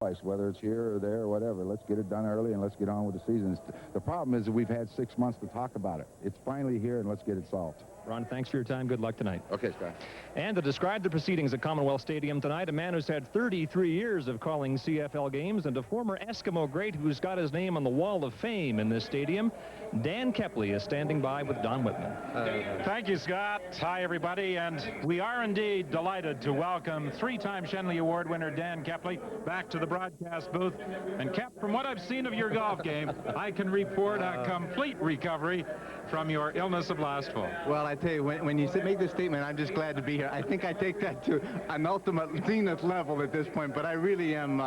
choice, whether it's here or there or whatever. Let's get it done early and let's get on with the season. The problem is that we've had 6 months to talk about it. It's finally here, and let's get it solved. Ron, thanks for your time. Good luck tonight. Okay, Scott. And to describe the proceedings at Commonwealth Stadium tonight, a man who's had 33 years of calling CFL games, and a former Eskimo great who's got his name on the wall of fame in this stadium. Dan Kepley is standing by with Don Whitman. Thank you, Scott. Hi, everybody. And we are indeed delighted to welcome three-time Shenley Award winner Dan Kepley back to the broadcast booth. And Kep, from what I've seen of your golf game, I can report a complete recovery from your illness of last fall. Well, I tell you, when you make this statement, I'm just glad to be here. I think I take that to an ultimate zenith level at this point, but I really am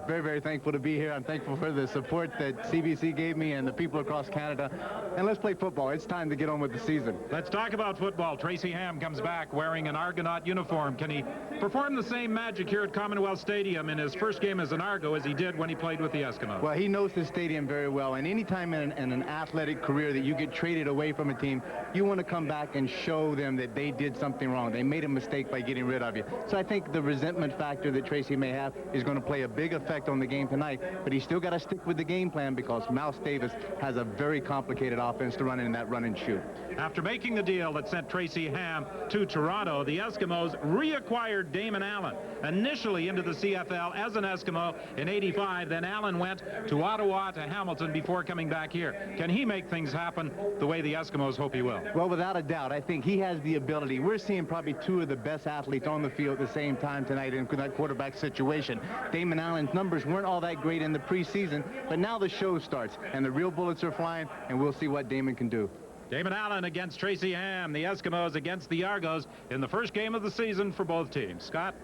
very, very thankful to be here. I'm thankful for the support that CBC gave me and the people across Canada. And let's play football. It's time to get on with the season. Let's talk about football. Tracy Ham comes back wearing an Argonaut uniform. Can he perform the same magic here at Commonwealth Stadium in his first game as an Argo as he did when he played with the Eskimos? Well, he knows the stadium very well, and any time in an athletic career that you get traded away from a team, you want to come back and show them that they did something wrong. They made a mistake by getting rid of you. So I think the resentment factor that Tracy may have is going to play a big effect on the game tonight, but he's still got to stick with the game plan because Mouse Davis has a very complicated offense to run in that run and shoot. After making the deal that sent Tracy Ham to Toronto, the Eskimos reacquired Damon Allen, initially into the CFL as an Eskimo in '85. Then Allen went to Ottawa, to Hamilton before coming back here. Can he make things happen the way the Eskimos hope he will? Well, without a doubt, I think he has the ability. We're seeing probably two of the best athletes on the field at the same time tonight in that quarterback situation. Damon Allen's numbers weren't all that great in the preseason, but now the show starts, and the real bullets are flying, and we'll see what Damon can do. Damon Allen against Tracy Ham, the Eskimos against the Argos in the first game of the season for both teams. Scott?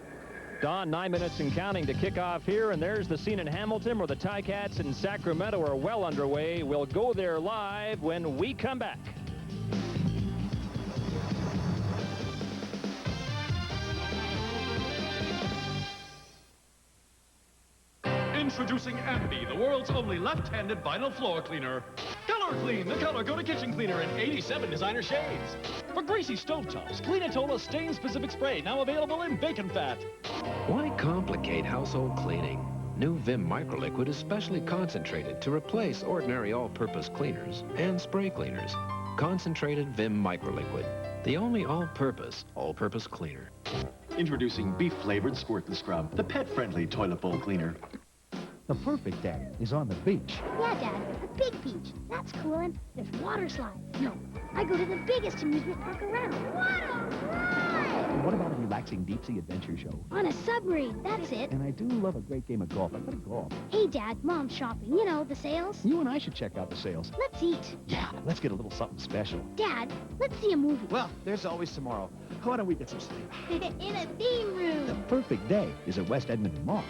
Don, 9 minutes and counting to kick off here, and there's the scene in Hamilton where the Ticats in Sacramento are well underway. We'll go there live when we come back. Introducing Ambi, the world's only left-handed vinyl floor cleaner. Color Clean, the color go to kitchen cleaner in 87 designer shades. For greasy stovetops, Cleanatola stain-specific spray, now available in bacon fat. Why complicate household cleaning? New Vim Microliquid is specially concentrated to replace ordinary all-purpose cleaners and spray cleaners. Concentrated Vim Microliquid, the only all-purpose cleaner. Introducing beef-flavored Squirt and Scrub, the pet-friendly toilet bowl cleaner. The perfect day is on the beach. Yeah, Dad, a big beach. That's cool, and there's water slides. No, I go to the biggest amusement park around. What a ride! And what about a relaxing deep-sea adventure show? On a submarine, that's it. And I do love a great game of golf. I'm gonna golf. Hey, Dad, Mom's shopping. You know, the sales. You and I should check out the sales. Let's eat. Yeah, let's get a little something special. Dad, let's see a movie. Well, there's always tomorrow. Why don't we get some sleep? In a theme room. The perfect day is at West Edmonton Mall.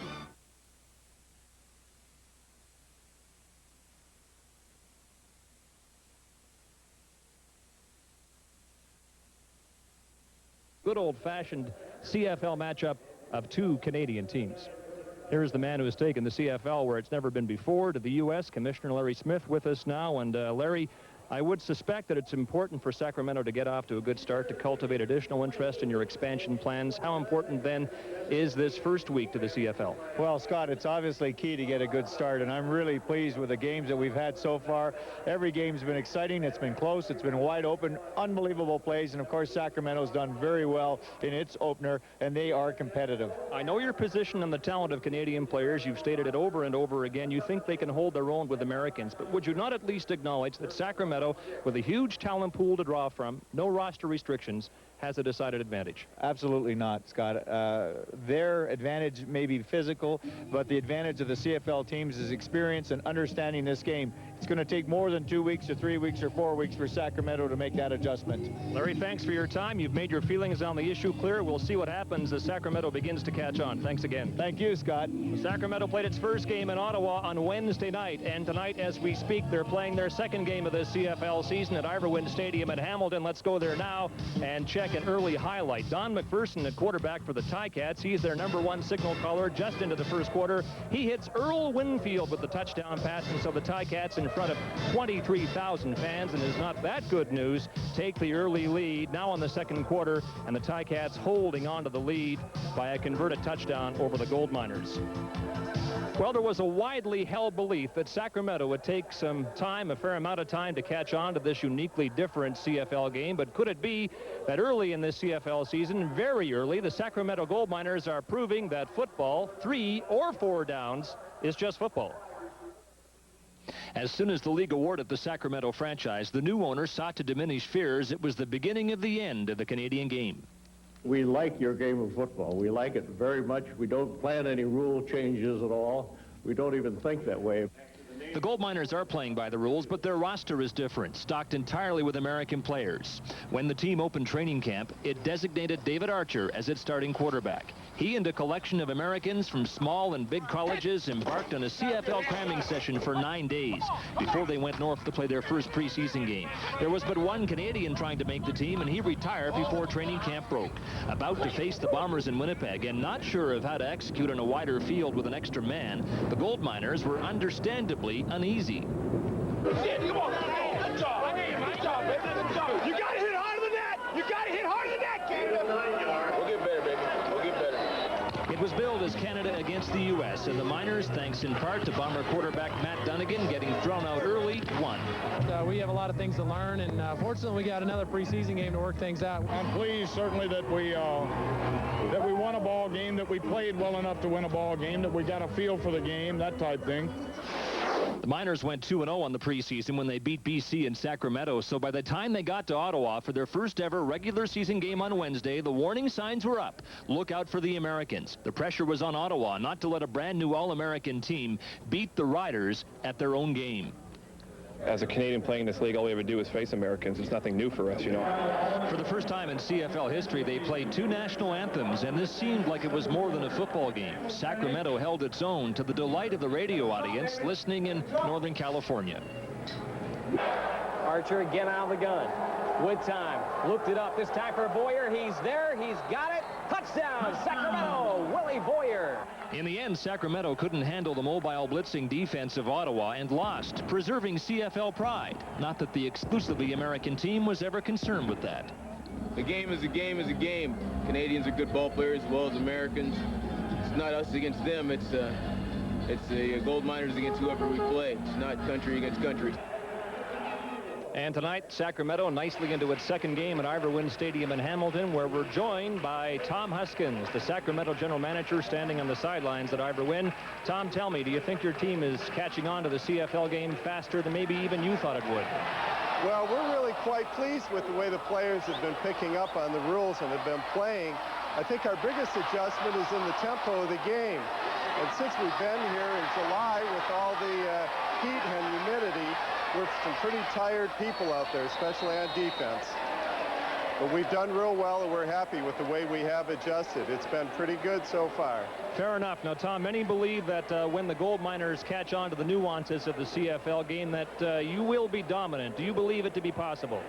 Good old-fashioned CFL matchup of two Canadian teams. Here's the man who has taken the CFL where it's never been before to the U.S., Commissioner Larry Smith with us now. And Larry, I would suspect that it's important for Sacramento to get off to a good start to cultivate additional interest in your expansion plans. How important, then, is this first week to the CFL? Well, Scott, it's obviously key to get a good start, and I'm really pleased with the games that we've had so far. Every game's been exciting. It's been close. It's been wide open, unbelievable plays, and, of course, Sacramento's done very well in its opener, and they are competitive. I know your position on the talent of Canadian players. You've stated it over and over again. You think they can hold their own with Americans, but would you not at least acknowledge that Sacramento, with a huge talent pool to draw from, no roster restrictions, has a decided advantage? Absolutely not, Scott. Their advantage may be physical, but the advantage of the CFL teams is experience and understanding this game. It's going to take more than 2 weeks or 3 weeks or 4 weeks for Sacramento to make that adjustment. Larry, thanks for your time. You've made your feelings on the issue clear. We'll see what happens as Sacramento begins to catch on. Thanks again. Thank you, Scott. Sacramento played its first game in Ottawa on Wednesday night, and tonight, as we speak, they're playing their second game of the CFL season at Iverwind Stadium at Hamilton. Let's go there now and check an early highlight. Don McPherson, the quarterback for the Ticats. He's their #1 signal caller just into the first quarter. He hits Earl Winfield with the touchdown pass, and so the Ticats in front of 23,000 fans, and is not that good news. Take the early lead now in the second quarter, and the Ticats holding on to the lead by a converted touchdown over the Gold Miners. Well, there was a widely held belief that Sacramento would take some time, a fair amount of time, to catch on to this uniquely different CFL game. But could it be that early in this CFL season, very early, the Sacramento Gold Miners are proving that football, 3 or 4 downs, is just football? As soon as the league awarded the Sacramento franchise, the new owner sought to diminish fears it was the beginning of the end of the Canadian game. We like your game of football. We like it very much. We don't plan any rule changes at all. We don't even think that way. The Gold Miners are playing by the rules, but their roster is different, stocked entirely with American players. When the team opened training camp, it designated David Archer as its starting quarterback. He and a collection of Americans from small and big colleges embarked on a CFL cramming session for 9 days before they went north to play their first preseason game. There was but one Canadian trying to make the team, and he retired before training camp broke. About to face the Bombers in Winnipeg and not sure of how to execute on a wider field with an extra man, the Gold Miners were understandably uneasy. Come on. Good job. Good job, baby. Good job. You got to hit harder than that. You got to hit harder than that, kid. We'll get better, baby. We'll get better. It was billed as Canada against the U.S., and the Miners, thanks in part to Bomber quarterback Matt Dunnigan getting thrown out early, won. We have a lot of things to learn, and fortunately we got another preseason game to work things out. I'm pleased, certainly, that we won a ball game, that we played well enough to win a ball game, that we got a feel for the game, that type thing. The Miners went 2-0 on the preseason when they beat BC in Sacramento, so by the time they got to Ottawa for their first ever regular season game on Wednesday, the warning signs were up. Look out for the Americans. The pressure was on Ottawa not to let a brand new All-American team beat the Riders at their own game. As a Canadian playing this league, all we ever do is face Americans. It's nothing new for us, you know. For the first time in CFL history, they played 2 national anthems, and this seemed like it was more than a football game. Sacramento held its own to the delight of the radio audience listening in Northern California. Archer again out of the gun. With time. Looked it up. This time for Boyer. He's there. He's got it. Touchdown, Sacramento. Willie Boyer. In the end, Sacramento couldn't handle the mobile blitzing defense of Ottawa and lost, preserving CFL pride. Not that the exclusively American team was ever concerned with that. A game is a game is a game. Canadians are good ball players as well as Americans. It's not us against them. It's the Gold Miners against whoever we play. It's not country against country. And tonight, Sacramento nicely into its second game at Ivor Wynne Stadium in Hamilton, where we're joined by Tom Huskins, the Sacramento general manager, standing on the sidelines at Ivor Wynne. Tom, tell me, do you think your team is catching on to the CFL game faster than maybe even you thought it would? Well, we're really quite pleased with the way the players have been picking up on the rules and have been playing. I think our biggest adjustment is in the tempo of the game. And since we've been here in July with all the heat and humidity, we're some pretty tired people out there, especially on defense. But we've done real well, and we're happy with the way we have adjusted. It's been pretty good so far. Fair enough. Now, Tom, many believe that when the Gold Miners catch on to the nuances of the CFL game, that you will be dominant. Do you believe it to be possible?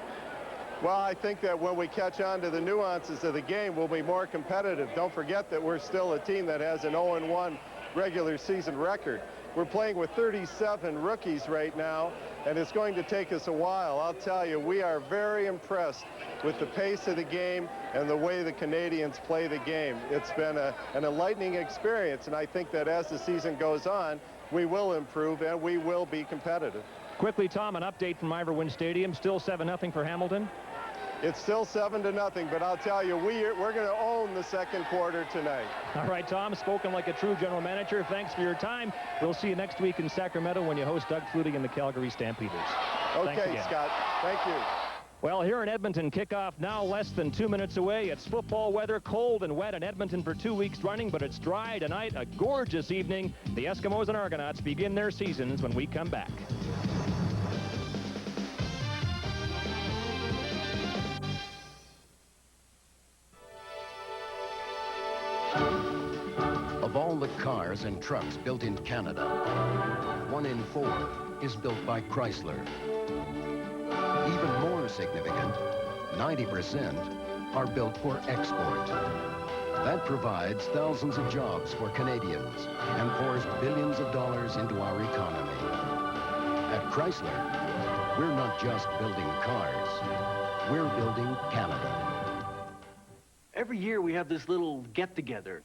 Well, I think that when we catch on to the nuances of the game, we'll be more competitive. Don't forget that we're still a team that has an 0-1 regular season record. We're playing with 37 rookies right now, and it's going to take us a while. I'll tell you, we are very impressed with the pace of the game and the way the Canadians play the game. It's been an enlightening experience, and I think that as the season goes on, we will improve and we will be competitive. Quickly, Tom, an update from Ivor Wynne Stadium. Still 7-0 for Hamilton? It's still 7-0, but I'll tell you, we're going to own the second quarter tonight. All right, Tom, spoken like a true general manager. Thanks for your time. We'll see you next week in Sacramento when you host Doug Flutie and the Calgary Stampeders. Okay, Scott. Thank you. Well, here in Edmonton, kickoff now less than 2 minutes away. It's football weather, cold and wet in Edmonton for 2 weeks running, but it's dry tonight. A gorgeous evening. The Eskimos and Argonauts begin their seasons when we come back. Of all the cars and trucks built in Canada, 1 in 4 is built by Chrysler. Even more significant, 90% are built for export. That provides thousands of jobs for Canadians and pours billions of dollars into our economy. At Chrysler, we're not just building cars, we're building Canada. Every year we have this little get-together.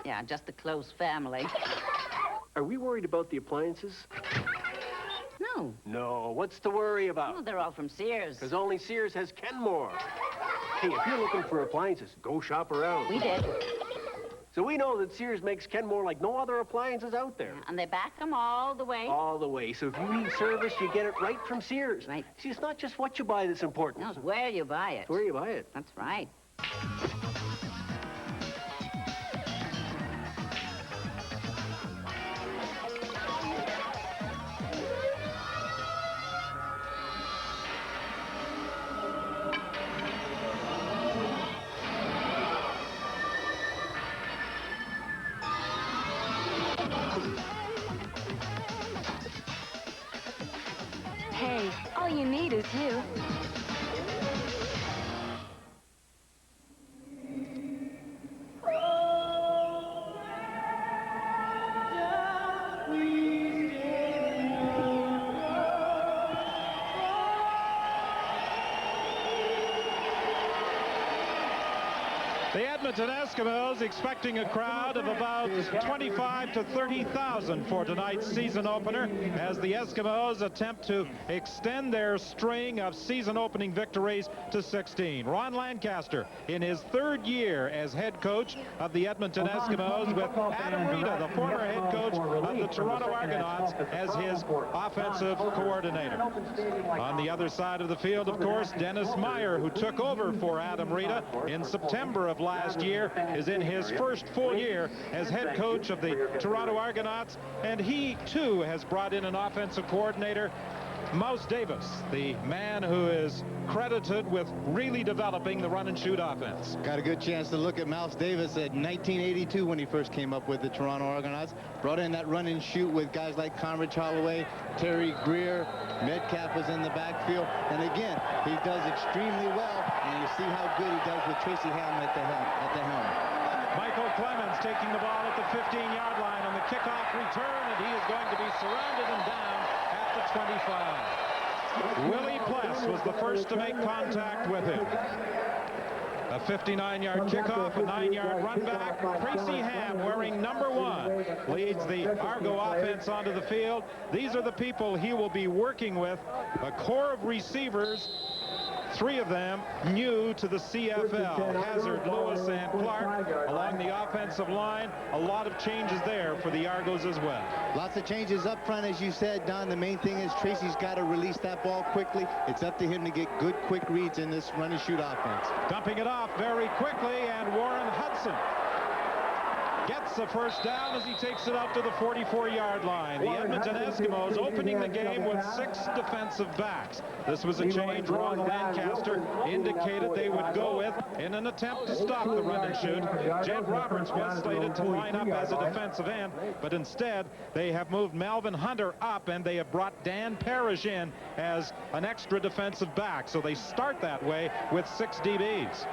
Yeah, just a close family. Are we worried about the appliances? No. No, what's to worry about? Oh, they're all from Sears. Because only Sears has Kenmore. Hey, if you're looking for appliances, go shop around. We did. So we know that Sears makes Kenmore like no other appliances out there. And they back them all the way. All the way. So if you need service, you get it right from Sears. Right. See, it's not just what you buy that's important. No, it's where you buy it. It's where you buy it. That's right. Hey, all you need is you. The Edmonton Eskimos expecting a crowd of about 25 to 30,000 for tonight's season opener as the Eskimos attempt to extend their string of season opening victories to 16. Ron Lancaster in his third year as head coach of the Edmonton Eskimos with Adam Rita, the former head coach of the Toronto Argonauts, as his offensive coordinator. On the other side of the field, of course, Dennis Meyer, who took over for Adam Rita in September of last year, is in his first full year as head coach of the Toronto Argonauts, and he too has brought in an offensive coordinator, Mouse Davis, the man who is credited with really developing the run-and-shoot offense. Got a good chance to look at Mouse Davis at 1982 when he first came up with the Toronto Argonauts. Brought in that run-and-shoot with guys like Conrad Holloway, Terry Greer, Metcalf was in the backfield. And again, he does extremely well, and you see how good he does with Tracy Ham at the helm. Michael Clemens taking the ball at the 15-yard line on the kickoff return, and he is going to be surrounded and down at the 25. Willie Pless was the first to make contact with him. A 59-yard kickoff, a 9-yard run back. Tracy Ham, wearing number 1, leads the Argo offense onto the field. These are the people he will be working with, a core of receivers, 3 of them new to the CFL, Hazard, Lewis, and Clark along the offensive line. A lot of changes there for the Argos as well. Lots of changes up front, as you said, Don. The main thing is Tracy's got to release that ball quickly. It's up to him to get good, quick reads in this run-and-shoot offense. Dumping it off very quickly, and Warren Hudson gets the first down as he takes it out to the 44-yard line. The Edmonton Eskimos opening the game with 6 defensive backs. This was a change Ron Lancaster indicated they would go with in an attempt to stop the run and shoot. Jed Roberts was slated to line up as a defensive end, but instead they have moved Melvin Hunter up, and they have brought Dan Parrish in as an extra defensive back. So they start that way with 6 DBs.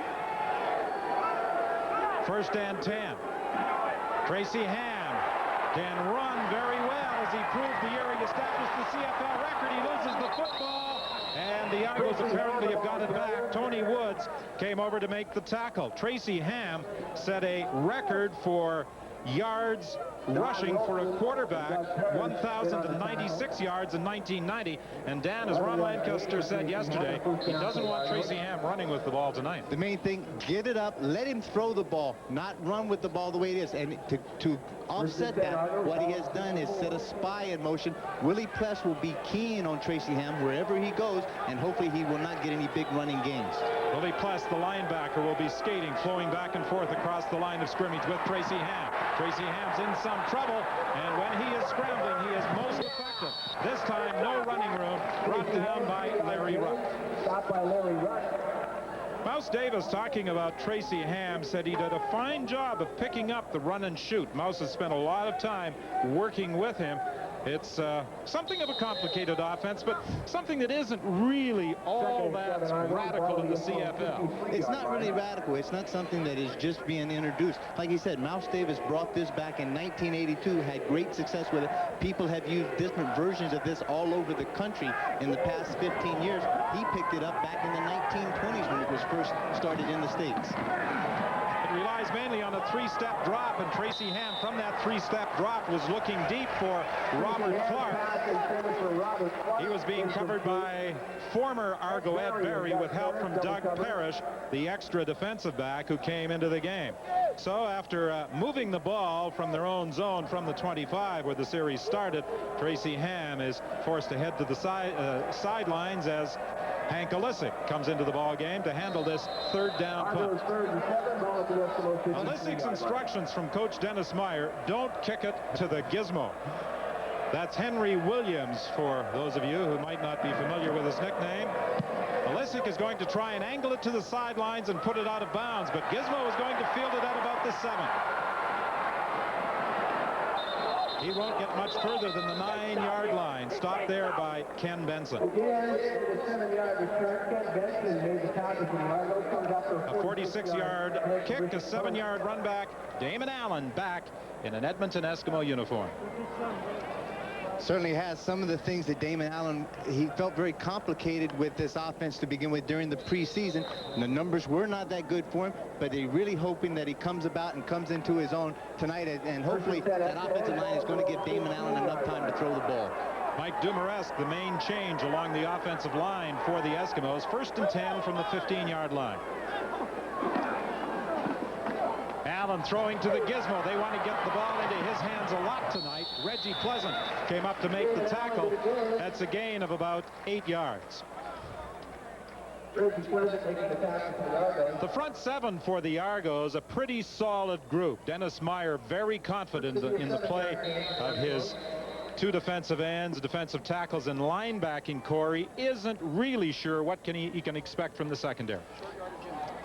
First and 10. Tracy Ham can run very well as he proved the year he established the CFL record. He loses the football, and the Argos apparently have got it back. Tony Woods came over to make the tackle. Tracy Ham set a record for yards rushing for a quarterback, 1,096 yards in 1990. And Dan, as Ron Lancaster said yesterday, he doesn't want Tracy Ham running with the ball tonight. The main thing, get it up, let him throw the ball, not run with the ball the way it is. And to offset that, what he has done is set a spy in motion. Willie Pless will be keen on Tracy Ham wherever he goes, and hopefully he will not get any big running gains. Willie Pless, the linebacker, will be skating, flowing back and forth across the line of scrimmage with Tracy Ham. Tracy Ham's in some trouble, and when he is scrambling, he is most effective. This time, no running room, brought down by Larry Ruck. Stopped by Larry Ruck. Mouse Davis, talking about Tracy Ham, said he did a fine job of picking up the run and shoot. Mouse has spent a lot of time working with him. It's something of a complicated offense, but something that isn't really all that radical in the CFL. It's not really radical. It's not something that is just being introduced. Like you said, Mouse Davis brought this back in 1982, had great success with it. People have used different versions of this all over the country in the past 15 years. He picked it up back in the 1920s when it was first started in the States. It relies mainly on a three-step drop, and Tracy Ham from that three-step drop was looking deep for Robert Clark. He was being covered by former Argo Ed Berry with help from Doug Parrish, the extra defensive back who came into the game. So after moving the ball from their own zone from the 25 where the series started, Tracy Ham is forced to head to the sidelines as Hank Olisic comes into the ball game to handle this third down punt. Olisic's instructions from Coach Dennis Meyer: don't kick it to the gizmo. That's Henry Williams, for those of you who might not be familiar with his nickname. Olisic is going to try and angle it to the sidelines and put it out of bounds, but Gizmo is going to field it at about the 7. He won't get much further than the 9-yard line. Stopped there by Ken Benson. A 46-yard kick, a 7-yard run back. Damon Allen back in an Edmonton Eskimo uniform. Certainly has some of the things that Damon Allen, he felt very complicated with this offense to begin with during the preseason. And the numbers were not that good for him, but they're really hoping that he comes about and comes into his own tonight, and hopefully that offensive line is going to give Damon Allen enough time to throw the ball. Mike Dumaresque, the main change along the offensive line for the Eskimos. 1st and 10 from the 15-yard line. Allen throwing to the gizmo. They want to get the ball into his hands a lot tonight. Reggie Pleasant came up to make the tackle. That's a gain of about 8 yards. The front 7 for the Argos, a pretty solid group. Dennis Meyer very confident in the play of his 2 defensive ends, defensive tackles, and linebacking core. He isn't really sure what he can expect from the secondary.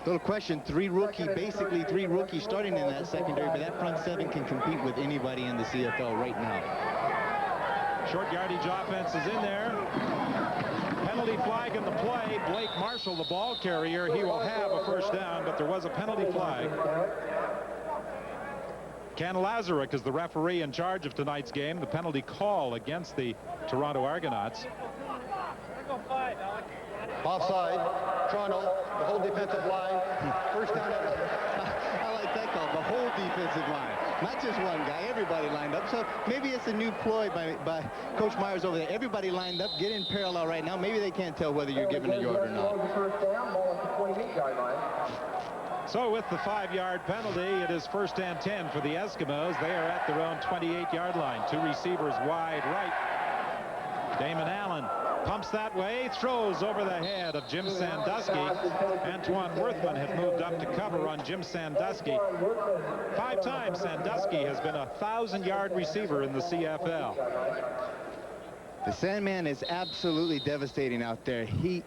Little question, basically three rookies starting in that secondary, but that front 7 can compete with anybody in the CFL right now. Short yardage offense is in there. Penalty flag in the play. Blake Marshall, the ball carrier, he will have a first down, but there was a penalty flag. Ken Lazaruk is the referee in charge of tonight's game. The penalty call against the Toronto Argonauts. Offside, Toronto, the whole defensive line, first down. I like that call, the whole defensive line. Not just one guy, everybody lined up. So maybe it's a new ploy by Coach Myers over there. Everybody lined up, get in parallel right now. Maybe they can't tell whether you're giving a yard or not. So with the 5-yard penalty, it is 1st and 10 for the Eskimos. They are at their own 28-yard line. 2 receivers wide right. Damon Allen pumps that way, throws over the head of Jim Sandusky. Antoine Worthman had moved up to cover on Jim Sandusky. 5 times Sandusky has been a 1,000-yard receiver in the CFL. The Sandman is absolutely devastating out there. He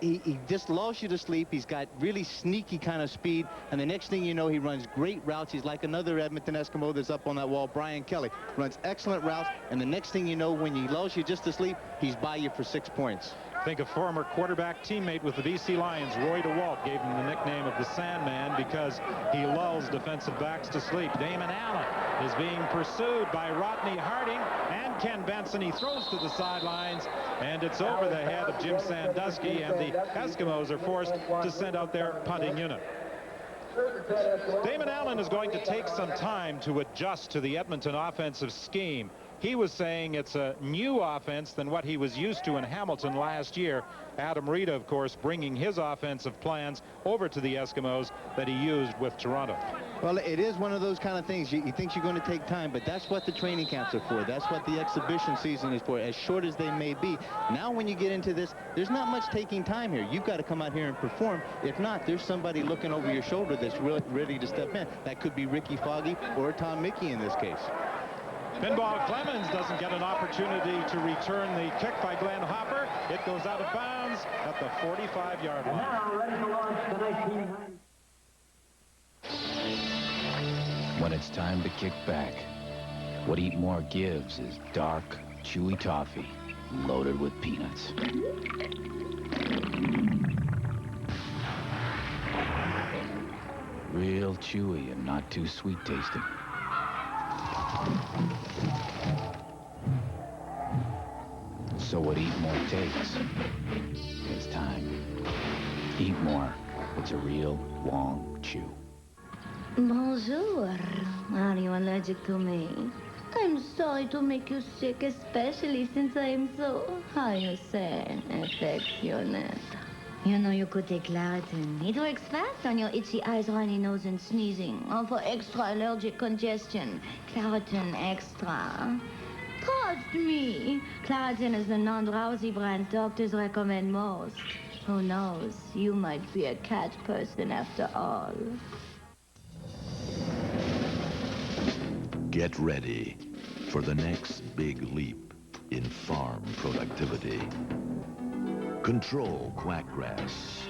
just lulls you to sleep. He's got really sneaky kind of speed, and the next thing you know, he runs great routes. He's like another Edmonton Eskimo that's up on that wall, Brian Kelly. Runs excellent routes, and the next thing you know, when he lulls you just to sleep, he's by you for 6 points. Think a former quarterback teammate with the BC Lions, Roy DeWalt, gave him the nickname of the Sandman because he lulls defensive backs to sleep. Damon Allen is being pursued by Rodney Harding and Ken Benson. He throws to the sidelines, and it's over the head of Jim Sandusky, and the Eskimos are forced to send out their punting unit. Damon Allen is going to take some time to adjust to the Edmonton offensive scheme. He was saying it's a new offense than what he was used to in Hamilton last year. Adam Rita, of course, bringing his offensive plans over to the Eskimos that he used with Toronto. Well, it is one of those kind of things. You think you're going to take time, but that's what the training camps are for. That's what the exhibition season is for, as short as they may be. Now, when you get into this, there's not much taking time here. You've got to come out here and perform. If not, there's somebody looking over your shoulder that's really ready to step in. That could be Ricky Foggy or Tom Mickey in this case. Pinball Clemens doesn't get an opportunity to return the kick by Glenn Hopper. It goes out of bounds at the 45-yard line. Now ready to launch the 1990. When it's time to kick back, what Eat More gives is dark, chewy toffee loaded with peanuts. Real chewy and not too sweet tasting. So what Eat More takes is time. Eat More. It's a real long chew. Bonjour. Are you allergic to me? I'm sorry to make you sick, especially since I am so, how you say, affectionate. You know you could take Claritin. It works fast on your itchy eyes, runny nose, and sneezing. Or for extra allergic congestion, Claritin Extra. Trust me. Claritin is the non-drowsy brand doctors recommend most. Who knows? You might be a cat person after all. Get ready for the next big leap in farm productivity. Control quackgrass.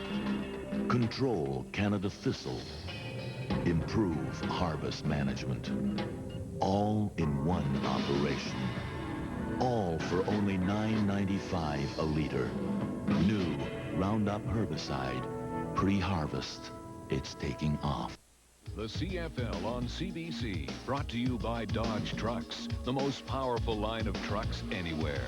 Control Canada thistle. Improve harvest management. All in one operation. All for only $9.95 a liter. New Roundup herbicide. Pre-harvest. It's taking off. The CFL on CBC, brought to you by Dodge Trucks, the most powerful line of trucks anywhere.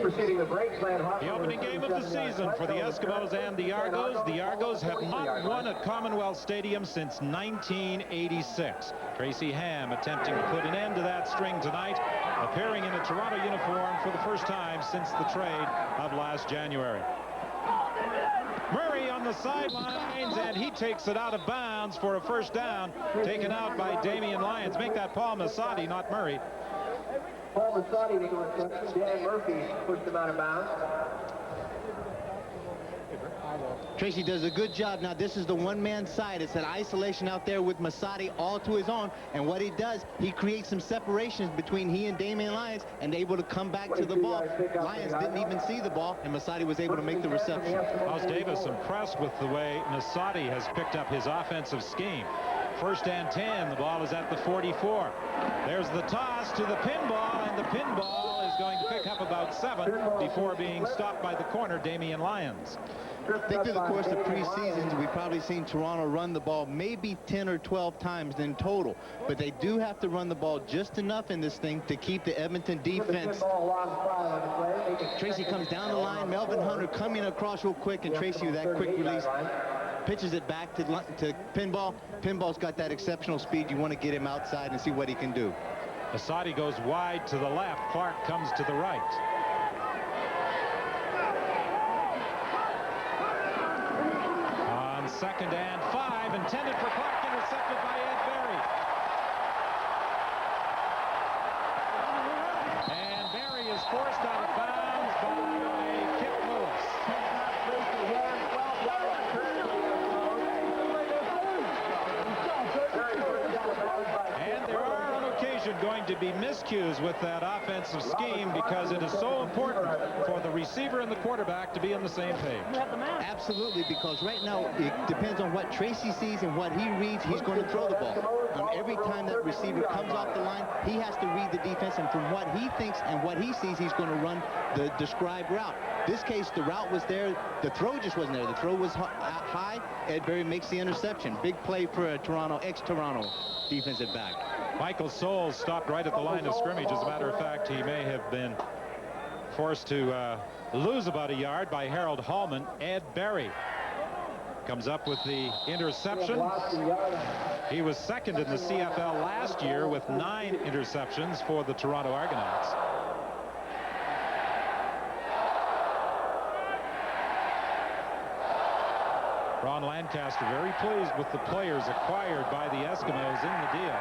Preceding the break, the opening game of the season for the Eskimos and the Argos. The Argos have not won at Commonwealth Stadium since 1986. Tracy Ham attempting to put an end to that string tonight, appearing in a Toronto uniform for the first time since the trade of last January. Murray on the sidelines, and he takes it out of bounds for a first down, taken out by Damian Lyons. Make that Paul Masadi, not Murray. Paul Masadi making a reception. Dan Murphy pushed him out of bounds. Tracy does a good job. Now, this is the one-man side. It's an isolation out there with Masadi all to his own. And what he does, he creates some separations between he and Damian Lyons and able to come back to the ball. Lyons didn't even see the ball, and Masadi was able to make the reception. House Davis impressed with the way Masadi has picked up his offensive scheme. First and 10. The ball is at the 44. There's the toss to the pinball, and the pinball is going to pick up about 7 before being stopped by the corner, Damian Lyons. I think through the course of preseasons, we've probably seen Toronto run the ball maybe 10 or 12 times in total. But they do have to run the ball just enough in this thing to keep the Edmonton defense. Tracy comes down the line. Melvin Hunter coming across real quick, and Tracy with that quick release pitches it back to Pinball. Pinball's got that exceptional speed. You want to get him outside and see what he can do. Asadi goes wide to the left. Clark comes to the right. On 2nd and 5, intended for Clark, intercepted by Ed Berry. And Berry is forced out of bounds by Kip Lewis. And there are on occasion going to be miscues with that offensive scheme because it is so important for the receiver and the quarterback to be on the same page. Absolutely, because right now it depends on what Tracy sees and what he reads. He's going to throw the ball. Every time that receiver comes off the line, he has to read the defense, and from what he thinks and what he sees, he's going to run the described route. This case, the route was there. The throw just wasn't there. The throw was high. Ed Berry makes the interception. Big play for a Toronto, ex-Toronto defensive back. Michael Souls stopped right at the line of scrimmage. As a matter of fact, he may have been forced to lose about a yard by Harold Hallman. Ed Berry comes up with the interception. He was second in the CFL last year with 9 interceptions for the Toronto Argonauts. Ron Lancaster very pleased with the players acquired by the Eskimos in the deal.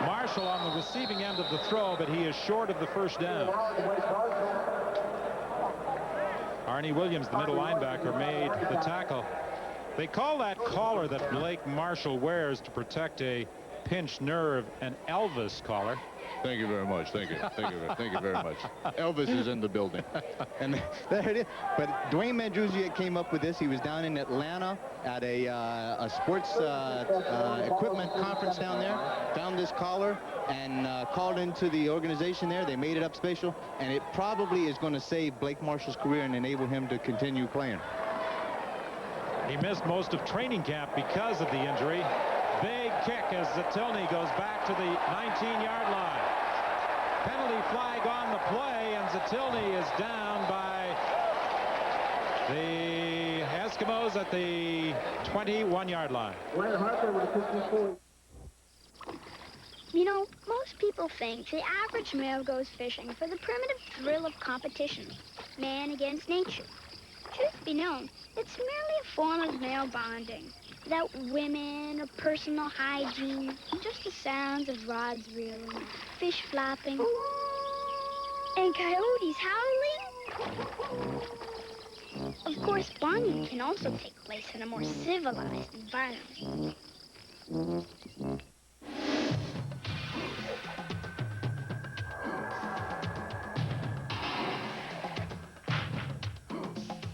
Marshall on the receiving end of the throw, but he is short of the first down. Arnie Williams, the middle linebacker, made the tackle. They call that collar that Blake Marshall wears to protect a pinched nerve, an Elvis collar. Thank you very much. Thank you. Thank you. Thank you very much. Elvis is in the building. And there it is. But Dwayne Mandrusiak came up with this. He was down in Atlanta at a sports equipment conference down there, found this collar, and called into the organization there. They made it up special, and it probably is going to save Blake Marshall's career and enable him to continue playing. He missed most of training camp because of the injury. Big kick as Zatilny goes back to the 19-yard line. Penalty flag on the play, and Zatilny is down by the Eskimos at the 21-yard line. You know, most people think the average male goes fishing for the primitive thrill of competition, man against nature. Truth be known, it's merely a form of male bonding, without women or personal hygiene, just the sounds of rods reeling, fish flopping, and coyotes howling. Of course, bonding can also take place in a more civilized environment.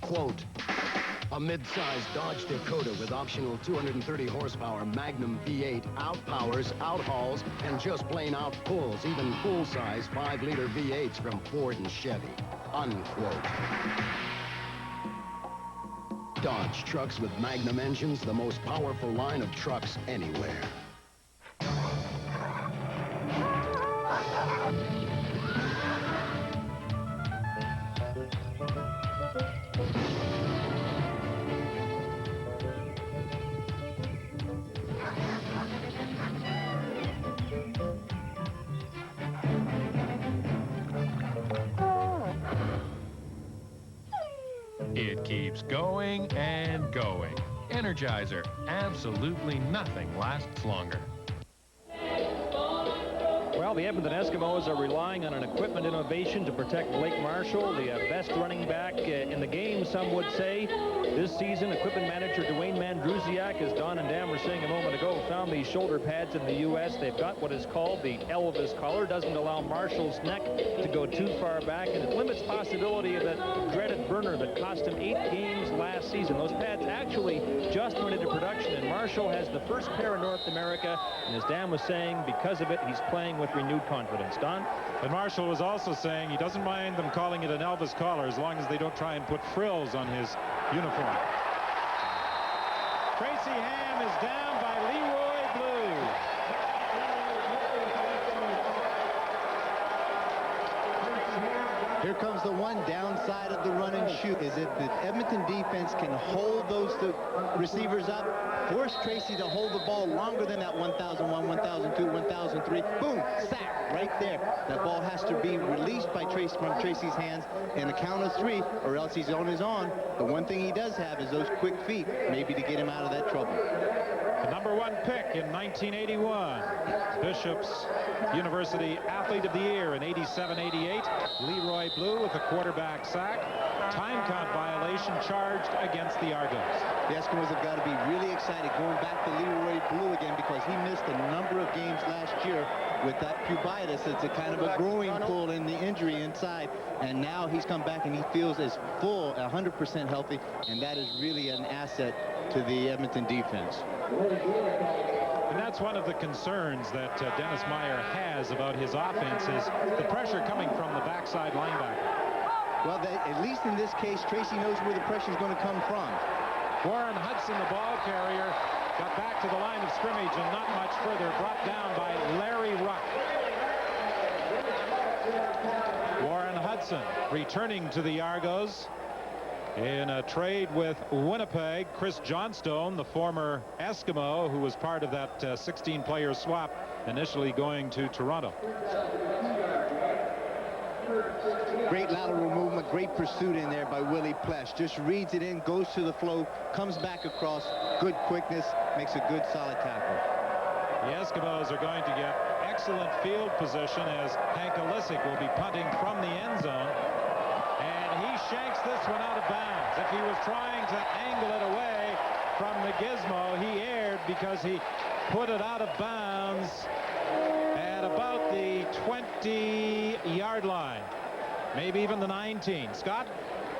Quote, a mid-sized Dodge Dakota with optional 230 horsepower Magnum V8 outpowers, outhauls, and just plain outpulls even full-size 5-liter V8s from Ford and Chevy. Unquote. Dodge trucks with Magnum engines, the most powerful line of trucks anywhere. It keeps going and going. Energizer, absolutely nothing lasts longer. Well, the Edmonton Eskimos are relying on an equipment innovation to protect Blake Marshall, the best running back in the game, some would say. This season, equipment manager Dwayne Mandrusiak, as Don and Dan were saying a moment ago, found these shoulder pads in the U.S. They've got what is called the Elvis collar. Doesn't allow Marshall's neck to go too far back, and it limits possibility of that dreaded burner that cost him 8 games last season. Those pads actually just went into production, and Marshall has the first pair in North America, and as Dan was saying, because of it, he's playing with renewed confidence. Don? And Marshall was also saying he doesn't mind them calling it an Elvis collar as long as they don't try and put frills on his uniform. Tracy Ham is down by Leroy Blue. Here comes the one downside of the run and shoot is that the Edmonton defense can hold those receivers up, force Tracy to hold the ball longer than that 1,001, 1,002, 1,003. Boom, sack right there. That ball has to be released by from Tracy's hands in a count of 3, or else he's on his own. The one thing he does have is those quick feet, maybe to get him out of that trouble. The #1 pick in 1981, Bishop's University Athlete of the Year in 87-88, Leroy Blue with a quarterback sack. Time count violation charged against the Argonauts. The Eskimos have got to be really excited going back to Leroy Blue again because he missed a number of games last year with that pubitis. It's a kind of a growing pull in the injury inside, and now he's come back and he feels as full, 100% healthy, and that is really an asset to the Edmonton defense. And that's one of the concerns that Dennis Meyer has about his offense is the pressure coming from the backside linebacker. Well, at least in this case, Tracy knows where the pressure is going to come from. Warren Hudson, the ball carrier, got back to the line of scrimmage and not much further, brought down by Larry Ruck. Warren Hudson returning to the Argos in a trade with Winnipeg. Chris Johnstone, the former Eskimo who was part of that 16-player swap, initially going to Toronto. Great lateral movement, great pursuit in there by Willie Plesh. Just reads it in, goes to the flow, comes back across, good quickness, makes a good solid tackle. The Eskimos are going to get excellent field position as Hank Olisic will be punting from the end zone. And he shanks this one out of bounds. If he was trying to angle it away from the gizmo, he erred because he put it out of bounds at about the 20-yard line, maybe even the 19. Scott?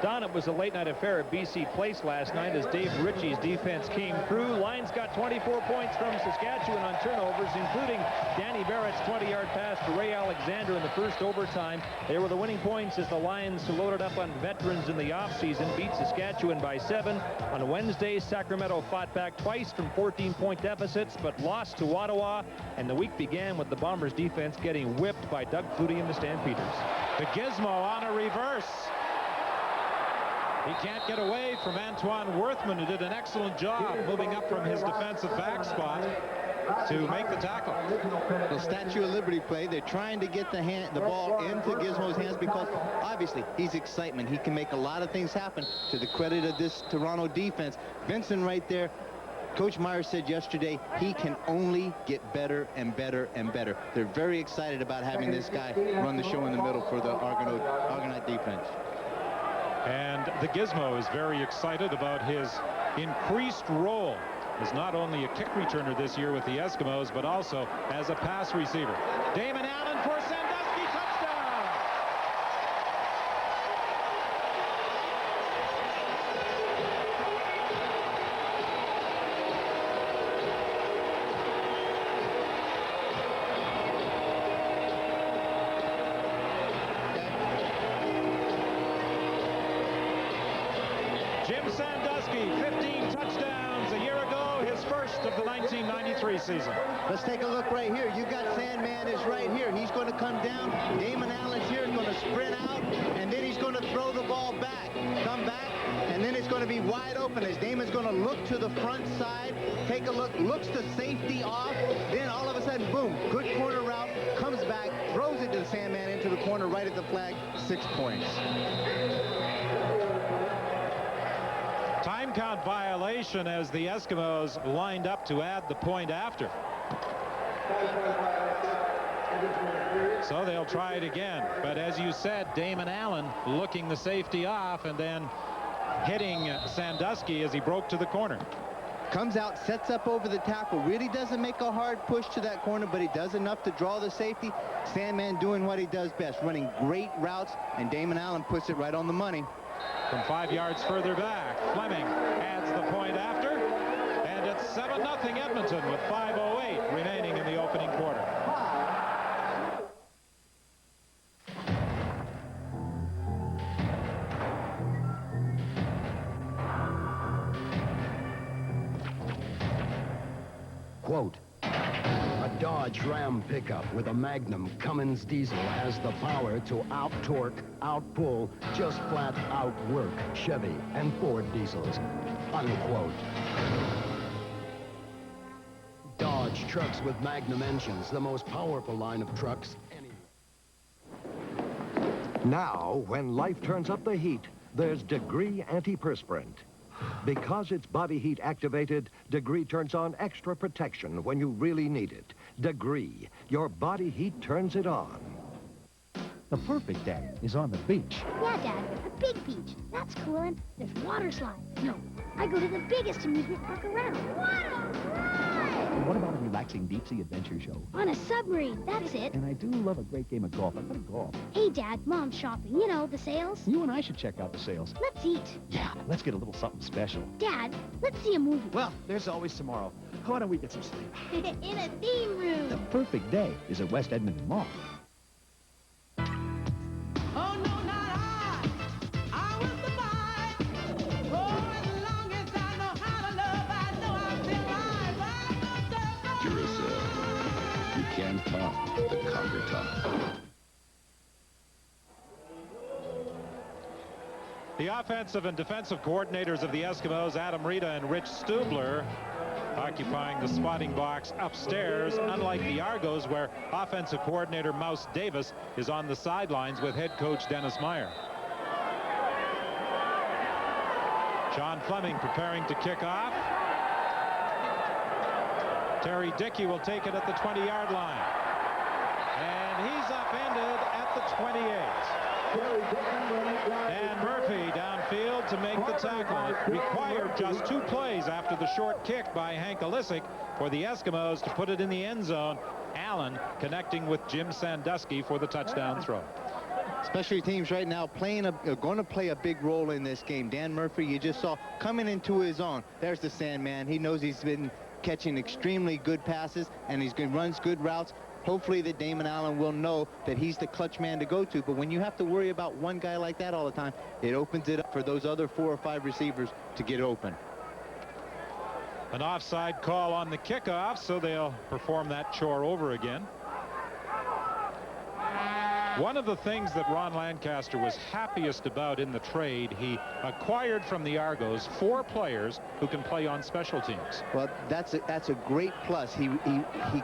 Don, it was a late night affair at BC Place last night as Dave Ritchie's defense came through. Lions got 24 points from Saskatchewan on turnovers, including Danny Barrett's 20-yard pass to Ray Alexander in the first overtime. They were the winning points as the Lions, who loaded up on veterans in the offseason, beat Saskatchewan by 7. On Wednesday, Sacramento fought back twice from 14-point deficits, but lost to Ottawa, and the week began with the Bombers' defense getting whipped by Doug Flutie and the Stampeders. The Gizmo on a reverse. He can't get away from Antoine Worthman, who did an excellent job moving up from his defensive back spot to make the tackle. The Statue of Liberty play, they're trying to get the ball into Gizmo's hands because obviously he's excitement. He can make a lot of things happen to the credit of this Toronto defense. Vincent right there. Coach Meyer said yesterday he can only get better and better and better. They're very excited about having this guy run the show in the middle for the Argonaut defense. And the Gizmo is very excited about his increased role as not only a kick returner this year with the Eskimos, but also as a pass receiver. Damon Allen for Sandusky, touchdown! Jim Sandusky, 15 touchdowns a year ago, his first of the 1993 season. Let's take a look right here. You got Sandman is right here. He's going to come down. Damon Allen's here. He's going to sprint out, and then he's going to throw the ball back. Come back, and then it's going to be wide open as Damon's going to look to the front side, take a look, looks the safety off, then all of a sudden, boom, good corner route, comes back, throws it to the Sandman into the corner right at the flag, 6 points. Time count violation as the Eskimos lined up to add the point after. So they'll try it again. But as you said, Damon Allen looking the safety off and then hitting Sandusky as he broke to the corner. Comes out, sets up over the tackle, really doesn't make a hard push to that corner, but he does enough to draw the safety. Sandman doing what he does best, running great routes, and Damon Allen puts it right on the money. From 5 yards further back, Fleming adds the point after, and it's 7-0 Edmonton with 5:08 remaining in the opening quarter. Quote, a Dodge Ram pickup with a Magnum Cummins diesel has the power to out-torque, out-pull, just flat outwork Chevy and Ford diesels, unquote. Dodge trucks with Magnum engines, the most powerful line of trucks anywhere. Now, when life turns up the heat, there's Degree Antiperspirant. Because it's body heat activated, Degree turns on extra protection when you really need it. Degree, your body heat turns it on. The perfect day is on the beach. Yeah, Dad, a big beach. That's cool, and there's water slides. No, I go to the biggest amusement park around. What a ride! And what about a relaxing deep-sea adventure show? On a submarine, that's it. And I do love a great game of golf. I play golf. Hey, Dad, Mom's shopping. You know, the sales. You and I should check out the sales. Let's eat. Yeah, let's get a little something special. Dad, let's see a movie. Well, there's always tomorrow. Why don't we get some sleep? In a theme room. The perfect day is at West Edmonton Mall. Can't top the Conquer Top. The offensive and defensive coordinators of the Eskimos, Adam Rita and Rich Stubler, occupying the spotting box upstairs, unlike the Argos, where offensive coordinator Mouse Davis is on the sidelines with head coach Dennis Meyer. John Fleming preparing to kick off. Terry Dickey will take it at the 20-yard line. And he's upended at the 28. Dan Murphy downfield to make the tackle. It required just 2 plays after the short kick by Hank Olisic for the Eskimos to put it in the end zone. Allen connecting with Jim Sandusky for the touchdown throw. Special teams right now are going to play a big role in this game. Dan Murphy, you just saw coming into his own. There's the Sandman. He knows he's been catching extremely good passes, and runs good routes. Hopefully that Damon Allen will know that he's the clutch man to go to. But when you have to worry about one guy like that all the time, it opens it up for those other 4 or 5 receivers to get open. An offside call on the kickoff, so they'll perform that chore over again. One of the things that Ron Lancaster was happiest about in the trade, he acquired from the Argos 4 players who can play on special teams. Well, that's a great plus. He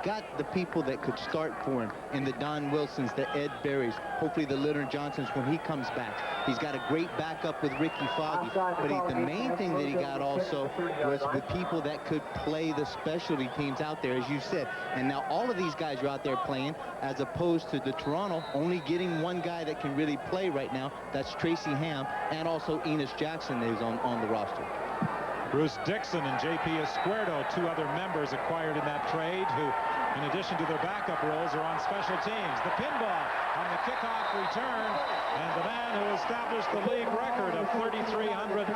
got the people that could start for him in the Don Wilsons, the Ed Berrys, hopefully the Leonard Johnsons when he comes back. He's got a great backup with Ricky Foggy. But the main thing that he got also was with people that could play the specialty teams out there, as you said. And now all of these guys are out there playing, as opposed to the Toronto only getting one guy that can really play right now. That's Tracy Ham, and also Enos Jackson is on the roster. Bruce Dixon and J.P. Escuerdo, 2 other members acquired in that trade, who, in addition to their backup roles, are on special teams. The pinball on the kickoff return, and the man who established the league record of 3,300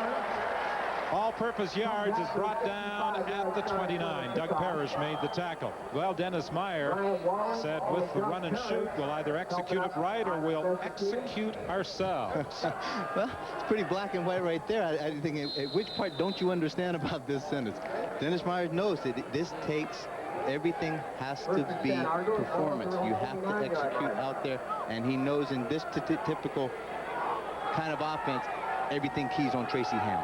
all-purpose yards is brought down at the 29. Doug Parrish made the tackle. Well, Dennis Meyer said with the run and shoot, we'll either execute it right or we'll execute ourselves. Well, it's pretty black and white right there. I think, which part don't you understand about this sentence? Dennis Meyer knows that this takes, everything has to be performance. You have to execute out there, and he knows in this typical kind of offense, everything keys on Tracy Ham.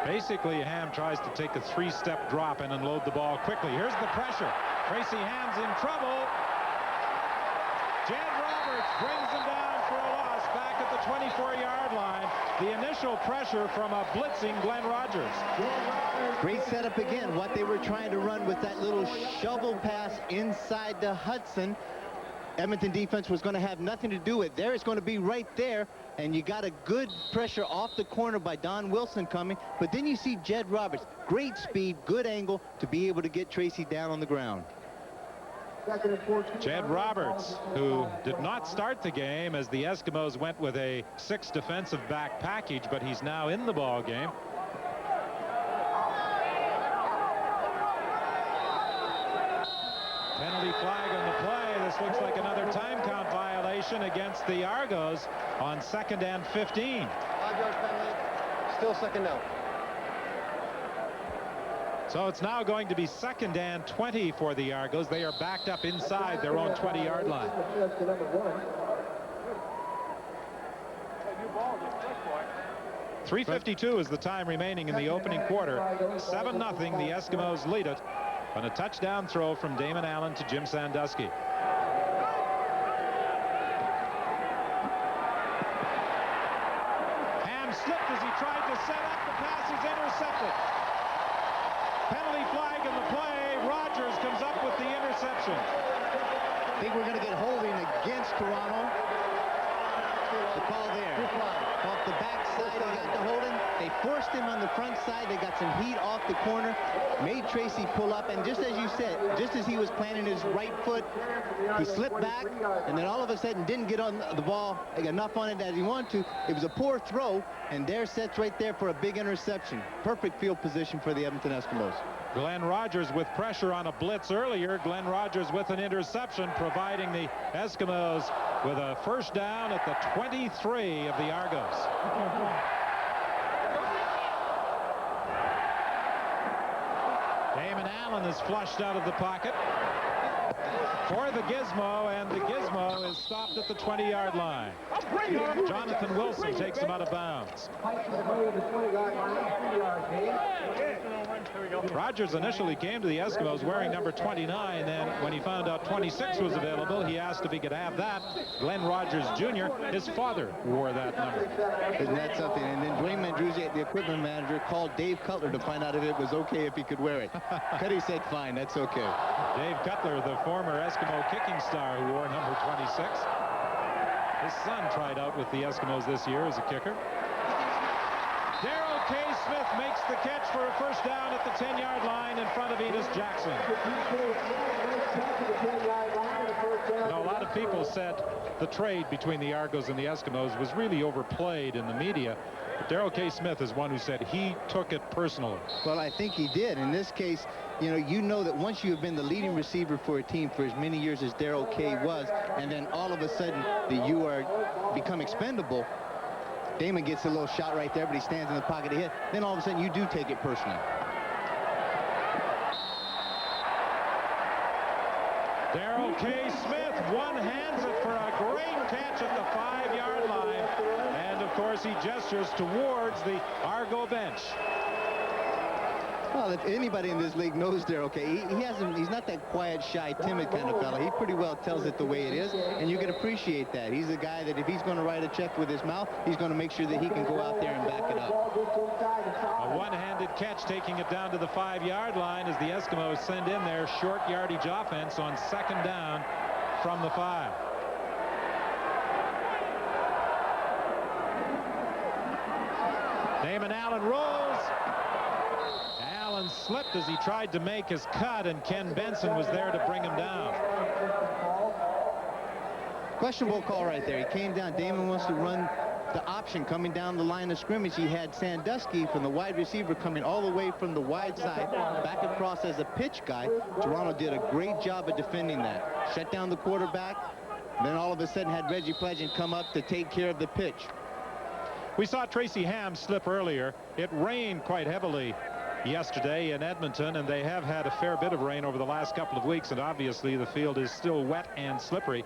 Basically, Ham tries to take a 3-step drop and unload the ball quickly. Here's the pressure. Tracy Ham's in trouble. Jed Roberts brings him down for a loss back at the 24-yard line. The initial pressure from a blitzing Glenn Rogers. Great setup again. What they were trying to run with that little shovel pass inside the Hudson. Edmonton defense was going to have nothing to do with it. There it's going to be right there, and you got a good pressure off the corner by Don Wilson coming, but then you see Jed Roberts, great speed, good angle to be able to get Tracy down on the ground. Jed Roberts, who did not start the game as the Eskimos went with a 6 defensive back package, but he's now in the ball game. Penalty flag on the play. This looks like another time count violation against the Argos on 2nd and 15. 5-yard penalty. Still second down. So it's now going to be 2nd and 20 for the Argos. They are backed up inside their own 20-yard line. 3:52 is the time remaining in the opening quarter. 7-0. The Eskimos lead it on a touchdown throw from Damon Allen to Jim Sandusky. Ham slipped as he tried to set up. The pass is intercepted. Penalty flag in the play. Rogers comes up with the interception. I think we're going to get holding against Toronto. The call there. Off the backside, they got the holding. They forced him on the front side. They got some heat off the corner. Made Tracy pull up. And just as you said, just as he was planting his right foot, he slipped back. And then all of a sudden didn't get on the ball enough on it as he wanted to. It was a poor throw. And there sets right there for a big interception. Perfect field position for the Edmonton Eskimos. Glenn Rogers with pressure on a blitz earlier. Glenn Rogers with an interception, providing the Eskimos with a first down at the 23 of the Argos. Damon Allen is flushed out of the pocket for the Gizmo, and the Gizmo is stopped at the 20-yard line. Jonathan Wilson takes him out of bounds. Rogers initially came to the Eskimos wearing number 29. Then when he found out 26 was available, he asked if he could have that. Glenn Rogers Jr., his father, wore that number. Isn't that something? And then Dwayne Mandruzzi, the equipment manager, called Dave Cutler to find out if it was okay if he could wear it. Cutty said, fine, that's okay. Dave Cutler, the former Eskimo kicking star who wore number 26. His son tried out with the Eskimos this year as a kicker. Darrell K. Smith makes the catch for a first down at the 10-yard line in front of Enos Jackson. You know, a lot of people said the trade between the Argos and the Eskimos was really overplayed in the media. But Darrell K. Smith is one who said he took it personally. Well, I think he did. In this case, you know that once you have been the leading receiver for a team for as many years as Darrell K. was, and then all of a sudden that you are become expendable, Damon gets a little shot right there, but he stands in the pocket to hit. Then all of a sudden you do take it personally. Darrell K. Smith one-hands it for a great catch at the 5-yard line. And, of course, he gestures towards the Argo bench. Well, if anybody in this league knows Darrell K., he's not that quiet, shy, timid kind of fella. He pretty well tells it the way it is, and you can appreciate that. He's a guy that if he's going to write a check with his mouth, he's going to make sure that he can go out there and back it up. A one-handed catch taking it down to the 5-yard line as the Eskimos send in their short yardage offense on 2nd down from the 5. Damon Allen rolls. Allen slipped as he tried to make his cut, and Ken Benson was there to bring him down. Questionable call right there. He came down. Damon wants to run the option coming down the line of scrimmage. He had Sandusky from the wide receiver coming all the way from the wide side back across as a pitch guy. Toronto did a great job of defending that. Shut down the quarterback. Then all of a sudden had Reggie Pledgen come up to take care of the pitch. We saw Tracy Ham slip earlier. It rained quite heavily yesterday in Edmonton, and they have had a fair bit of rain over the last couple of weeks, and obviously the field is still wet and slippery.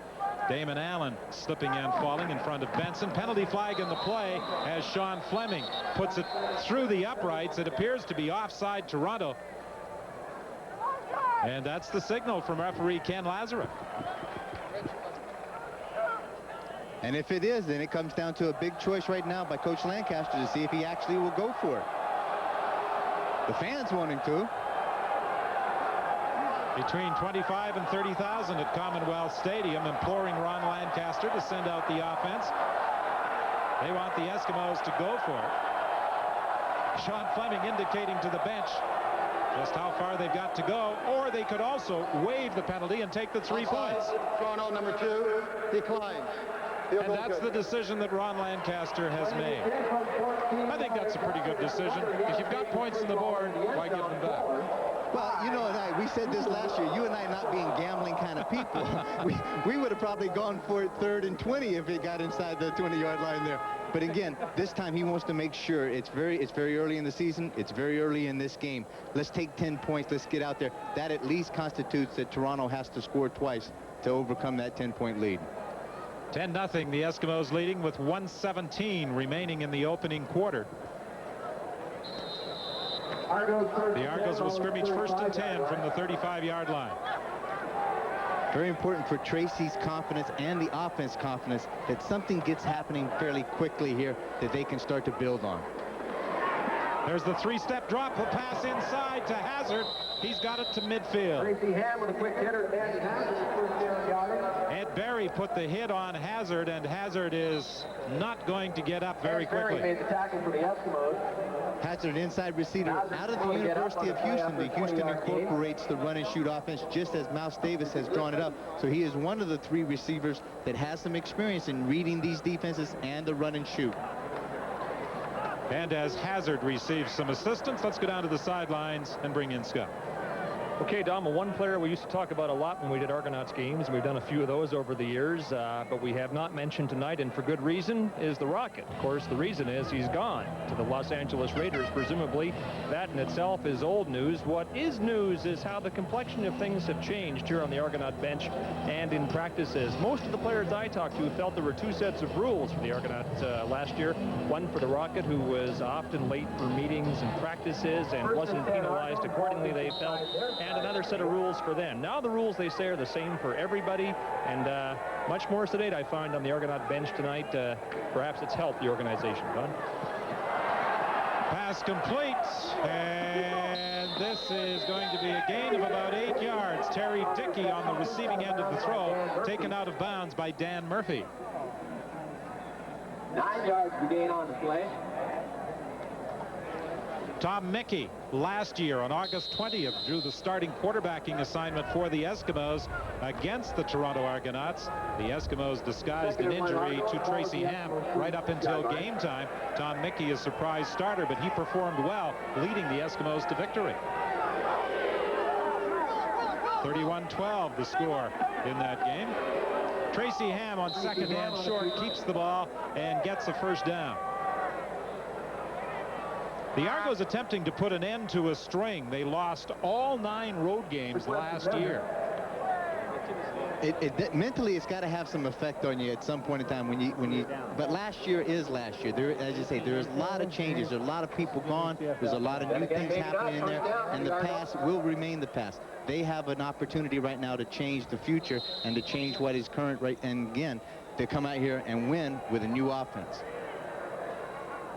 Damon Allen slipping and falling in front of Benson. Penalty flag in the play as Sean Fleming puts it through the uprights. It appears to be offside Toronto. And that's the signal from referee Ken Lazaruk. And if it is, then it comes down to a big choice right now by Coach Lancaster to see if he actually will go for it. The fans want him to. Between 25 and 30,000 at Commonwealth Stadium imploring Ron Lancaster to send out the offense. They want the Eskimos to go for it. Sean Fleming indicating to the bench just how far they've got to go, or they could also waive the penalty and take the 3 points. Toronto number 2 declines. And that's the decision that Ron Lancaster has made. I think that's a pretty good decision. If you've got points on the board, why give them back? Well, you know, we said this last year, you and I not being gambling kind of people, we would have probably gone for it 3rd and 20 if it got inside the 20-yard line there. But again, this time he wants to make sure it's very early in the season. It's very early in this game. Let's take 10 points. Let's get out there. That at least constitutes that Toronto has to score twice to overcome that 10-point lead. 10-0, the Eskimos leading with 1:17 remaining in the opening quarter. The Argos will scrimmage 1st and 10 from the 35-yard line. Very important for Tracy's confidence and the offense confidence that something gets happening fairly quickly here that they can start to build on. There's the 3-step drop. He'll pass inside to Hazard. He's got it to midfield. Tracy Ham with a quick hitter. Ed Berry put the hit on Hazard, and Hazard is not going to get up very quickly. Made the tackle for the Eskimos. Hazard, inside receiver out of the University of Houston. The Houston incorporates the run and shoot offense just as Mouse Davis has drawn it up. So he is one of the 3 receivers that has some experience in reading these defenses and the run and shoot. And as Hazard receives some assistance, let's go down to the sidelines and bring in Scott. Okay, Dom, one player we used to talk about a lot when we did Argonauts games, and we've done a few of those over the years, but we have not mentioned tonight, and for good reason, is the Rocket. Of course, the reason is he's gone to the Los Angeles Raiders. Presumably, that in itself is old news. What is news is how the complexion of things have changed here on the Argonaut bench and in practices. Most of the players I talked to felt there were 2 sets of rules for the Argonauts last year. One for the Rocket, who was often late for meetings and practices and wasn't penalized accordingly, they felt, and another set of rules for them. Now the rules, they say, are the same for everybody, and much more sedate, I find, on the Argonaut bench tonight. Perhaps it's helped the organization. Don? Pass complete, and this is going to be a gain of about 8 yards. Terry Dickey on the receiving end of the throw, taken out of bounds by Dan Murphy. 9 yards to gain on the play. Tom Mickey last year on August 20th drew the starting quarterbacking assignment for the Eskimos against the Toronto Argonauts. The Eskimos disguised an injury to Tracy Ham right up until game time. Tom Mickey is surprise starter, but he performed well, leading the Eskimos to victory. 31-12 the score in that game. Tracy Ham on second and short keeps the ball and gets a first down. The Argos attempting to put an end to a string. They lost all 9 road games last year. Mentally, it's got to have some effect on you at some point in time but last year is last year. There, as you say, there's a lot of changes. There's a lot of people gone. There's a lot of new things happening in there, and the past will remain the past. They have an opportunity right now to change the future and to change what is current, right? And again, to come out here and win with a new offense.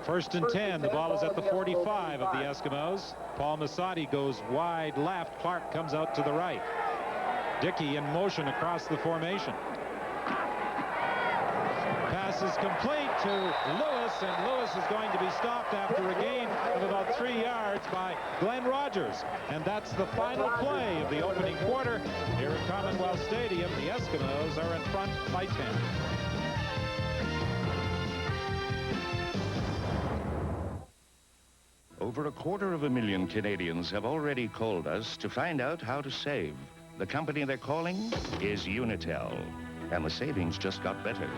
First and 10. The ball is at the 45 of the Eskimos. Paul Masati goes wide left. Clark comes out to the right. Dickey in motion across the formation. Pass is complete to Lewis, and Lewis is going to be stopped after a gain of about 3 yards by Glenn Rogers. And that's the final play of the opening quarter here at Commonwealth Stadium. The Eskimos are in front by 10. Over 250,000 Canadians have already called us to find out how to save. The company they're calling is Unitel, and the savings just got better.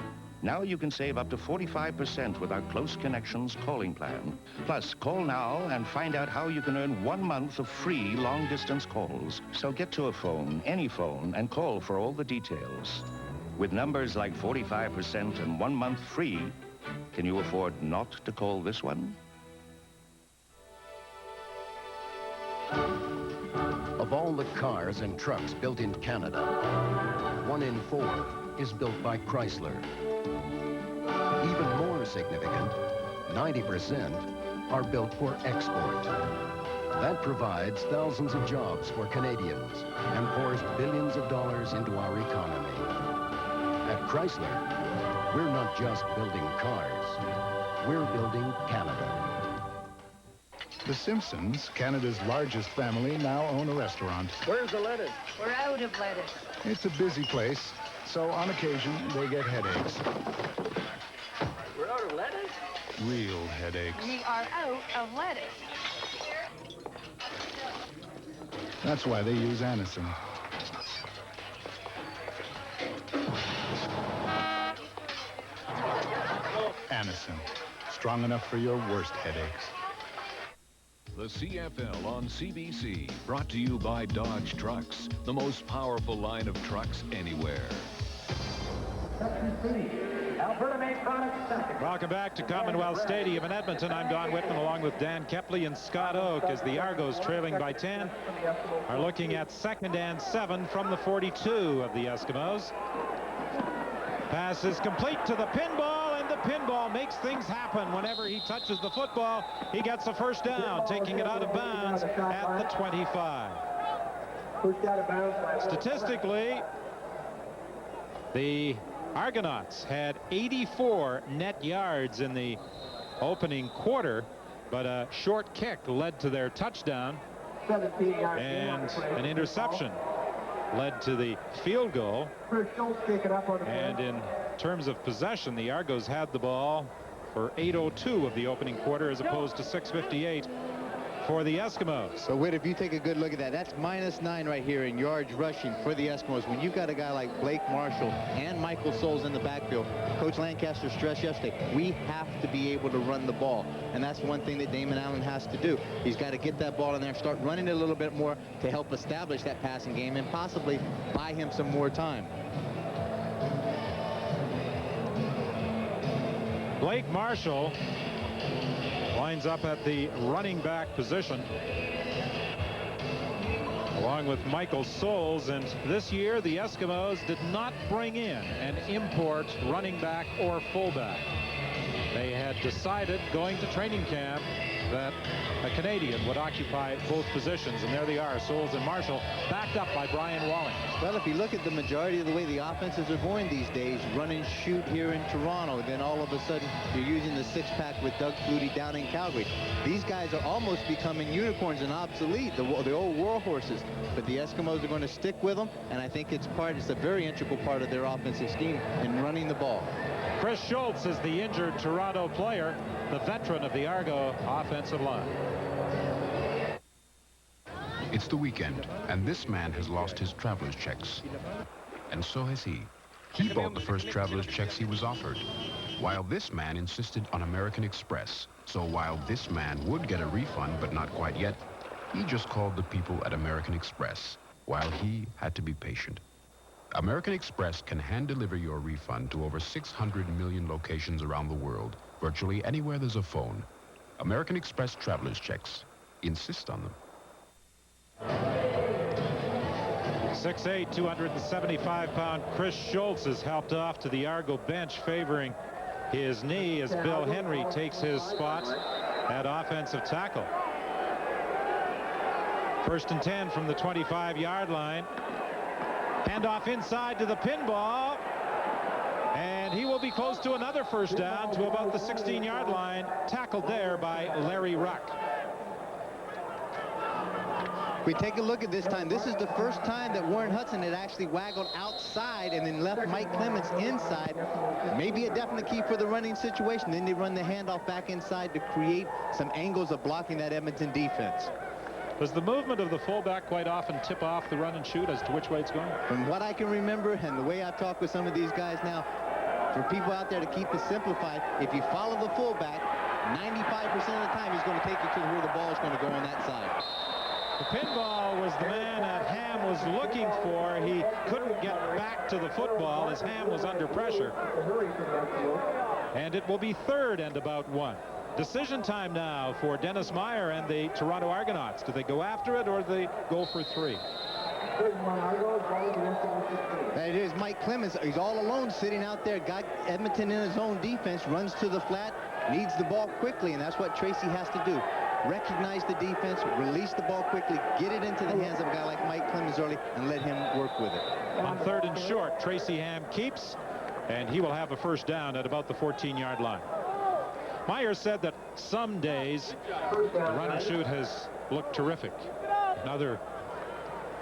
Now you can save up to 45% with our Close Connections calling plan. Plus, call now and find out how you can earn 1 month of free long-distance calls. So get to a phone, any phone, and call for all the details. With numbers like 45% and 1 month free, can you afford not to call this one? Of all the cars and trucks built in Canada, 1 in 4 is built by Chrysler. Even more significant, 90% are built for export. That provides thousands of jobs for Canadians and pours billions of dollars into our economy. At Chrysler, we're not just building cars, we're building Canada. The Simpsons, Canada's largest family, now own a restaurant. Where's the lettuce? We're out of lettuce. It's a busy place, so on occasion they get headaches. We're out of lettuce? Real headaches. We are out of lettuce. That's why they use Anison. Anison, strong enough for your worst headaches. The CFL on CBC, brought to you by Dodge Trucks, the most powerful line of trucks anywhere. Welcome back to Commonwealth Stadium in Edmonton. I'm Don Whitman along with Dan Kepley and Scott Oak as the Argos, trailing by 10, are looking at 2nd and 7 from the 42 of the Eskimos. Pass is complete to the pinball, and the pinball makes things happen. Whenever he touches the football, he gets a first down, taking it out of bounds at the 25. Statistically, the Argonauts had 84 net yards in the opening quarter, but a short kick led to their touchdown, and an interception led to the field goal. And in terms of possession, the Argos had the ball for 8:02 of the opening quarter as opposed to 6:58 for the Eskimos. So, Whit, if you take a good look at that, that's -9 right here in yards rushing for the Eskimos. When you've got a guy like Blake Marshall and Michael Souls in the backfield, Coach Lancaster stressed yesterday, we have to be able to run the ball. And that's one thing that Damon Allen has to do. He's got to get that ball in there, start running it a little bit more to help establish that passing game and possibly buy him some more time. Blake Marshall lines up at the running back position along with Michael Souls, and this year the Eskimos did not bring in an import running back or fullback. They had decided going to training camp that a Canadian would occupy both positions, and there they are, Souls and Marshall, backed up by Brian Walling. Well, if you look at the majority of the way the offenses are going these days, run and shoot here in Toronto, then all of a sudden you're using the six-pack with Doug Flutie down in Calgary. These guys are almost becoming unicorns and obsolete, the old war horses. But the Eskimos are going to stick with them, and I think it's a very integral part of their offensive scheme in running the ball. Chris Schultz is the injured Toronto player, the veteran of the Argo offensive line. It's the weekend, and this man has lost his traveler's checks. And so has he. He bought the first traveler's checks he was offered, while this man insisted on American Express. So while this man would get a refund, but not quite yet, he just called the people at American Express, while he had to be patient. American Express can hand-deliver your refund to over 600 million locations around the world, virtually anywhere there's a phone. American Express traveler's checks. Insist on them. 6'8", 275-pound Chris Schultz is helped off to the Argo bench, favoring his knee as Bill Henry takes his spot at offensive tackle. 1st and 10 from the 25-yard line. Handoff inside to the pinball, and he will be close to another first down to about the 16-yard line, tackled there by Larry Ruck. We take a look at this time. This is the first time that Warren Hudson had actually waggled outside and then left Mike Clements inside. Maybe a definite key for the running situation. Then they run the handoff back inside to create some angles of blocking that Edmonton defense. Does the movement of the fullback quite often tip off the run and shoot as to which way it's going? From what I can remember and the way I've talked with some of these guys now, for people out there to keep it simplified, if you follow the fullback, 95% of the time he's going to take you to where the ball is going to go on that side. The pinball was the man that Ham was looking for. He couldn't get back to the football as Ham was under pressure. And it will be 3rd and about 1. Decision time now for Dennis Meyer and the Toronto Argonauts. Do they go after it or do they go for 3? It is Mike Clements. He's all alone sitting out there, got Edmonton in his own defense, runs to the flat, needs the ball quickly, and that's what Tracy has to do. Recognize the defense, release the ball quickly, get it into the hands of a guy like Mike Clements early, and let him work with it. On 3rd and short, Tracy Ham keeps, and he will have a first down at about the 14-yard line. Meyer said that some days the run and shoot has looked terrific. In other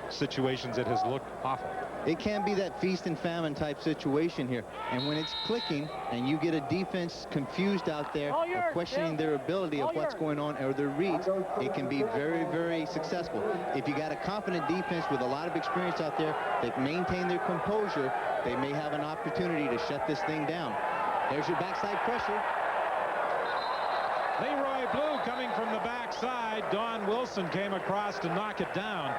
situations, it has looked awful. It can be that feast and famine type situation here. And when it's clicking and you get a defense confused out there or questioning their ability of what's going on or their reads, it can be very, very successful. If you got a confident defense with a lot of experience out there that maintain their composure, they may have an opportunity to shut this thing down. There's your backside pressure. Leroy Blue coming from the backside. Don Wilson came across to knock it down.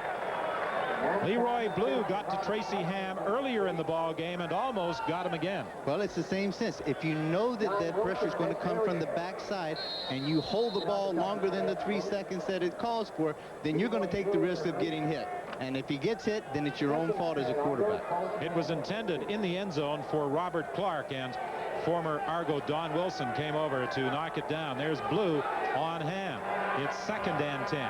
Leroy Blue got to Tracy Ham earlier in the ball game and almost got him again. Well, it's the same sense. If you know that that pressure is going to come from the backside and you hold the ball longer than the 3 seconds that it calls for, then you're going to take the risk of getting hit. And if he gets hit, then it's your own fault as a quarterback. It was intended in the end zone for Robert Clark, and former Argo Don Wilson came over to knock it down. There's Blue on Ham. It's 2nd and 10.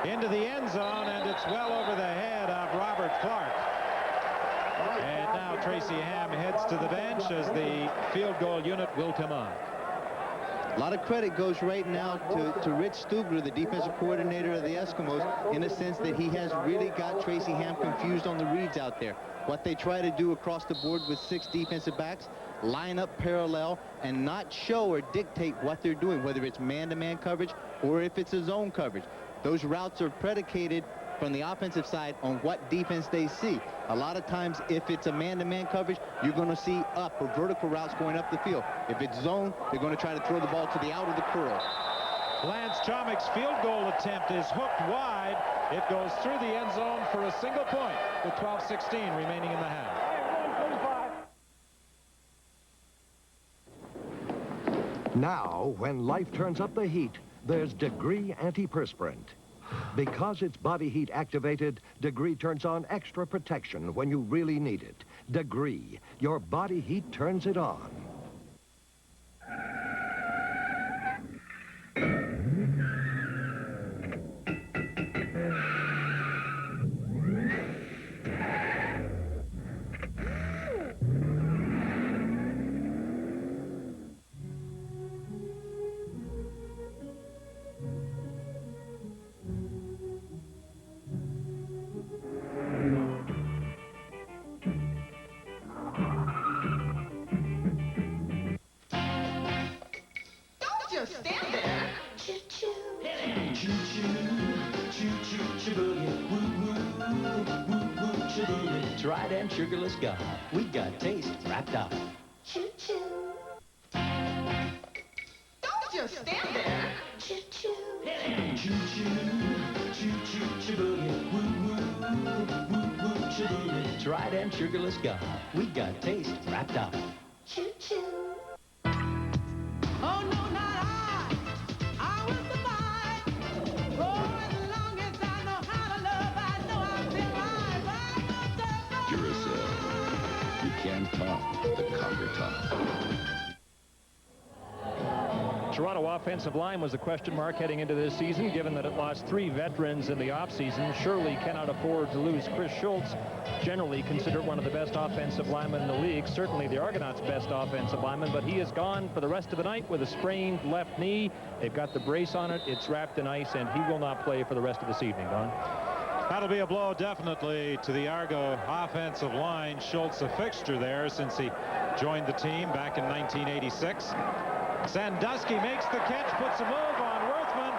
Into the end zone, and it's well over the head of Robert Clark. And now Tracy Ham heads to the bench as the field goal unit will come on. A lot of credit goes right now to Rich Stugler, the defensive coordinator of the Eskimos, in a sense that he has really got Tracy Ham confused on the reads out there. What they try to do across the board with 6 defensive backs, line up parallel and not show or dictate what they're doing, whether it's man-to-man coverage or if it's a zone coverage. Those routes are predicated from the offensive side on what defense they see. A lot of times, if it's a man-to-man coverage, you're going to see up or vertical routes going up the field. If it's zone, they're going to try to throw the ball to the out of the curl. Lance Chomek's field goal attempt is hooked wide. It goes through the end zone for a single point with 12:16 remaining in the half. Now, when life turns up the heat, there's Degree antiperspirant. Because it's body heat activated, Degree turns on extra protection when you really need it. Degree, your body heat turns it on. Trident sugarless gum. We got taste wrapped up. Choo-choo. Don't just stand there. Choo-choo. Trident sugarless gum. We got taste wrapped up. Choo-choo. Oh, no, not I. I will survive. Oh, as long as I know how to love, I know I'll be alive. I will survive. Duracell. You can't top the Copper Top. Toronto offensive line was a question mark heading into this season, given that it lost 3 veterans in the offseason. Surely cannot afford to lose Chris Schultz, generally considered one of the best offensive linemen in the league, certainly the Argonauts' best offensive lineman, but he is gone for the rest of the night with a sprained left knee. They've got the brace on it. It's wrapped in ice, and he will not play for the rest of this evening, Don. That'll be a blow definitely to the Argo offensive line. Schultz a fixture there since he joined the team back in 1986. Sandusky makes the catch, puts a move on Worthman,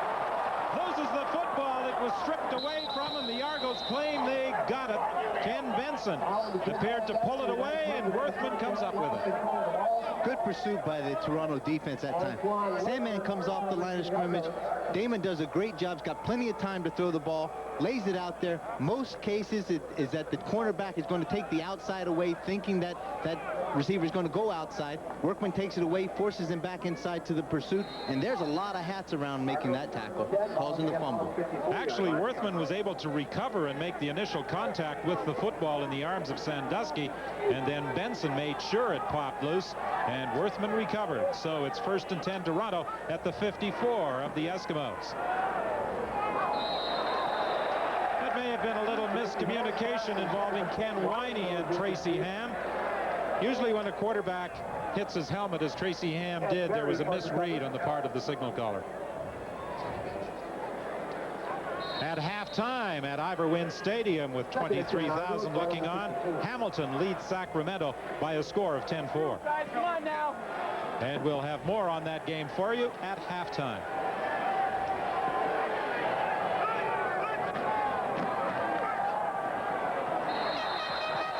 loses the football. It was stripped away from him. The Argos claim they got it. Ken Benson prepared to pull it away, and Worthman comes up with it. Good pursuit by the Toronto defense that time. Sandman comes off the line of scrimmage. Damon does a great job. He's got plenty of time to throw the ball, lays it out there. Most cases it is that the cornerback is going to take the outside away, thinking that that receiver is going to go outside. Workman takes it away, forces him back inside to the pursuit, and there's a lot of hats around making that tackle, causing the fumble. Actually, Worthman was able to recover and make the initial contact with the football in the arms of Sandusky, and then Benson made sure it popped loose, and Worthman recovered. So it's 1st and 10 Toronto at the 54 of the Eskimos. That may have been a little miscommunication involving Ken Winey and Tracy Ham. Usually when a quarterback hits his helmet, as Tracy Ham did, there was a misread on the part of the signal caller. At halftime at Iverwin Stadium with 23,000 looking on, Hamilton leads Sacramento by a score of 10-4. Come on now. And we'll have more on that game for you at halftime.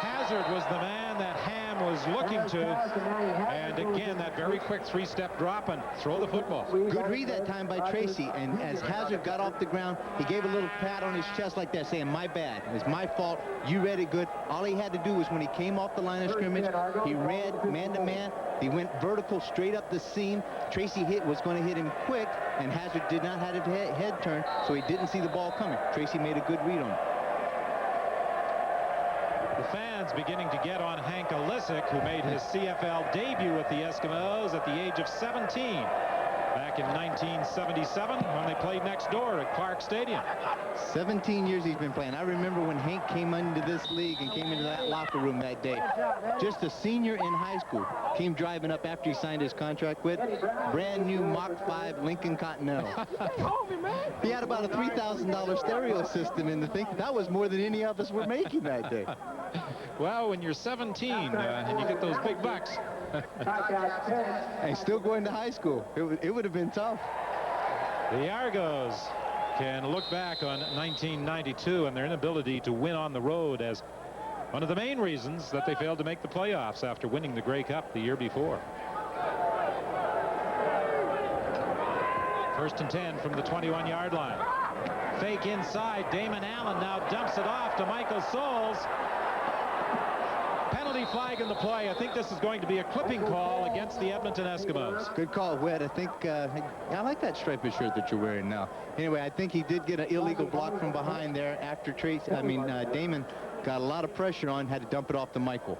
Hazard was the man that Ham was looking to, and again that very quick 3-step drop and throw the football. Good read that time by Tracy, and as Hazard got off the ground, he gave a little pat on his chest like that, saying, my bad, it's my fault, you read it good. All he had to do was when he came off the line of scrimmage, he read man-to-man, he went vertical straight up the seam. Tracy was going to hit him quick, and Hazard did not have his head turned, so he didn't see the ball coming. Tracy made a good read on it. The fans beginning to get on Hank Olisic, who made his CFL debut with the Eskimos at the age of 17 back in 1977 when they played next door at Clark Stadium. 17 years he's been playing. I remember when Hank came into this league and came into that locker room that day. Just a senior in high school. Came driving up after he signed his contract with brand new Mach 5 Lincoln Continental. He had about a $3,000 stereo system in the thing. That was more than any of us were making that day. Well, when you're 17 and you get those big bucks. And still going to high school. It would have been tough. The Argos can look back on 1992 and their inability to win on the road as one of the main reasons that they failed to make the playoffs after winning the Grey Cup the year before. 1st and 10 from the 21-yard line. Fake inside. Damon Allen now dumps it off to Michael Souls. Penalty flag in the play. I think this is going to be a clipping call against the Edmonton Eskimos. Good call, Whit. I think I like that striped shirt that you're wearing now. Anyway, I think he did get an illegal block from behind there after Damon got a lot of pressure on, had to dump it off to Michael.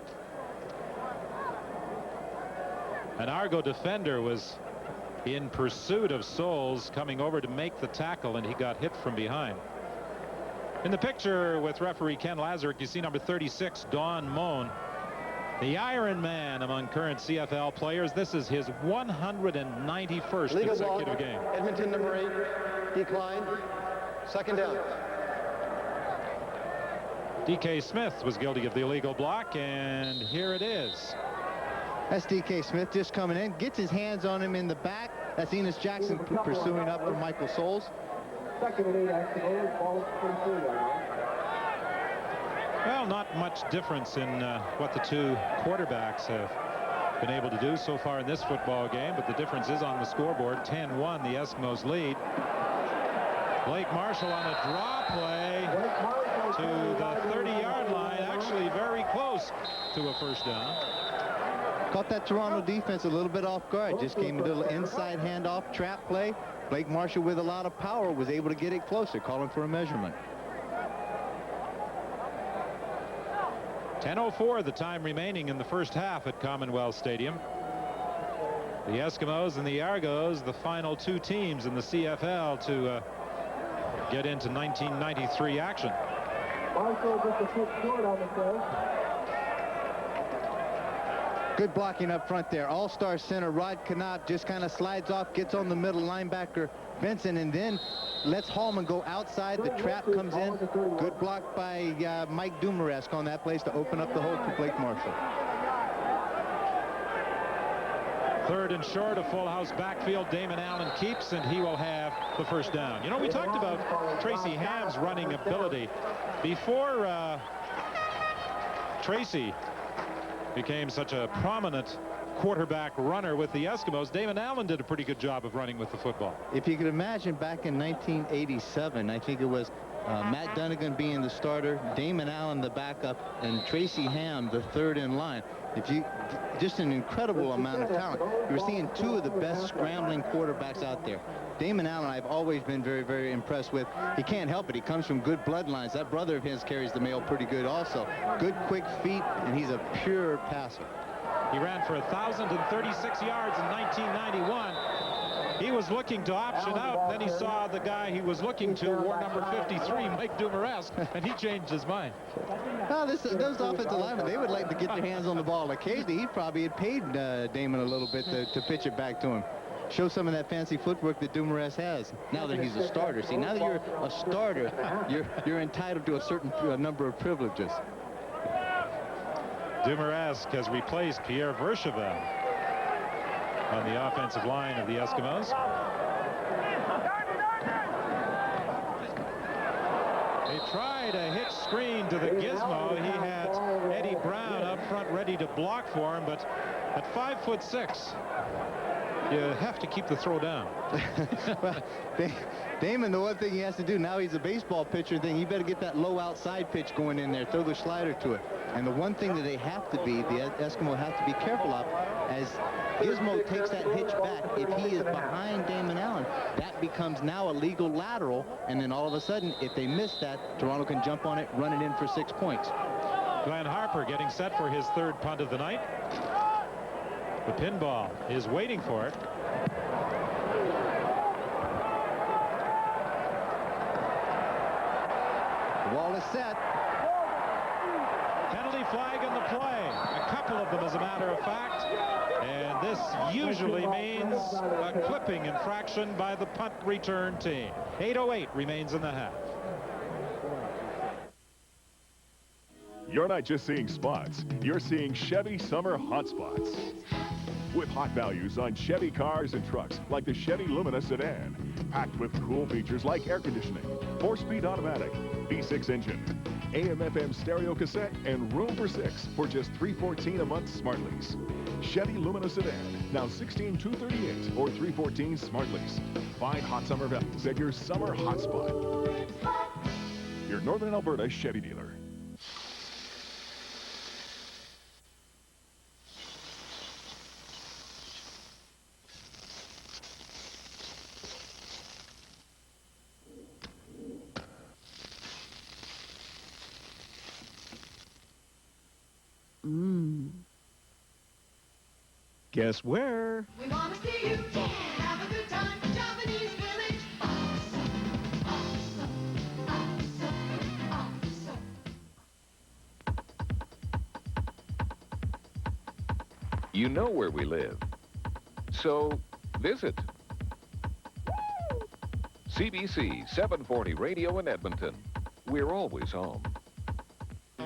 An Argo defender was in pursuit of Souls coming over to make the tackle, and he got hit from behind. In the picture with referee Ken Lazarick, you see number 36, Don Moan, the Iron Man among current CFL players. This is his 191st Legal consecutive ball. game. Edmonton number 8, decline, 2nd down. DK Smith was guilty of the illegal block, and here it is. That's DK Smith just coming in, gets his hands on him in the back. That's Enos Jackson pursuing up for Michael Souls. 2nd and 8, Eskimos, ball at 23. not much difference in what the two quarterbacks have been able to do so far in this football game, but the difference is on the scoreboard. 10-1, the Eskimos lead. Blake Marshall on a draw play to the 30-yard line, actually very close to a first down. Caught that Toronto defense a little bit off guard. Just came a little inside handoff trap play. Blake Marshall, with a lot of power, was able to get it closer, calling for a measurement. 10:04 the time remaining in the first half at Commonwealth Stadium. The Eskimos and the Argos, the final two teams in the CFL to get into 1993 action. Good blocking up front there. All-star center Rod Knopf just kind of slides off, gets on the middle linebacker Benson, and then lets Hallman go outside. The trap comes in. Good block by Mike Dumaresque on that place to open up the hole for Blake Marshall. Third and short, a full house backfield. Damon Allen keeps, and he will have the first down. You know, we talked about Tracy Ham's running ability. Before Tracy became such a prominent quarterback runner with the Eskimos, Damon Allen did a pretty good job of running with the football. If you could imagine back in 1987, I think it was Matt Dunnigan being the starter, Damon Allen the backup, and Tracy Ham the third in line. Just an incredible amount of talent. You were seeing two of the best scrambling quarterbacks out there. Damon Allen I've always been very, very impressed with. He can't help it. He comes from good bloodlines. That brother of his carries the mail pretty good also. Good quick feet, and he's a pure passer. He ran for 1,036 yards in 1991. He was looking to option out. Then he saw the guy he was looking to wore number 53, Mike Dumaresque, and he changed his mind. Well, those offensive linemen, they would like to get their hands on the ball. Occasionally, he probably had paid Damon a little bit to pitch it back to him. Show some of that fancy footwork that Dumaresque has now that he's a starter. See, now that you're a starter, you're entitled to a certain number of privileges. Dumaresque has replaced Pierre Verchevin on the offensive line of the Eskimos. They tried a hitch screen to the gizmo. He had Eddie Brown up front ready to block for him, but at 5'6", you have to keep the throw down. Well, Damon, the one thing he has to do, now he's a baseball pitcher thing, he better get that low outside pitch going in there, throw the slider to it. And the one thing that they have to be, the Eskimo have to be careful of, as Gizmo takes that hitch back, if he is behind Damon Allen, that becomes now a legal lateral, and then all of a sudden, if they miss that, Toronto can jump on it, run it in for 6 points. Glenn Harper getting set for his third punt of the night. The pinball is waiting for it. The wall is set. Penalty flag in the play. A couple of them, as a matter of fact. And this usually means a clipping infraction by the punt return team. 8:08 remains in the half. You're not just seeing spots, you're seeing Chevy Summer Hotspots. With hot values on Chevy cars and trucks like the Chevy Lumina sedan, packed with cool features like air conditioning, 4-speed automatic, V6 engine, AM/FM stereo cassette, and room for 6 for just $314 a month smart lease. Chevy Lumina sedan, now $16,238 or $314 smart lease. Find hot summer values at your summer hotspot. Your Northern Alberta Chevy dealer. Guess where? We want to see you have a good time. Japanese Village. You know where we live, so visit. CBC 740 Radio in Edmonton. We're always home.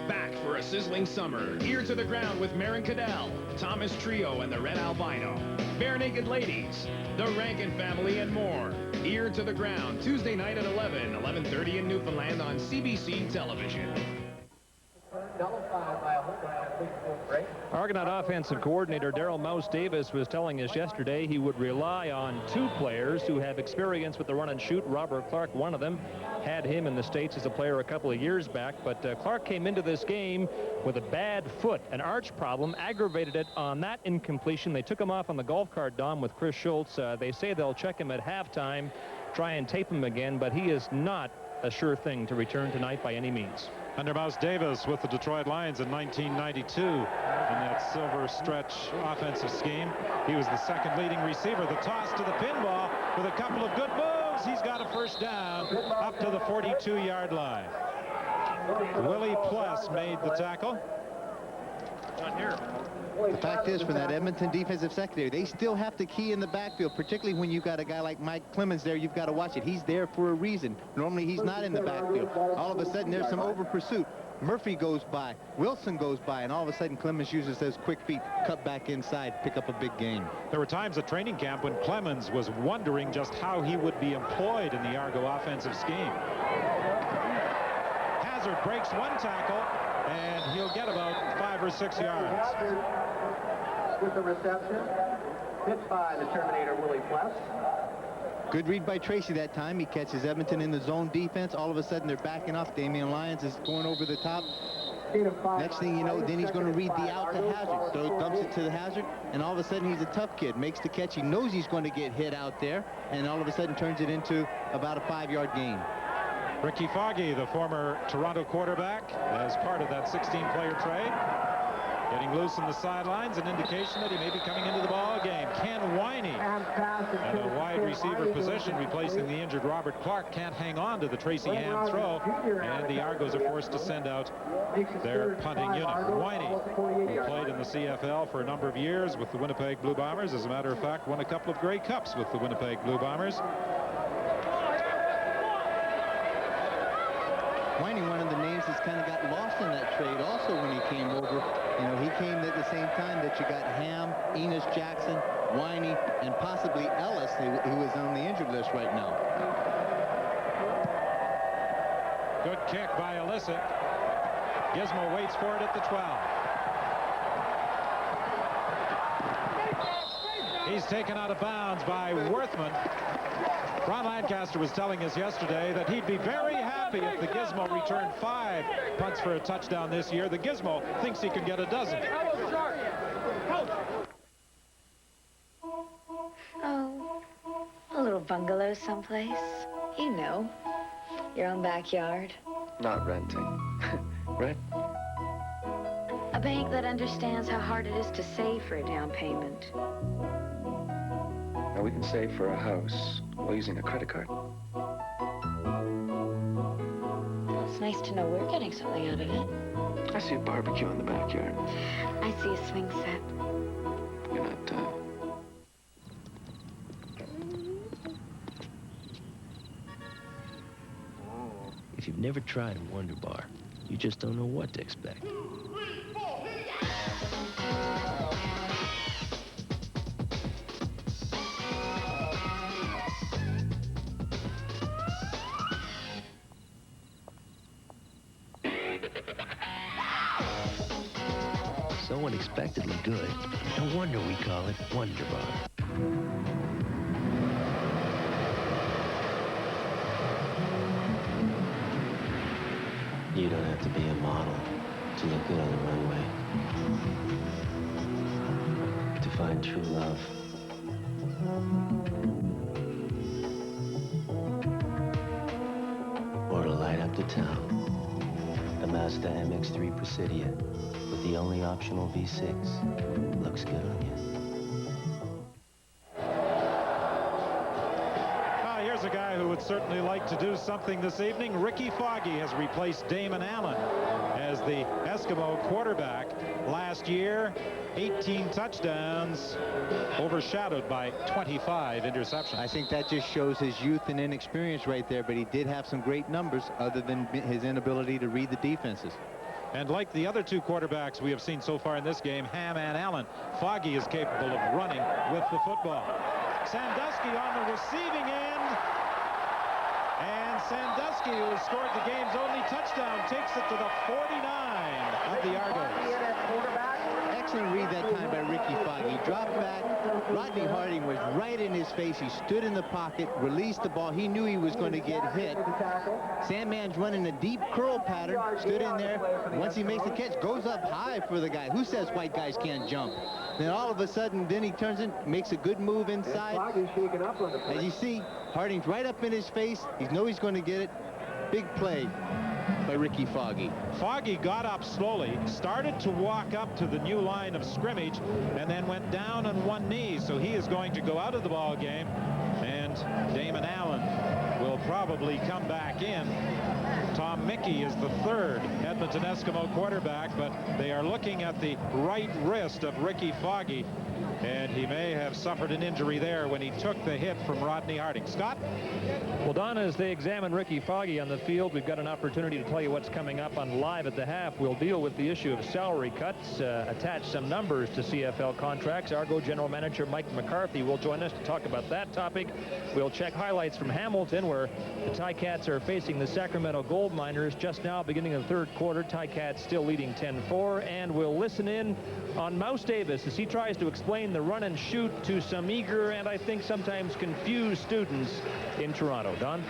Back for a sizzling summer. Ear to the Ground with Marin Cadell, Thomas Trio and the Red Albino, Bare Naked Ladies, the Rankin Family, and more. Ear to the Ground, Tuesday night at 11:30 in Newfoundland on CBC Television. nullified by a hold on a big full break. Argonaut offensive coordinator Darrell Mouse Davis was telling us yesterday he would rely on 2 players who have experience with the run and shoot. Robert Clark, one of them, had him in the States as a player a couple of years back, but Clark came into this game with a bad foot, an arch problem, aggravated it on that incompletion. They took him off on the golf cart, Dom, with Chris Schultz. They say they'll check him at halftime, try and tape him again, but he is not a sure thing to return tonight by any means. Under Mouse Davis with the Detroit Lions in 1992 in that silver stretch offensive scheme. He was the second leading receiver. The toss to the pinball with a couple of good moves. He's got a first down up to the 42-yard line. Willie Pless made the tackle. Not here. The fact is, for that Edmonton defensive secondary, they still have to key in the backfield, particularly when you've got a guy like Mike Clemens there. You've got to watch it. He's there for a reason. Normally, he's not in the backfield. All of a sudden, there's some over pursuit. Murphy goes by, Wilson goes by, and all of a sudden, Clemens uses those quick feet, cut back inside, pick up a big gain. There were times at training camp when Clemens was wondering just how he would be employed in the Argo offensive scheme. Hazard breaks one tackle, and he'll get about 5 or 6 yards. With the reception, hit by the Terminator Willie Pless. Good read by Tracy that time. He catches Edmonton in the zone defense. All of a sudden, they're backing off. Damian Lyons is going over the top. Next thing you know, then he's going to read the out to Hazard. So dumps it to the Hazard, and all of a sudden, he's a tough kid. Makes the catch. He knows he's going to get hit out there, and all of a sudden turns it into about a 5-yard gain. Ricky Foggy, the former Toronto quarterback, as part of that 16-player trade. Getting loose in the sidelines, an indication that he may be coming into the ball game. Ken Winey at a wide receiver position, replacing the injured Robert Clark, can't hang on to the Tracy Ham throw, and the Argos are forced to send out their punting unit. Winey, who played in the CFL for a number of years with the Winnipeg Blue Bombers, as a matter of fact, won a couple of Grey Cups with the Winnipeg Blue Bombers. Winey, one of the names that's kind of got lost in that trade also when he came over. You know, he came at the same time that you got Ham, Enos Jackson, Winey, and possibly Ellis, who is on the injured list right now. Good kick by Alyssa. Gizmo waits for it at the 12. He's taken out of bounds by Worthman. Ron Lancaster was telling us yesterday that he'd be very happy if the Gizmo returned 5 punts for a touchdown this year. The Gizmo thinks he can get a dozen. Oh, a little bungalow someplace. You know, your own backyard. Not renting. Right? A bank that understands how hard it is to save for a down payment. Now we can save for a house while using a credit card. Well, it's nice to know we're getting something out of it. I see a barbecue in the backyard. I see a swing set. You're not, If you've never tried a Wonder Bar, you just don't know what to expect. So unexpectedly good, no wonder we call it Wonder Bar. You don't have to be a model to look good on the runway. To find true love. Or to light up the town. The Mazda MX-3 Presidio with the only optional V6 looks good on you. Here's a guy who would certainly like to do something this evening. Ricky Foggy has replaced Damon Allen as the Eskimo quarterback. Last year, 18 touchdowns, overshadowed by 25 interceptions. I think that just shows his youth and inexperience right there, but he did have some great numbers other than his inability to read the defenses. And like the other 2 quarterbacks we have seen so far in this game, Ham and Allen, Foggy is capable of running with the football. Sandusky on the receiving end. And Sandusky, who has scored the game's only touchdown, takes it to the 49 line by Ricky Foggy. He dropped back. Rodney Harding was right in his face. He stood in the pocket, released the ball. He knew he was going to get hit. Sandman's running a deep curl pattern, stood in there. Once he makes the catch, goes up high for the guy. Who says white guys can't jump? Then all of a sudden, then he turns in, makes a good move inside. As you see, Harding's right up in his face. He knows he's going to get it. Big play by Ricky Foggy. Foggy got up slowly, started to walk up to the new line of scrimmage, and then went down on one knee. So he is going to go out of the ball game, and Damon Allen will probably come back in. Tom Mickey is the third Edmonton Eskimo quarterback, but they are looking at the right wrist of Ricky Foggy, and he may have suffered an injury there when he took the hit from Rodney Harding. Scott? Well, Don, as they examine Ricky Foggy on the field, we've got an opportunity to tell you what's coming up on Live at the Half. We'll deal with the issue of salary cuts, attach some numbers to CFL contracts. Argo General Manager Mike McCarthy will join us to talk about that topic. We'll check highlights from Hamilton, where the Ticats are facing the Sacramento Gold Miners just now, beginning of the third quarter. Ticats still leading 10-4, and we'll listen in on Mouse Davis as he tries to explain the run and shoot to some eager and I think sometimes confused students in Toronto. Don?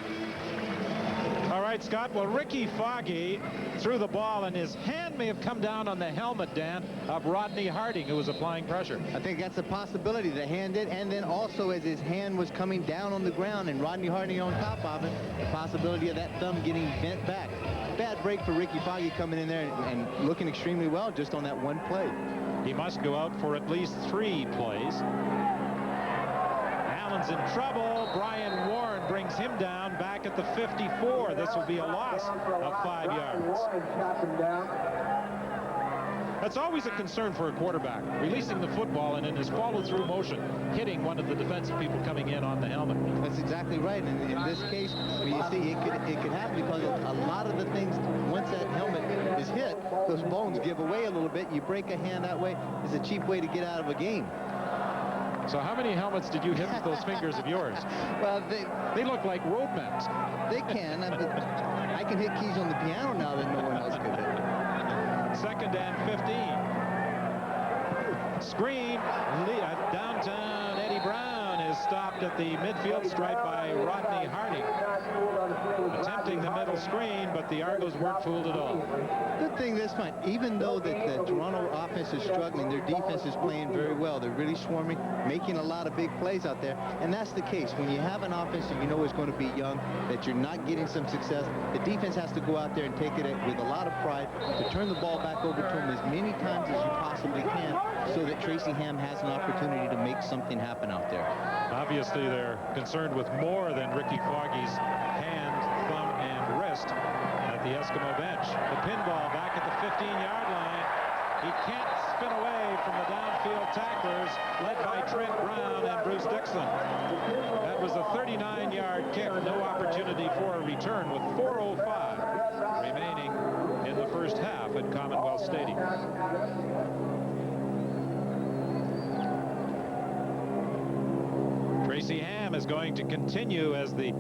All right, Scott. Well, Ricky Foggy threw the ball, and his hand may have come down on the helmet, Dan, of Rodney Harding, who was applying pressure. I think that's a possibility. The hand did, and then also as his hand was coming down on the ground and Rodney Harding on top of it, the possibility of that thumb getting bent back. Bad break for Ricky Foggy coming in there and looking extremely well just on that one play. He must go out for at least 3 plays. Allen's in trouble. Brian Warren brings him down back at the 54. This will be a loss of 5 yards. That's always a concern for a quarterback, releasing the football and in his follow-through motion, hitting one of the defensive people coming in on the helmet. That's exactly right. And in this case, when you see it could happen because a lot of the things, once that helmet is hit, those bones give away a little bit. You break a hand that way. It's a cheap way to get out of a game. So how many helmets did you hit with those fingers of yours? Well, they look like roadmans. They can. I can hit keys on the piano now that no one else could hit. 2nd and 15. Screen. Downtown Eddie Brown is stopped at the midfield stripe by Rodney Harding. Attempting the middle screen, but the Argos weren't fooled at all. Good thing this time, even though the Toronto offense is struggling, their defense is playing very well. They're really swarming, making a lot of big plays out there. And that's the case. When you have an offense that you know is going to be young, that you're not getting some success, the defense has to go out there and take it with a lot of pride to turn the ball back over to them as many times as you possibly can so that Tracy Ham has an opportunity to make something happen out there. Obviously, they're concerned with more than Ricky Foggy's hand, thumb, and wrist at the Eskimo bench. The pinball back at the 15-yard line. He can't spin away from the downfield tacklers led by Trent Brown and Bruce Dixon. That was a 39-yard kick. No opportunity for a return with 4:05 remaining in the first half at Commonwealth Stadium. Tracy Ham is going to continue as the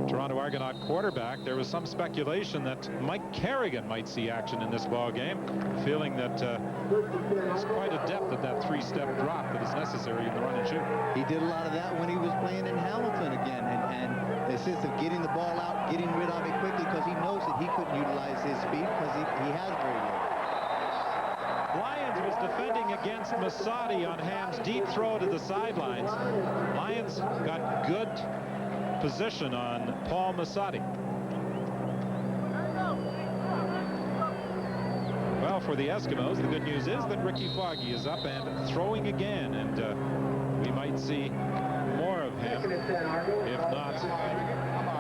Toronto Argonaut quarterback. There was some speculation that Mike Kerrigan might see action in this ball game, feeling that he's quite adept at that 3-step drop that is necessary in the run and shoot. He did a lot of that when he was playing in Hamilton again, and the sense of getting the ball out, getting rid of it quickly because he knows that he couldn't utilize his speed because he has very little. Lyons was defending against Masadi on Ham's deep throw to the sidelines. Lyons got good position on Paul Masadi. Well, for the Eskimos, the good news is that Ricky Foggy is up and throwing again, and we might see more of him, if not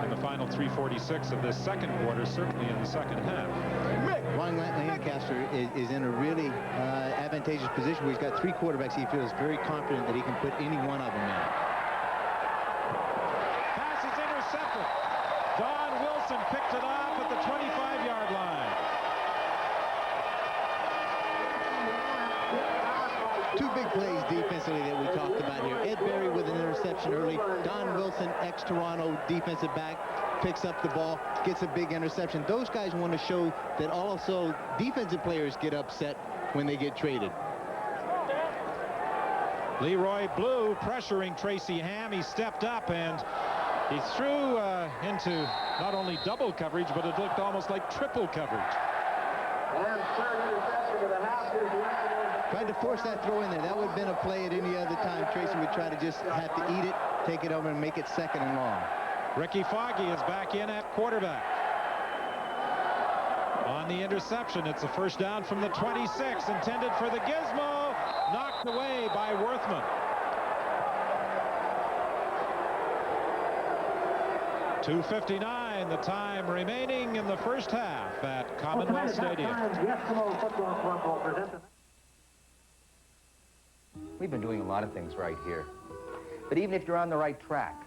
in the final 3:46 of this second quarter, certainly in the second half. Ron Lancaster is in a really advantageous position where he's got 3 quarterbacks. He feels very confident that he can put any one of them in. Pass is intercepted. Don Wilson picked it off at the 25-yard line. 2 big plays defensively that we talked about here. Ed Berry with an interception early. Don Wilson, ex-Toronto defensive back, picks up the ball, gets a big interception. Those guys want to show that also defensive players get upset when they get traded. Leroy Blue pressuring Tracy Ham. He stepped up and he threw into not only double coverage, but it looked almost like triple coverage. And third interception of the half is the Eskimos. Tried to force that throw in there. That would have been a play at any other time. Tracy would try to just have to eat it, take it over, and make it second and long. Ricky Foggy is back in at quarterback. On the interception, it's a first down from the 26, intended for the Gizmo, knocked away by Worthman. 2:59, the time remaining in the first half at Commonwealth Stadium. We've been doing a lot of things right here. But even if you're on the right track,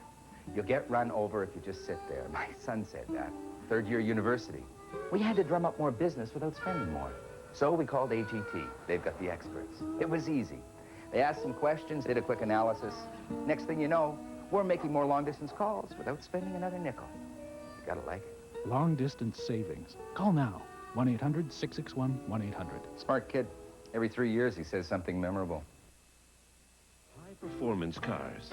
you'll get run over if you just sit there. My son said that. Third-year university. We had to drum up more business without spending more. So we called AGT. They've got the experts. It was easy. They asked some questions, did a quick analysis. Next thing you know, we're making more long-distance calls without spending another nickel. You gotta like it. Long-distance savings. Call now. 1-800-661-1800. Smart kid. Every 3 years, he says something memorable. High-performance cars.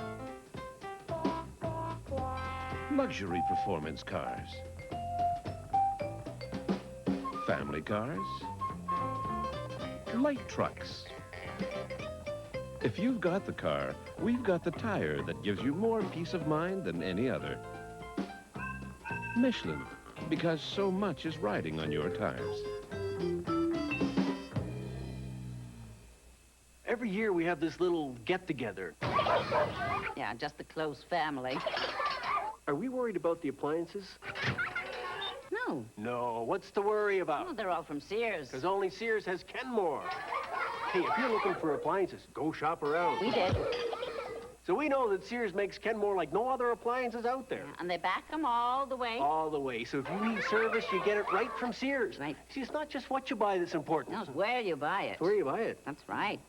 Luxury performance cars. Family cars. Light trucks. If you've got the car, we've got the tire that gives you more peace of mind than any other. Michelin, because so much is riding on your tires. Every year we have this little get-together. Yeah, just a close family. Are we worried about the appliances? No. No, what's to worry about? Oh, they're all from Sears. Because only Sears has Kenmore. Hey, if you're looking for appliances, go shop around. We did. So we know that Sears makes Kenmore like no other appliances out there. Yeah, and they back them all the way. All the way. So if you need service, you get it right from Sears. Right. See, it's not just what you buy that's important. No, it's where you buy it. It's where you buy it. That's right.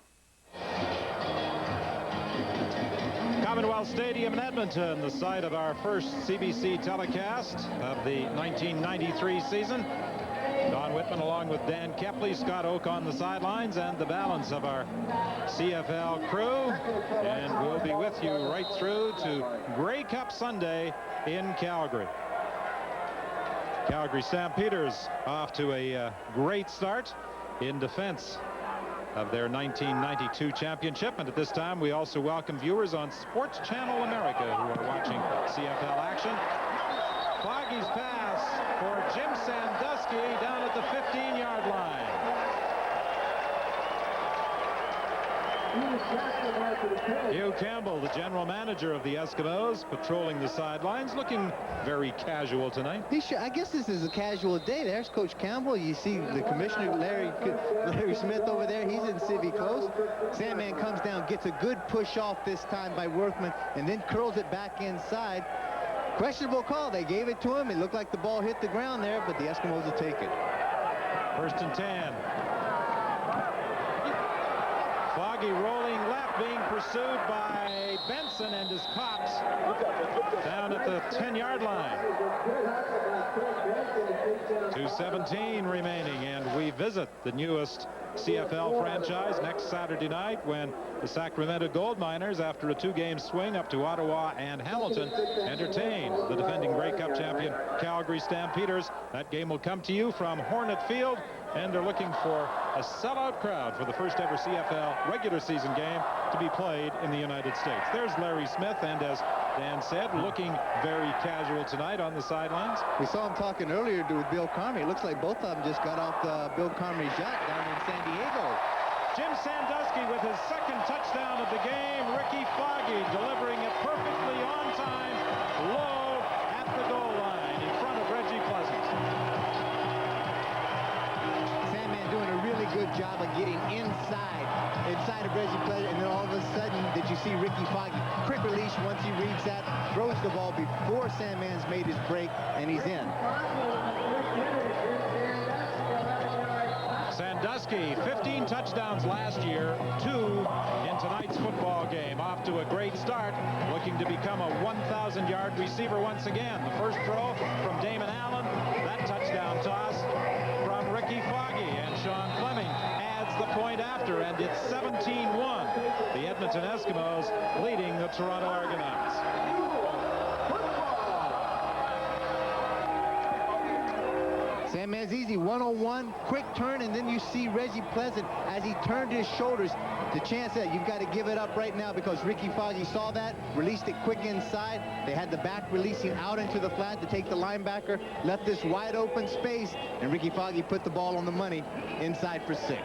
Commonwealth Stadium in Edmonton, the site of our first CBC telecast of the 1993 season. Don Whitman along with Dan Kepley, Scott Oak on the sidelines, and the balance of our CFL crew. And we'll be with you right through to Grey Cup Sunday in Calgary. Calgary Stampeders off to a great start in defense of their 1992 championship. And at this time, we also welcome viewers on Sports Channel America who are watching CFL action. Foggy's pass for Jim Sandusky down at the 15-yard line. Hugh Campbell, the general manager of the Eskimos, patrolling the sidelines, looking very casual tonight. I guess this is a casual day. There's Coach Campbell. You see the commissioner, Larry Smith over there. He's in Civvy close. Sandman comes down, gets a good push off this time by Workman, and then curls it back inside. Questionable call. They gave it to him. It looked like the ball hit the ground there, but the Eskimos will take it. 1st and 10. Foggy rolling left, being pursued by Benson, and is caught down at the 10-yard line. 2:17 remaining, and we visit the newest CFL franchise next Saturday night when the Sacramento Gold Miners, after a 2-game swing up to Ottawa and Hamilton, entertain the defending Grey Cup champion Calgary Stampeders. That game will come to you from Hornet Field, and they're looking for a sellout crowd for the first ever CFL regular season game to be played in the United States. There's Larry Smith, and as Dan said, looking very casual tonight on the sidelines. We saw him talking earlier with Bill Carmey. It looks like both of them just got off the Bill Carmey yacht down in San Diego. Jim Sandusky with his second touchdown of the game. Ricky Foggy delivering it perfectly on time, low at the goal line in front of Reggie Pleasant. Sandman doing a really good job of getting inside of Reggie Pleasant, and then all of a sudden did you see Ricky Foggy quick release once he reads that, throws the ball before Sandman's made his break, and he's in. Sandusky, 15 touchdowns last year, 2 in tonight's football game. Off to a great start, looking to become a 1,000-yard receiver once again. The first throw from Damon Allen, that touchdown toss from Ricky Foggy, and Sean Fleming adds the point point after, and it's 17-1. The Edmonton Eskimos leading the Toronto Argonauts. Sam Manzizi, 1-on-1, quick turn, and then you see Reggie Pleasant as he turned his shoulders. The chance that you've got to give it up right now because Ricky Foggy saw that, released it quick inside. They had the back releasing out into the flat to take the linebacker, left this wide open space, and Ricky Foggy put the ball on the money inside for 6.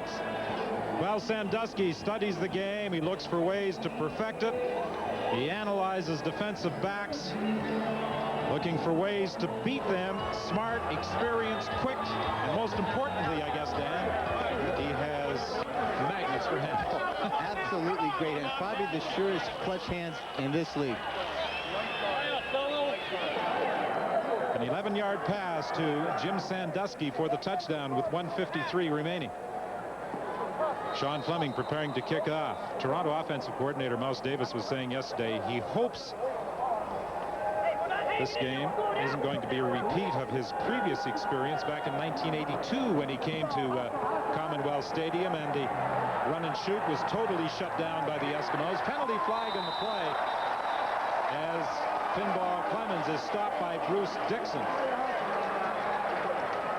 Well, Sandusky studies the game. He looks for ways to perfect it. He analyzes defensive backs, looking for ways to beat them. Smart, experienced, quick, and most importantly, I guess, Dan, he has magnets for hands. Absolutely great, and probably the surest clutch hands in this league. An 11-yard pass to Jim Sandusky for the touchdown with 1:53 remaining. Sean Fleming preparing to kick off. Toronto offensive coordinator Mouse Davis was saying yesterday he hopes this game isn't going to be a repeat of his previous experience back in 1982 when he came to Commonwealth Stadium and the run and shoot was totally shut down by the Eskimos. Penalty flag in the play as Finball Clemens is stopped by Bruce Dixon.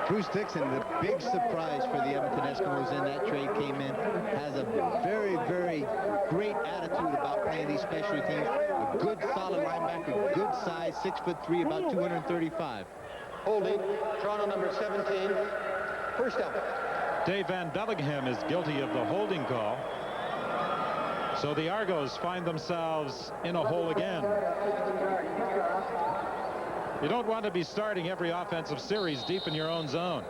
Bruce Dixon, the big surprise for the Edmonton Eskimos in that trade, came in, has a very, very great attitude about playing these special teams. A good, solid linebacker, good size, 6'3", about 235. Holding, Toronto number 17, first down. Dave Van Bellingham is guilty of the holding call. So the Argos find themselves in a hole again. You don't want to be starting every offensive series deep in your own zone.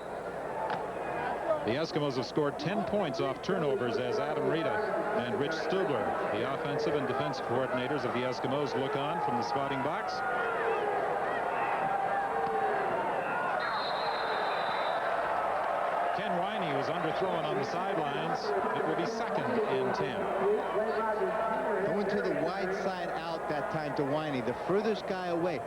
The Eskimos have scored 10 points off turnovers as Adam Rita and Rich Stubler, the offensive and defensive coordinators of the Eskimos, look on from the spotting box. Ken Winey was underthrown on the sidelines. It will be 2nd and 10. Going to the wide side out that time to Winey, the furthest guy away.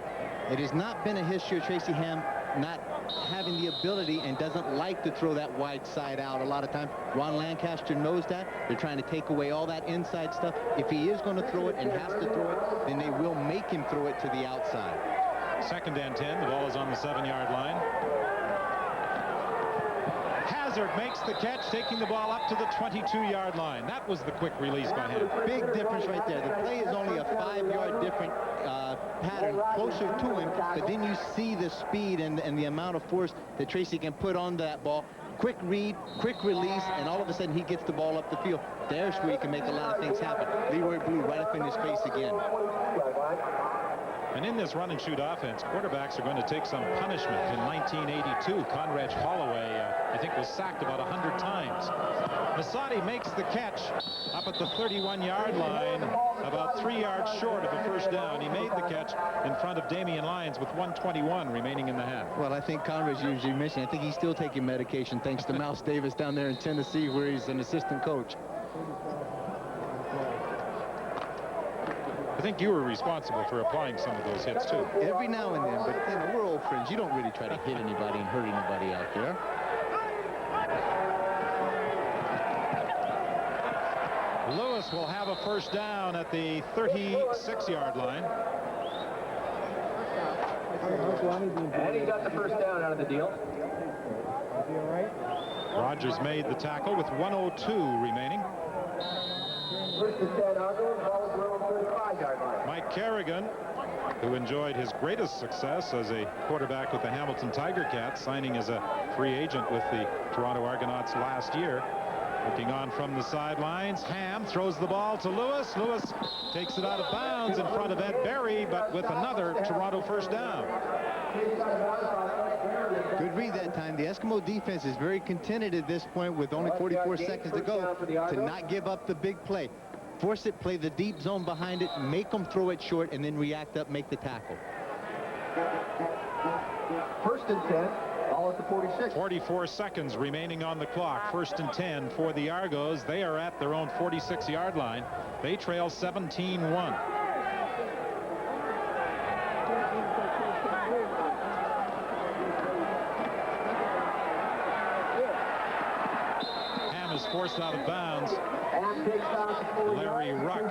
It has not been a history of Tracy Ham not having the ability and doesn't like to throw that wide side out a lot of times. Ron Lancaster knows that. They're trying to take away all that inside stuff. If he is going to throw it and has to throw it, then they will make him throw it to the outside. 2nd and 10. The ball is on the 7-yard line. Hazard makes the catch, taking the ball up to the 22-yard line. That was the quick release by him. Big difference right there. The play is only a 5-yard different pattern closer to him, but then you see the speed and the amount of force that Tracy can put on that ball. Quick read, quick release, and all of a sudden he gets the ball up the field. There's where he can make a lot of things happen. Leroy Blue right up in his face again. And in this run and shoot offense, quarterbacks are going to take some punishment. In 1982, Conrad Holloway, I think, was sacked about 100 times. Masadi makes the catch up at the 31-yard line, about 3 yards short of a first down. He made the catch in front of Damian Lyons with 1:21 remaining in the half. Well, I think Conrad's usually missing. I think he's still taking medication thanks to Mouse Davis down there in Tennessee where he's an assistant coach. I think you were responsible for applying some of those hits, too. Every now and then, but you know, we're old friends. You don't really try to hit anybody and hurt anybody out there. Lewis will have a first down at the 36-yard line. And he got the first down out of the deal. Rogers made the tackle with 1:02 remaining. Mike Kerrigan, who enjoyed his greatest success as a quarterback with the Hamilton Tiger Cats, signing as a free agent with the Toronto Argonauts last year. Looking on from the sidelines, Ham throws the ball to Lewis. Lewis takes it out of bounds in front of Ed Berry, but with another Toronto first down. Good read that time. The Eskimo defense is very contented at this point with only 44 seconds to go to not give up the big play. Force it, play the deep zone behind it, make them throw it short, and then react up, make the tackle. 1st and 10. Ball at the 46. 44 seconds remaining on the clock. 1st and 10 for the Argos. They are at their own 46-yard line. They trail 17-1. was forced out of bounds. Larry Ruck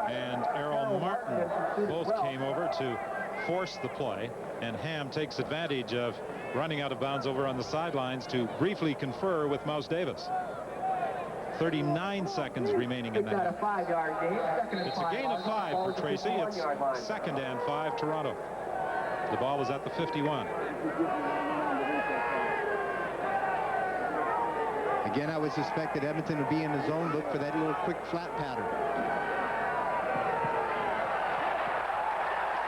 and Errol Martin both came over to force the play, and Ham takes advantage of running out of bounds over on the sidelines to briefly confer with Mouse Davis. 39 seconds remaining in that. It's a gain of 5 for Tracy. It's 2nd and 5 Toronto. The ball is at the 51. Again, I would suspect that Edmonton would be in the zone, look for that little quick flat pattern.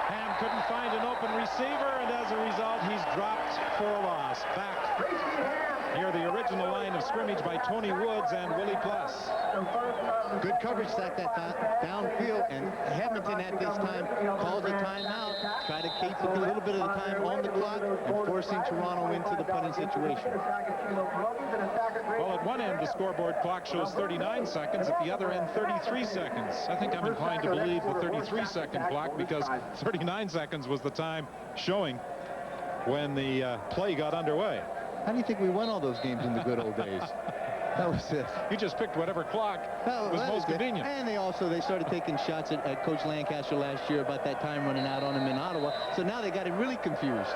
Ham couldn't find an open receiver, and as a result, he's dropped for a loss. Back near the original line of scrimmage by Tony Woods and Willie Pless. Good coverage stack that time downfield, and Edmonton at this time calls a timeout, try to keep a little bit of the time on the clock and forcing Toronto into the punting situation. Well, at one end, the scoreboard clock shows 39 seconds. At the other end, 33 seconds. I think I'm inclined to believe the 33-second clock, because 39 seconds was the time showing when the play got underway. How do you think we won all those games in the good old days? That was it. You just picked whatever clock was most convenient. And they started taking shots at Coach Lancaster last year about that time running out on him in Ottawa. So now they got him really confused.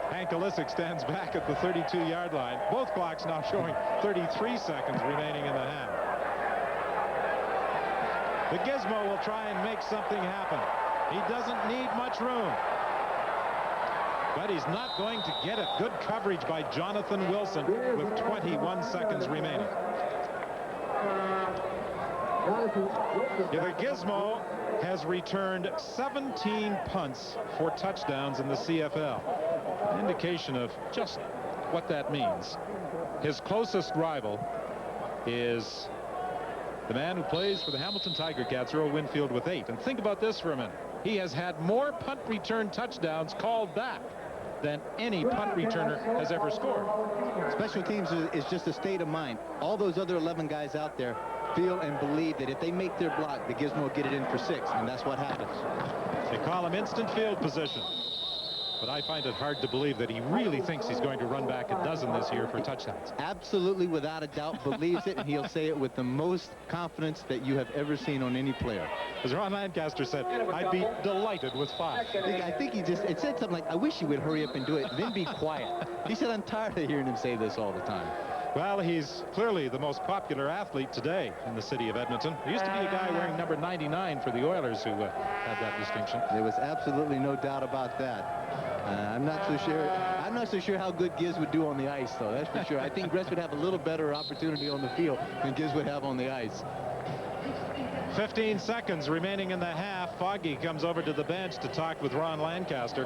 Hank Olisic stands back at the 32-yard line. Both clocks now showing 33 seconds remaining in the half. The Gizmo will try and make something happen. He doesn't need much room, but he's not going to get it. Good coverage by Jonathan Wilson with 21 seconds remaining. The Gizmo has returned 17 punts for touchdowns in the CFL. An indication of just what that means. His closest rival is the man who plays for the Hamilton Tiger Cats, Earl Winfield, with 8. And think about this for a minute. He has had more punt return touchdowns called back than any punt returner has ever scored. Special teams is just a state of mind. All those other 11 guys out there feel and believe that if they make their block, the Gizmo will get it in for 6, and that's what happens. They call him instant field position. But I find it hard to believe that he really thinks he's going to run back a dozen this year for touchdowns. Absolutely, without a doubt, believes it, and he'll say it with the most confidence that you have ever seen on any player. As Ron Lancaster said, I'd be delighted with 5. I think he said something like, I wish you would hurry up and do it, then be quiet. He said, I'm tired of hearing him say this all the time. Well, he's clearly the most popular athlete today in the city of Edmonton. There used to be a guy wearing number 99 for the Oilers who had that distinction. There was absolutely no doubt about that. I'm not so sure how good Giz would do on the ice, though. That's for sure. I think Gress would have a little better opportunity on the field than Giz would have on the ice. 15 seconds remaining in the half. Foggy comes over to the bench to talk with Ron Lancaster.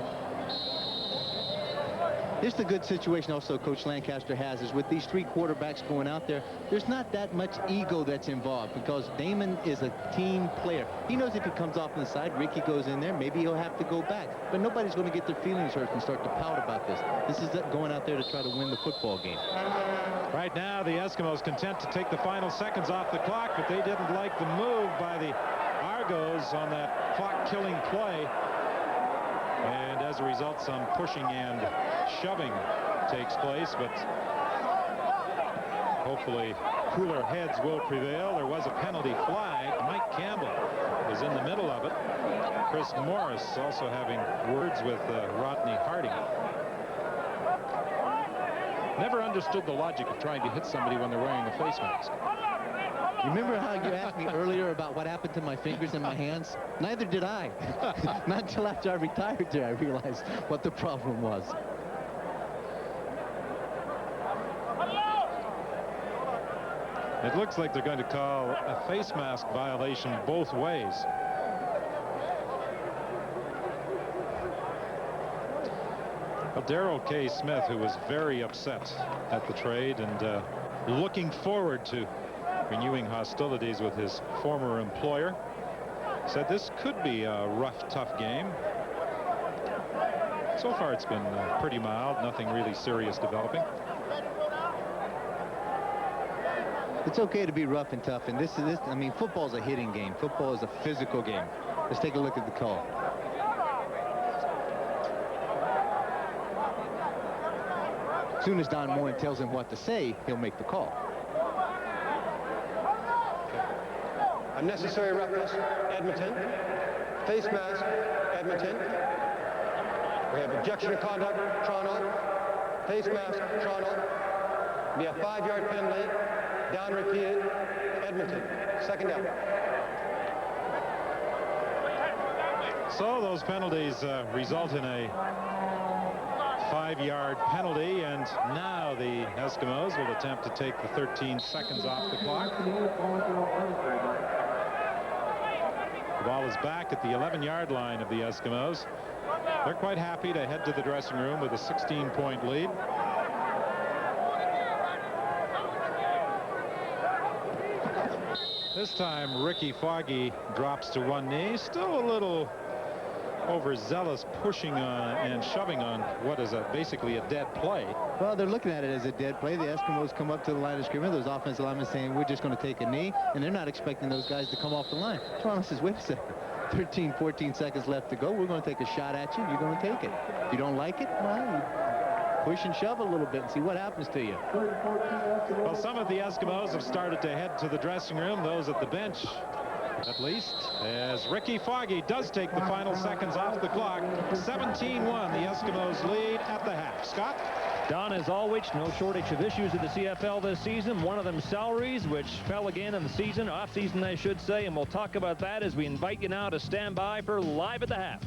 This is the good situation also Coach Lancaster has, is with these 3 quarterbacks going out there, there's not that much ego that's involved, because Damon is a team player. He knows if he comes off on the side, Ricky goes in there, maybe he'll have to go back. But nobody's going to get their feelings hurt and start to pout about this. This is going out there to try to win the football game. Right now, the Eskimos content to take the final seconds off the clock, but they didn't like the move by the Argos on that clock-killing play. And as a result, some pushing and shoving takes place, but hopefully cooler heads will prevail. There was a penalty flag. Mike Campbell was in the middle of it. Chris Morris also having words with Rodney Harding. Never understood the logic of trying to hit somebody when they're wearing a face mask. Remember how you asked me earlier about what happened to my fingers and my hands? Neither did I. Not until after I retired did I realize what the problem was. It looks like they're going to call a face mask violation both ways. Well, Darrell K. Smith, who was very upset at the trade and looking forward to renewing hostilities with his former employer, said this could be a rough, tough game. So far it's been pretty mild, nothing really serious developing. It's okay to be rough and tough, and I mean, football's a hitting game. Football is a physical game. Let's take a look at the call. As soon as Don Moen tells him what to say, he'll make the call. Unnecessary roughness, Edmonton. Face mask, Edmonton. We have objection to conduct, Toronto. Face mask, Toronto. Be a 5-yard penalty. Down repeated, Edmonton. Second down. So those penalties result in a 5-yard penalty, and now the Eskimos will attempt to take the 13 seconds off the clock. The ball is back at the 11-yard line of the Eskimos. They're quite happy to head to the dressing room with a 16-point lead. This time Ricky Foggy drops to one knee, still a little overzealous, pushing on and shoving on what is basically a dead play. Well, they're looking at it as a dead play. The Eskimos come up to the line of scrimmage. Those offensive linemen saying, we're just going to take a knee, and they're not expecting those guys to come off the line. Toronto says, wait a second. 13, 14 seconds left to go. We're going to take a shot at you. You're going to take it. If you don't like it, well, you push and shove a little bit and see what happens to you. Well, some of the Eskimos have started to head to the dressing room, those at the bench at least, as Ricky Foggy does take the final seconds off the clock. 17-1, the Eskimos lead at the half. Scott? Don, as always, no shortage of issues at the CFL this season. One of them salaries, which fell again in the season, off-season, I should say, and we'll talk about that as we invite you now to stand by for Live at the Half.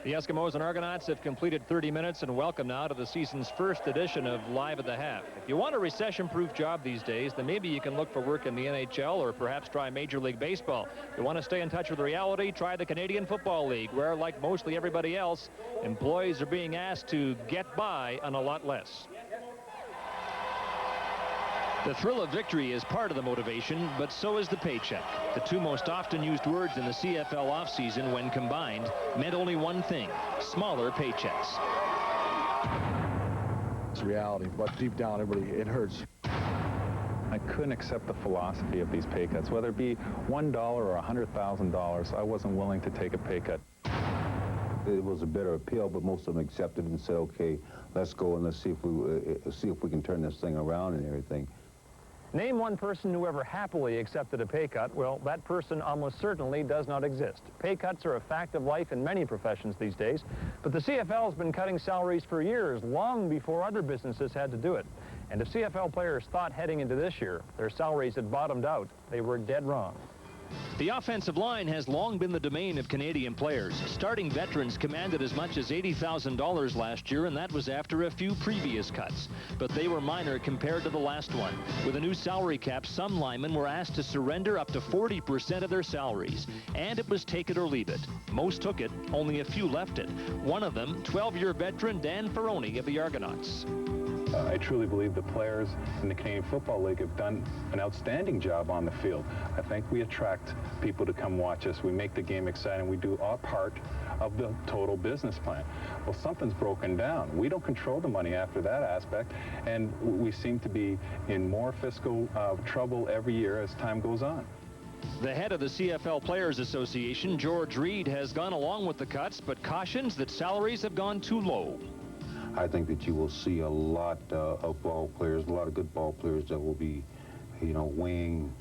The Eskimos and Argonauts have completed 30 minutes, and welcome now to the season's first edition of Live at the Half. If you want a recession-proof job these days, then maybe you can look for work in the NHL or perhaps try Major League Baseball. If you want to stay in touch with reality, try the Canadian Football League, where, like mostly everybody else, employees are being asked to get by on a lot less. The thrill of victory is part of the motivation, but so is the paycheck. The two most often used words in the CFL offseason, when combined, meant only one thing: smaller paychecks. It's reality, but deep down, everybody, it hurts. I couldn't accept the philosophy of these pay cuts. Whether it be $1 or $100,000, I wasn't willing to take a pay cut. It was a better appeal, but most of them accepted and said, okay, let's go and let's see if we can turn this thing around and everything. Name one person who ever happily accepted a pay cut. Well, that person almost certainly does not exist. Pay cuts are a fact of life in many professions these days, but the CFL has been cutting salaries for years, long before other businesses had to do it. And if CFL players thought heading into this year their salaries had bottomed out, they were dead wrong. The offensive line has long been the domain of Canadian players. Starting veterans commanded as much as $80,000 last year, and that was after a few previous cuts. But they were minor compared to the last one. With a new salary cap, some linemen were asked to surrender up to 40% of their salaries. And it was take it or leave it. Most took it, only a few left it. One of them, 12-year veteran Dan Ferroni of the Argonauts. I truly believe the players in the Canadian Football League have done an outstanding job on the field. I think we attract people to come watch us. We make the game exciting. We do our part of the total business plan. Well, something's broken down. We don't control the money after that aspect, and we seem to be in more fiscal trouble every year as time goes on. The head of the CFL Players Association, George Reed, has gone along with the cuts, but cautions that salaries have gone too low. I think that you will see a lot of ball players, a lot of good ball players that will be, you know, weighing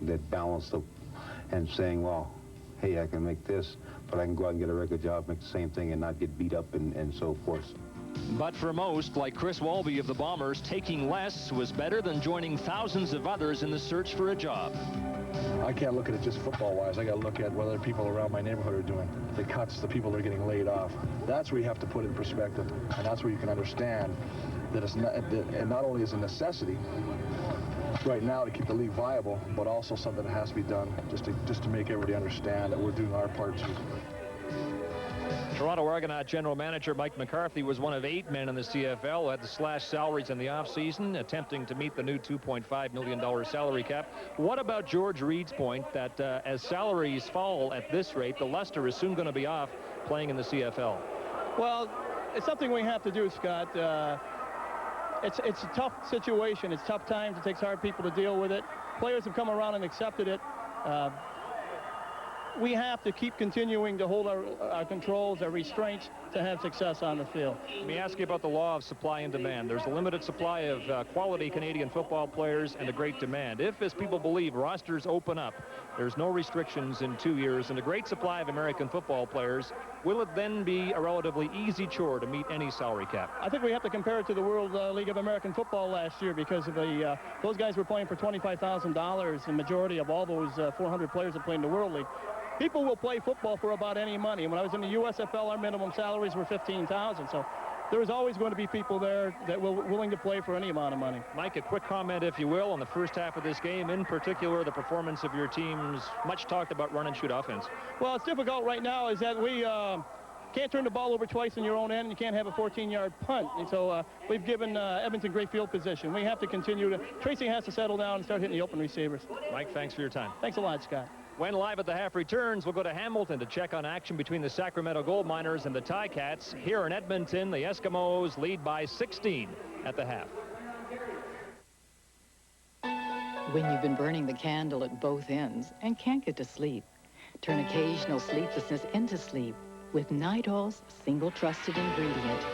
that balance of and saying, well, hey, I can make this, but I can go out and get a regular job, make the same thing, and not get beat up and so forth. But for most, like Chris Walby of the Bombers, taking less was better than joining thousands of others in the search for a job. I can't look at it just football-wise. I got to look at what other people around my neighborhood are doing. The cuts, the people that are getting laid off. That's where you have to put it in perspective, and that's where you can understand that it's not only is a necessity right now to keep the league viable, but also something that has to be done just to make everybody understand that we're doing our part too. Toronto Argonaut General Manager Mike McCarthy was one of 8 men in the CFL who had to slash salaries in the offseason, attempting to meet the new $2.5 million salary cap. What about George Reed's point that as salaries fall at this rate, the luster is soon going to be off playing in the CFL? Well, it's something we have to do, Scott. It's a tough situation. It's tough times. It takes hard people to deal with it. Players have come around and accepted it. We have to keep continuing to hold our controls, our restraints, to have success on the field. Let me ask you about the law of supply and demand. There's a limited supply of quality Canadian football players and a great demand. If, as people believe, rosters open up, there's no restrictions in 2 years, and a great supply of American football players, will it then be a relatively easy chore to meet any salary cap? I think we have to compare it to the World League of American Football last year, because of those guys were playing for $25,000, the majority of all those 400 players that played in the World League. People will play football for about any money. When I was in the USFL, our minimum salaries were $15,000. So there is always going to be people there that will willing to play for any amount of money. Mike, a quick comment, if you will, on the first half of this game, in particular the performance of your team's much talked about run and shoot offense. Well, it's difficult right now is that we can't turn the ball over twice in your own end, and you can't have a 14-yard punt. And so we've given Edmonton great field position. We have to continue to. Tracy has to settle down and start hitting the open receivers. Mike, thanks for your time. Thanks a lot, Scott. When live at the half returns, we'll go to Hamilton to check on action between the Sacramento Gold Miners and the Ticats. Here in Edmonton, the Eskimos lead by 16 at the half. When you've been burning the candle at both ends and can't get to sleep, turn occasional sleeplessness into sleep with Nitol's single trusted ingredient.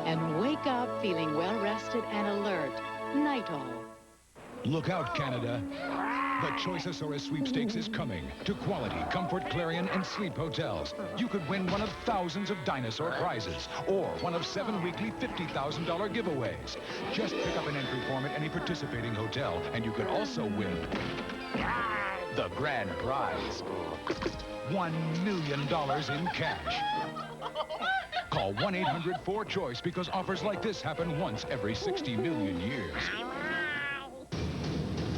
And wake up feeling well-rested and alert. Nitol. Look out, Canada. The Choiceosaurus Sweepstakes is coming to Quality, Comfort, Clarion, and Sleep hotels. You could win one of thousands of dinosaur prizes or one of 7 weekly $50,000 giveaways. Just pick up an entry form at any participating hotel, and you could also win the grand prize, $1 million in cash. Call 1-800-4CHOICE because offers like this happen once every 60 million years.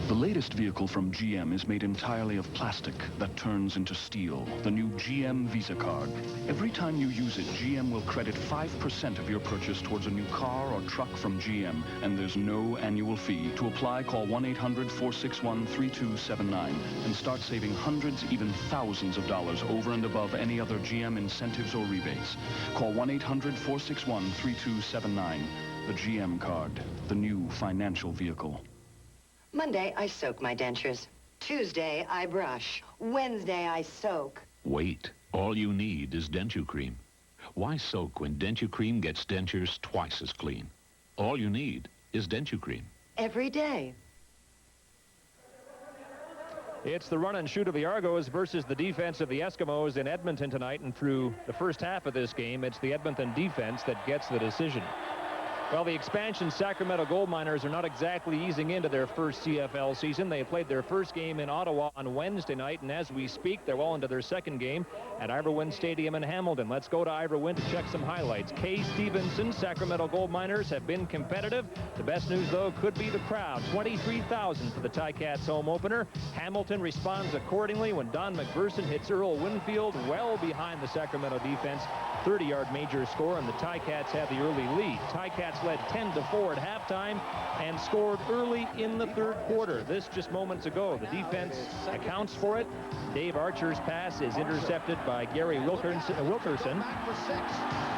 The latest vehicle from GM is made entirely of plastic that turns into steel. The new GM Visa card. Every time you use it, GM will credit 5% of your purchase towards a new car or truck from GM, and there's no annual fee. To apply, call 1-800-461-3279 and start saving hundreds, even thousands of dollars over and above any other GM incentives or rebates. Call 1-800-461-3279. The GM card, the new financial vehicle. Monday, I soak my dentures. Tuesday, I brush. Wednesday, I soak. Wait. All you need is Denture-Cream. Why soak when Denture-Cream gets dentures twice as clean? All you need is Denture-Cream. Every day. It's the run and shoot of the Argos versus the defense of the Eskimos in Edmonton tonight, and through the first half of this game, it's the Edmonton defense that gets the decision. Well, the expansion Sacramento Gold Miners are not exactly easing into their first CFL season. They played their first game in Ottawa on Wednesday night, and as we speak, they're well into their second game at Ivor Wynne Stadium in Hamilton. Let's go to Ivor Wynne to check some highlights. Kay Stevenson, Sacramento Gold Miners have been competitive. The best news, though, could be the crowd. 23,000 for the Ticats home opener. Hamilton responds accordingly when Don McPherson hits Earl Winfield well behind the Sacramento defense. 30-yard major score, and the Ticats have the early lead. Ticats led 10-4 at halftime and scored early in the third quarter. This just moments ago. The defense accounts for it. Dave Archer's pass is intercepted by Gary Wilkerson.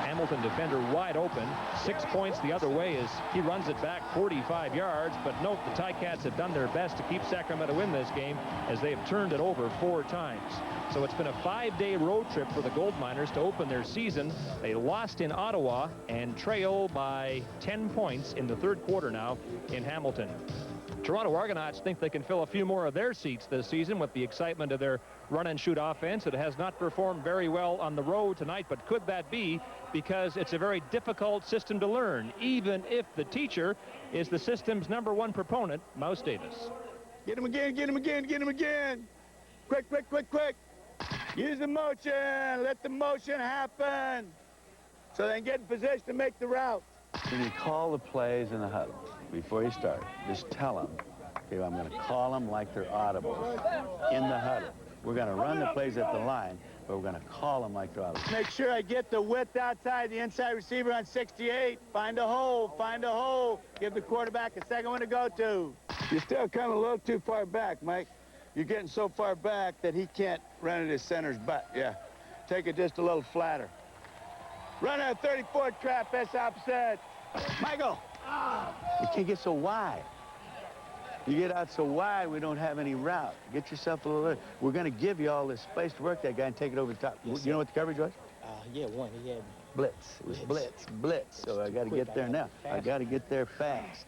Hamilton defender wide open. 6 points the other way as he runs it back 45 yards. But note the Ticats have done their best to keep Sacramento in this game as they have turned it over 4 times. So it's been a 5-day road trip for the Gold Miners to open their season. They lost in Ottawa and trail by 10 points in the third quarter now in Hamilton. Toronto Argonauts think they can fill a few more of their seats this season with the excitement of their run and shoot offense. It has not performed very well on the road tonight, but could that be because it's a very difficult system to learn, even if the teacher is the system's #1 proponent, Mouse Davis. Get him again, get him again, get him again. Quick, quick, quick, quick. Use the motion. Let the motion happen. So they can get in position to make the route. When you call the plays in the huddle, before you start, just tell them, okay, I'm going to call them like they're audible in the huddle. We're going to run the plays at the line, but we're going to call them like they're audible. Make sure I get the width outside the inside receiver on 68. Find a hole, find a hole. Give the quarterback a second one to go to. You're still coming a little too far back, Mike. You're getting so far back that he can't run at his center's butt. Yeah. Take it just a little flatter. Run that 34 trap, that's opposite. Michael! You can't get so wide. You get out so wide, we don't have any route. Get yourself a little... We're going to give you all this space to work that guy and take it over the top. Yes, you know what the coverage was? Yeah, one. He had Blitz. It was blitz. So I got to get there now. I got to get there fast.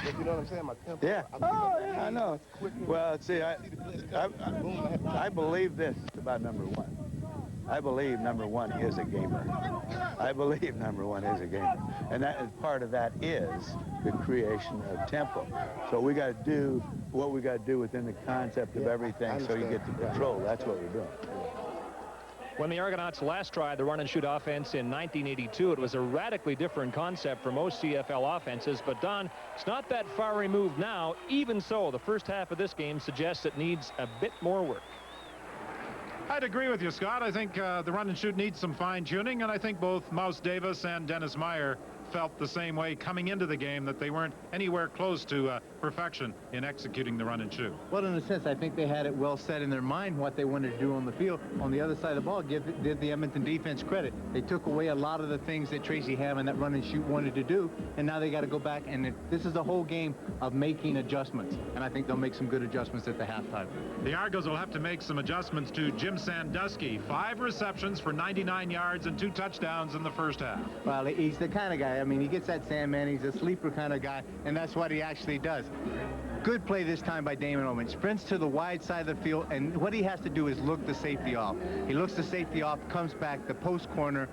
You know what I'm saying? My tempo. Yeah. Oh, yeah, I know. Well, see, I believe this about number one. I believe number one is a gamer. I believe number one is a gamer. And that is part of that is the creation of tempo. So we got to do what we got to do within the concept of everything so you get to control. That's what we're doing. When the Argonauts last tried the run-and-shoot offense in 1982, it was a radically different concept for most CFL offenses. But, Don, it's not that far removed now. Even so, the first half of this game suggests it needs a bit more work. I'd agree with you, Scott. I think the run-and-shoot needs some fine-tuning, and I think both Mouse Davis and Dennis Meyer felt the same way coming into the game, that they weren't anywhere close to perfection in executing the run-and-shoot. Well, in a sense, I think they had it well set in their mind what they wanted to do on the field. On the other side of the ball, did the Edmonton defense credit. They took away a lot of the things that Tracy Ham and that run-and-shoot wanted to do, and now they got to go back, and this is the whole game of making adjustments, and I think they'll make some good adjustments at the halftime. The Argos will have to make some adjustments to Jim Sandusky. 5 receptions for 99 yards and 2 touchdowns in the first half. Well, he's the kind of guy, I mean, he gets that Sandman, he's a sleeper kind of guy, and that's what he actually does. Good play this time by Damon Owen. Sprints to the wide side of the field, and what he has to do is look the safety off. He looks the safety off, comes back, the post corner.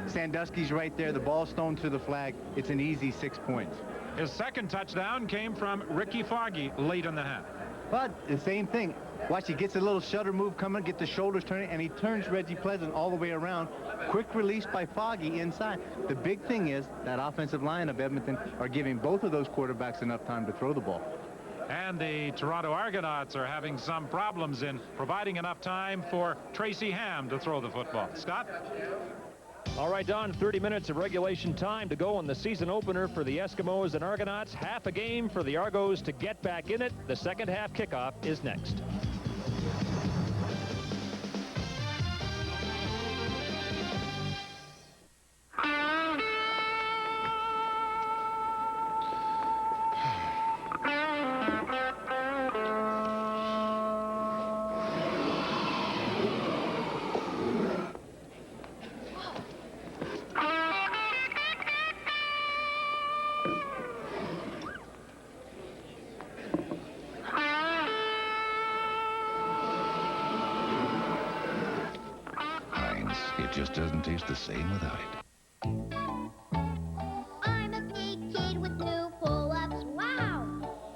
Sandusky's right there, the ball's thrown to the flag. It's an easy 6 points. His second touchdown came from Ricky Foggy late in the half. But the same thing. Watch, he gets a little shutter move coming, get the shoulders turning, and he turns Reggie Pleasant all the way around. Quick release by Foggy inside. The big thing is that offensive line of Edmonton are giving both of those quarterbacks enough time to throw the ball. And the Toronto Argonauts are having some problems in providing enough time for Tracy Ham to throw the football. Scott? All right, Don, 30 minutes of regulation time to go in the season opener for the Eskimos and Argonauts. Half a game for the Argos to get back in it. The second half kickoff is next. It just doesn't taste the same without it. I'm a big kid with new pull-ups. Wow!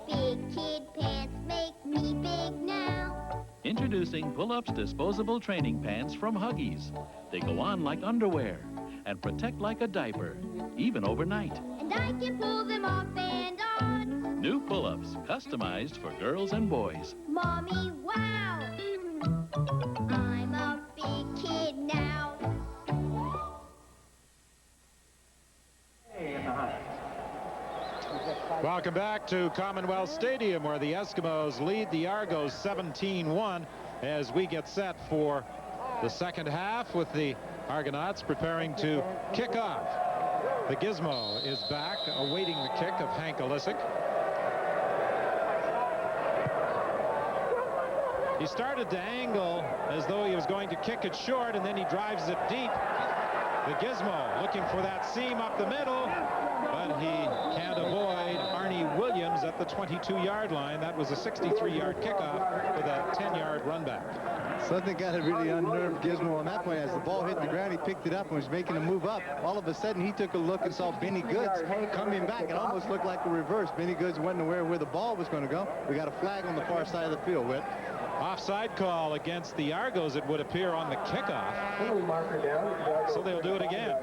Big kid pants make me big now. Introducing Pull-Ups disposable training pants from Huggies. They go on like underwear and protect like a diaper, even overnight. And I can pull them off and on. New Pull-Ups, customized for girls and boys. Mommy, wow! I'm a big kid now. Welcome back to Commonwealth Stadium, where the Eskimos lead the Argos 17-1 as we get set for the second half with the Argonauts preparing to kick off. The Gizmo is back, awaiting the kick of Hank Olisic. He started to angle as though he was going to kick it short, and then he drives it deep. The Gizmo looking for that seam up the middle, but he can't avoid Arnie Williams at the 22-yard line. That was a 63-yard kickoff with a 10-yard run back. Something got to really unnerve Gizmo on that point. As the ball hit the ground, he picked it up and was making a move up. All of a sudden, he took a look and saw Benny Goods coming back. It almost looked like a reverse. Benny Goods wasn't aware where the ball was going to go. We got a flag on the far side of the field, Whit. Offside call against the Argos, it would appear, on the kickoff. So they'll do it again.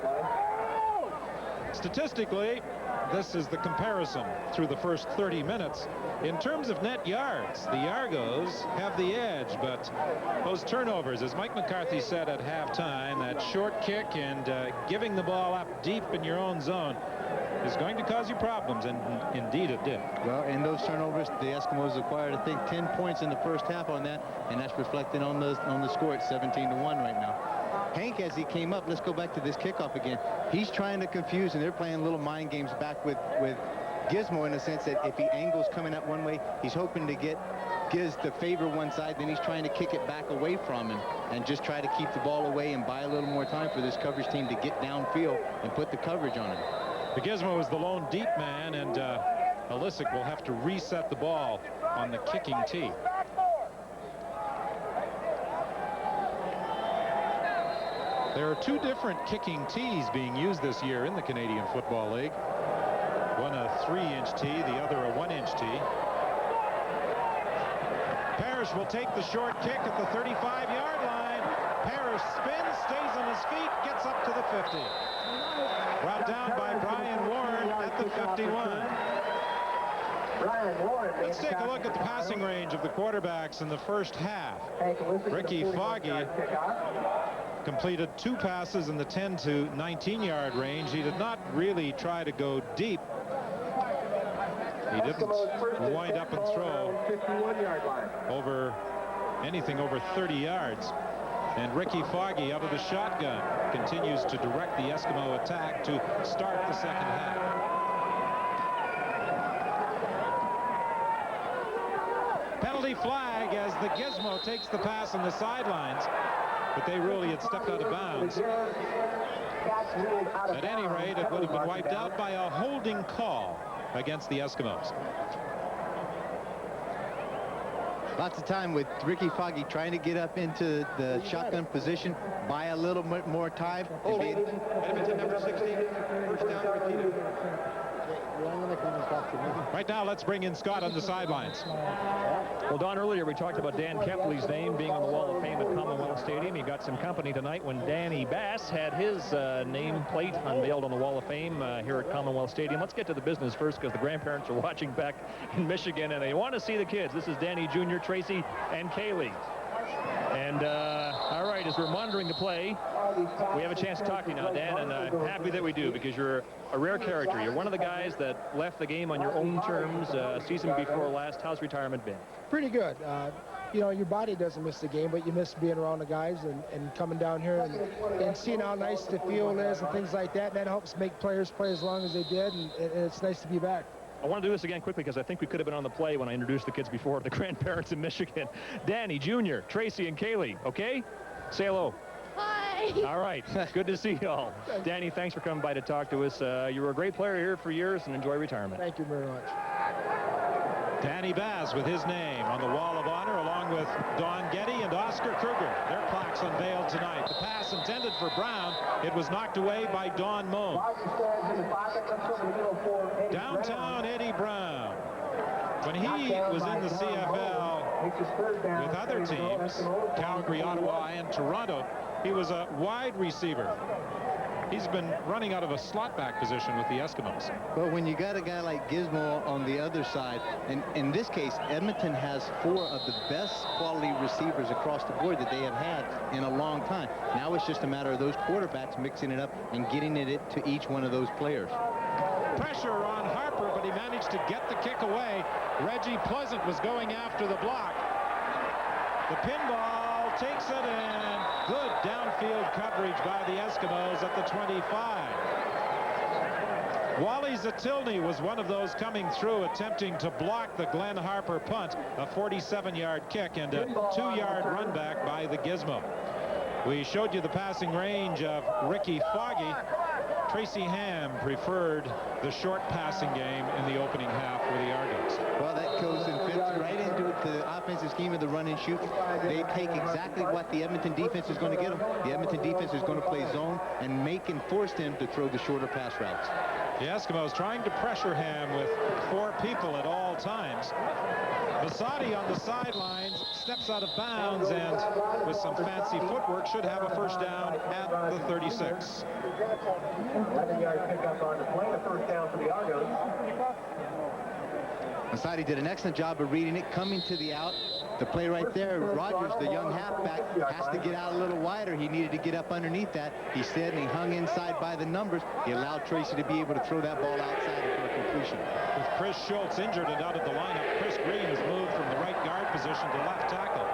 Statistically, this is the comparison through the first 30 minutes. In terms of net yards, the Argos have the edge, but those turnovers, as Mike McCarthy said at halftime, that short kick and giving the ball up deep in your own zone is going to cause you problems, and indeed it did. Well, in those turnovers, the Eskimos acquired, I think, 10 points in the first half on that, and that's reflected on the score at 17-1 right now. Hank, as he came up, let's go back to this kickoff again. He's trying to confuse, and they're playing little mind games back with Gizmo in the sense that if he angles coming up one way, he's hoping to get Giz to favor one side, then he's trying to kick it back away from him and just try to keep the ball away and buy a little more time for this coverage team to get downfield and put the coverage on him. The Gizmo is the lone deep man, and Alisic will have to reset the ball on the kicking tee. There are two different kicking tees being used this year in the Canadian Football League. One a 3-inch tee, the other a 1-inch tee. Parrish will take the short kick at the 35-yard line. Parrish spins, stays on his feet, gets up to the 50. Brought down by Brian Warren at the 51. Let's take a look at the passing range of the quarterbacks in the first half. Ricky Foggy completed 2 passes in the 10 to 19-yard range. He did not really try to go deep. He didn't wind up and throw over anything over 30 yards. And Ricky Foggy, out of the shotgun, continues to direct the Eskimo attack to start the second half. Penalty flag as the Gizmo takes the pass on the sidelines, but they really had stepped out of bounds. At any rate, it would have been wiped out by a holding call against the Eskimos. Lots of time with Ricky Foggy trying to get up into the shotgun position, buy a little bit more time. Edmonton number 16, first down repeated. Right now, let's bring in Scott on the sidelines. Well, Don, earlier we talked about Dan Kepley's name being on the Wall of Fame at Commonwealth Stadium. He got some company tonight when Danny Bass had his name plate unveiled on the Wall of Fame here at Commonwealth Stadium. Let's get to the business first, because the grandparents are watching back in Michigan and they want to see the kids. This is Danny Jr., Tracy, and Kaylee. And all right, as we're monitoring the play, we have a chance to talk to you now, Dan, and I'm happy that we do, because you're a rare character. You're one of the guys that left the game on your own terms season before last. How's retirement been? Pretty good. You know, your body doesn't miss the game, but you miss being around the guys and coming down here and seeing how nice the field is and things like that. And that helps make players play as long as they did, and it's nice to be back. I want to do this again quickly, because I think we could have been on the play when I introduced the kids before, the grandparents in Michigan. Danny Jr., Tracy, and Kaylee, okay? Say hello. Hi. All right. Good to see you all. Danny, thanks for coming by to talk to us. You were a great player here for years, and enjoy retirement. Thank you very much. Danny Bass with his name on the Wall of Honor, along with Don Getty and Oscar Kruger. Their plaques unveiled tonight. The pass intended for Brown. It was knocked away by Don Moan. Downtown Eddie Brown. When he was in the CFL with other teams, Calgary, Ottawa, and Toronto, he was a wide receiver. He's been running out of a slot back position with the Eskimos. But when you got a guy like Gizmo on the other side, and in this case, Edmonton has 4 of the best quality receivers across the board that they have had in a long time. Now it's just a matter of those quarterbacks mixing it up and getting it to each one of those players. Pressure on Harper, but he managed to get the kick away. Reggie Pleasant was going after the block. The pinball takes it in. Good downfield coverage by the Eskimos at the 25. Wally Zatilny was one of those coming through, attempting to block the Glenn Harper punt, a 47-yard kick and a 2-yard run back by the Gizmo. We showed you the passing range of Ricky Foggy. Tracy Ham preferred the short passing game in the opening half for the Argonauts. Well, that goes and fits right into the offensive scheme of the run and shoot. They take exactly what the Edmonton defense is going to get them. The Edmonton defense is going to play zone and force them to throw the shorter pass routes. The Eskimos trying to pressure Ham with 4 people at all times. Basadi on the sidelines steps out of bounds and with some fancy footwork should have a first down at the 36. 11-yard pickup on the play, the first down for the Argonauts. Basadi did an excellent job of reading it, coming to the out. The play right there, Rogers, the young halfback, has to get out a little wider. He needed to get up underneath that. He said, and he hung inside by the numbers. He allowed Tracy to be able to throw that ball outside for a completion. With Chris Schultz injured and out of the lineup, Chris Green has moved from the right guard position to left tackle.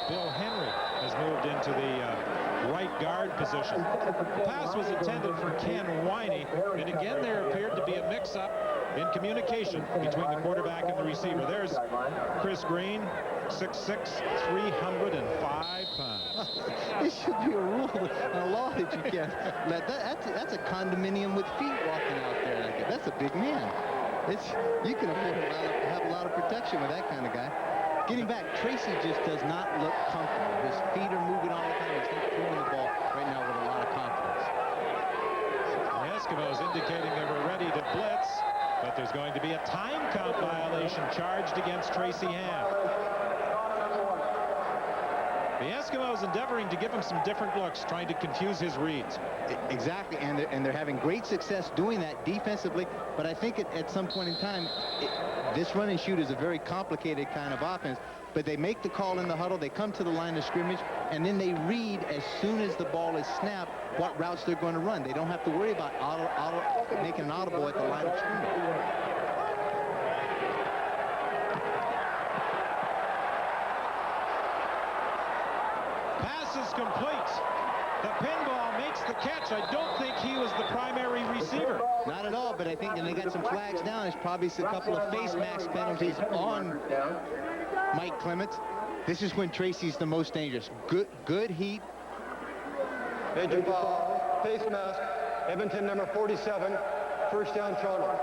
Bill Henry has moved into the right guard position. The pass was intended for Ken Winey, and again there appeared to be a mix-up in communication between the quarterback and the receiver. There's Chris Green, 6'6", 305 pounds. It should be a rule and a law that you can't let that's a condominium with feet walking out there like that. That's a big man. You can afford to have a lot of protection with that kind of guy. Getting back, Tracy just does not look comfortable. His feet are moving all the time. He's not throwing the ball right now with a lot of confidence. The Eskimos indicating they were ready to blitz, but there's going to be a time count violation charged against Tracy Ham. The Eskimos endeavoring to give him some different looks, trying to confuse his reads. Exactly, and they're having great success doing that defensively, but I think at some point in time, this run and shoot is a very complicated kind of offense, but they make the call in the huddle, they come to the line of scrimmage, and then they read as soon as the ball is snapped what routes they're going to run. They don't have to worry about making an audible at the line of scrimmage. Complete. The pinball makes the catch. I don't think he was the primary receiver. Not at all, but I think, and they got some flags down. There's probably a couple of face mask penalties on Mike Clements. This is when Tracy's the most dangerous. Good heat. Major foul, face mask, Edmonton number 47, first down Toronto.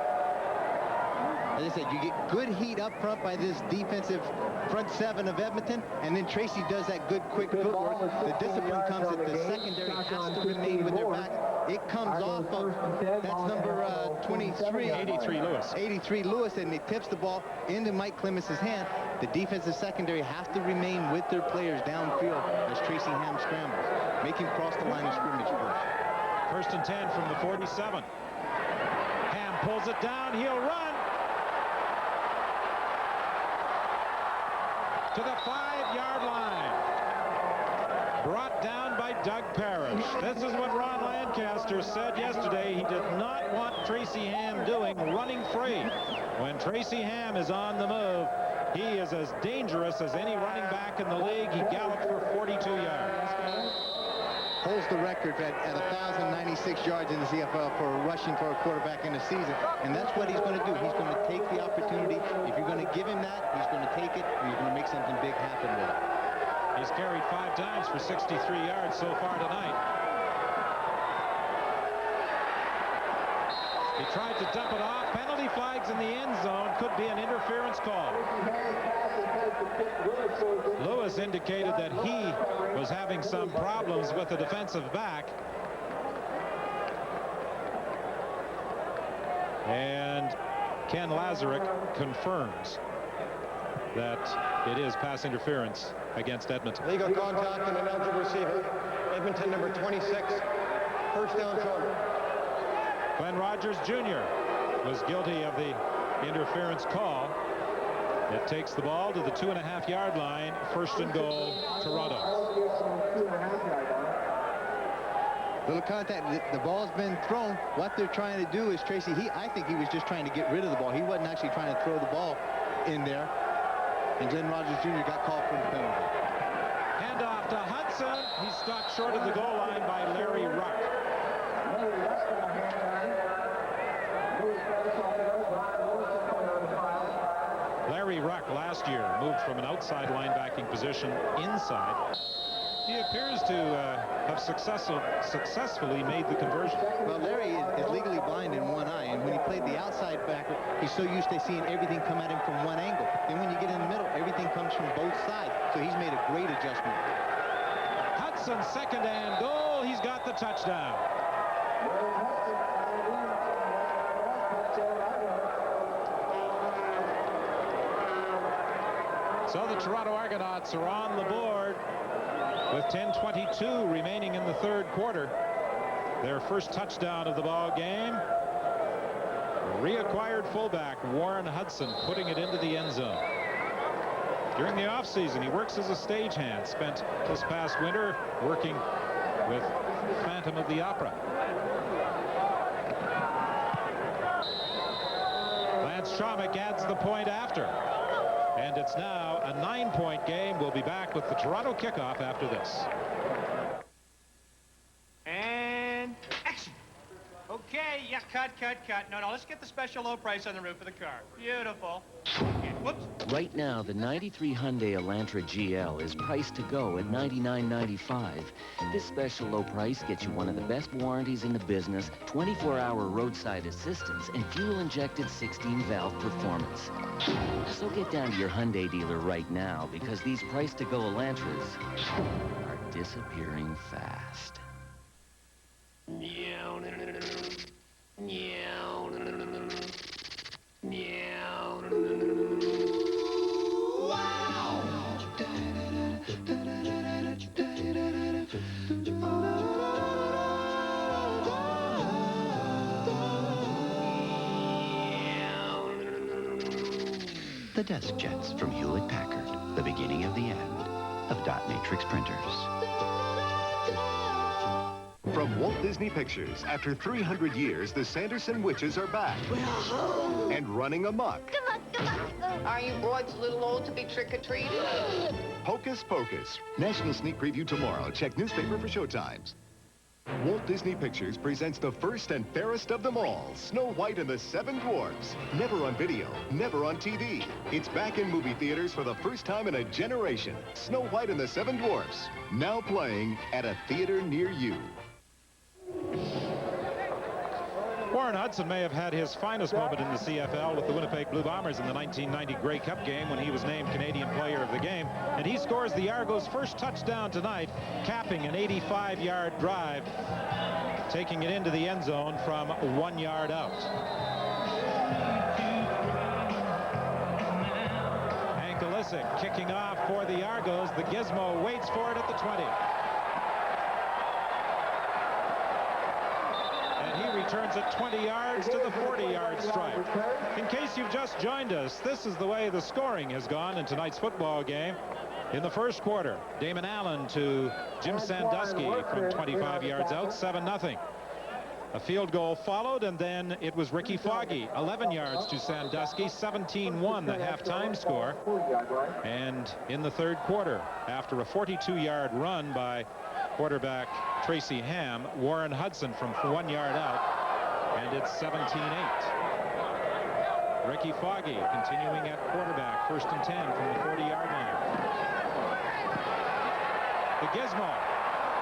As I said, you get good heat up front by this defensive front seven of Edmonton, and then Tracy does that good quick footwork. The discipline comes that the secondary has to remain with their back. It comes off of, that's number 23. 83 Lewis. 83 Lewis, and it tips the ball into Mike Clements' hand. The defensive secondary has to remain with their players downfield as Tracy Ham scrambles. Make him cross the line of scrimmage first. First and 10 from the 47. Ham pulls it down. He'll run to the 5-yard line. Brought down by Doug Parrish. This is what Ron Lancaster said yesterday. He did not want Tracy Ham doing, running free. When Tracy Ham is on the move, he is as dangerous as any running back in the league. He galloped for 42 yards. Holds the record at 1,096 yards in the CFL for rushing for a quarterback in a season, and that's what he's going to do. He's going to take the opportunity. If you're going to give him that, he's going to take it, and he's going to make something big happen with it. He's carried 5 times for 63 yards so far tonight. He tried to dump it off. Penalty flags in the end zone. Could be an interference call. Lewis indicated that he was having some problems with the defensive back. And Ken Lazarick confirms that it is pass interference against Edmonton. Legal contact and ineligible receiver. Edmonton number 26, first down Toronto. Glenn Rogers Jr. was guilty of the interference call. It takes the ball to the 2.5-yard line. First and goal, Toronto. Little contact. The ball's been thrown. What they're trying to do is Tracy. I think he was just trying to get rid of the ball. He wasn't actually trying to throw the ball in there. And Glenn Rogers Jr. got called for the penalty. Handoff to Hudson. He's stopped short of the goal line by Larry Ruck. Larry Ruck last year moved from an outside linebacking position inside. He appears to have successfully made the conversion. Well, Larry is legally blind in one eye, and when he played the outside backer, he's so used to seeing everything come at him from one angle. Then when you get in the middle, everything comes from both sides. So he's made a great adjustment. Hudson, second and goal. He's got the touchdown. So the Toronto Argonauts are on the board with 10:22 remaining in the third quarter. Their first touchdown of the ball game. Reacquired fullback Warren Hudson putting it into the end zone. During the offseason, he works as a stagehand. Spent this past winter working with Phantom of the Opera. Lance Schommick adds the point after. And it's now a 9-point game. We'll be back with the Toronto kickoff after this. Okay, yeah, cut. No, let's get the special low price on the roof of the car. Beautiful. Okay, whoops. Right now, the 93 Hyundai Elantra GL is priced to go at $99.95. This special low price gets you one of the best warranties in the business, 24-hour roadside assistance, and fuel-injected 16-valve performance. So get down to your Hyundai dealer right now, because these price-to-go Elantras are disappearing fast. The desk jets from Hewlett-Packard, the beginning of the end of dot matrix printers. From Walt Disney Pictures, after 300 years, the Sanderson witches are back. And running amok. Are you boys a little old to be trick-or-treating? Hocus Pocus. National sneak preview tomorrow. Check newspaper for showtimes. Walt Disney Pictures presents the first and fairest of them all, Snow White and the Seven Dwarfs. Never on video, never on TV. It's back in movie theaters for the first time in a generation. Snow White and the Seven Dwarfs. Now playing at a theater near you. Warren Hudson may have had his finest moment in the CFL with the Winnipeg Blue Bombers in the 1990 Grey Cup game when he was named Canadian Player of the Game. And he scores the Argos' first touchdown tonight, capping an 85-yard drive, taking it into the end zone from 1 yard out. Hank Olisic kicking off for the Argos. The Gizmo waits for it at the 20. Returns it 20 yards to the 40-yard stripe. In case you've just joined us, this is the way the scoring has gone in tonight's football game. In the first quarter, Damon Allen to Jim Sandusky from 25 yards out, 7-0. A field goal followed, and then it was Ricky Foggy, 11 yards to Sandusky, 17-1 the halftime score. And in the third quarter, after a 42-yard run by quarterback Tracy Ham, Warren Hudson from 1 yard out, and it's 17-8. Ricky Foggy continuing at quarterback, 1st and 10 from the 40-yard line. The Gizmo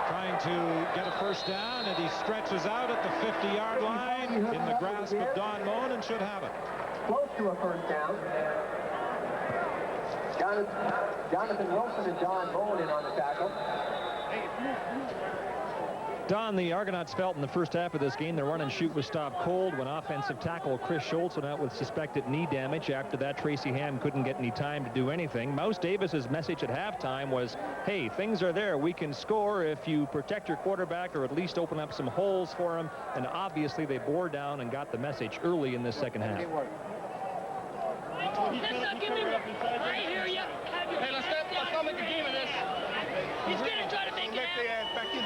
trying to get a first down, and he stretches out at the 50-yard line in the grasp of Don Moen and should have it. Close to a first down. Jonathan Wilson and Don Moen in on the tackle. Don, the Argonauts felt in the first half of this game their run and shoot was stopped cold when offensive tackle Chris Schultz went out with suspected knee damage. After that, Tracy Ham couldn't get any time to do anything. Mouse Davis's message at halftime was, hey, things are there. We can score if you protect your quarterback or at least open up some holes for him. And obviously they bore down and got the message early in this second half. I hear you. Hey, let's not make a game of this. He's going to try to make it.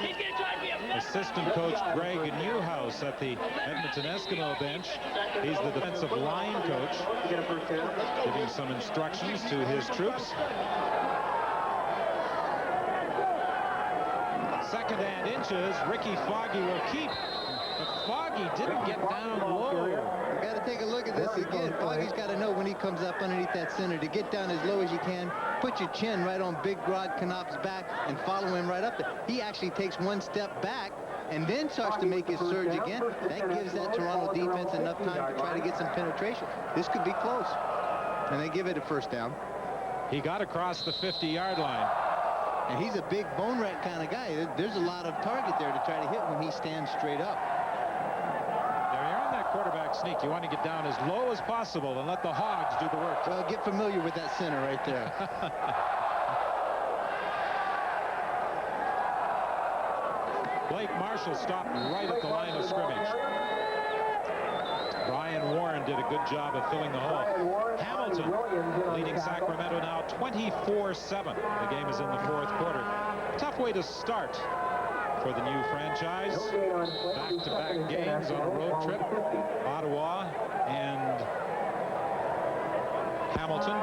He's going to try to be a... Assistant coach Greg Newhouse at the Edmonton Eskimo bench. He's the defensive line coach, giving some instructions to his troops. 2nd and inches. Ricky Foggy will keep. But Foggy didn't get down low. You got to take a look at this again. Foggy's got to know when he comes up underneath that center to get down as low as you can. Put your chin right on Big Rod Knopf's back and follow him right up there. He actually takes one step back and then starts to make his surge again. That gives that Toronto defense enough time to try to get some penetration. This could be close. And they give it a first down. He got across the 50-yard line. And he's a big bone rat kind of guy. There's a lot of target there to try to hit when he stands straight up. Quarterback sneak. You want to get down as low as possible and let the Hogs do the work. Well, get familiar with that center right there. Blake Marshall stopped right at the line of scrimmage. Brian Warren did a good job of filling the hole. Hamilton leading Sacramento now 24-7. The game is in the 4th quarter. Tough way to start for the new franchise. Back-to-back games on a road trip. Ottawa and Hamilton.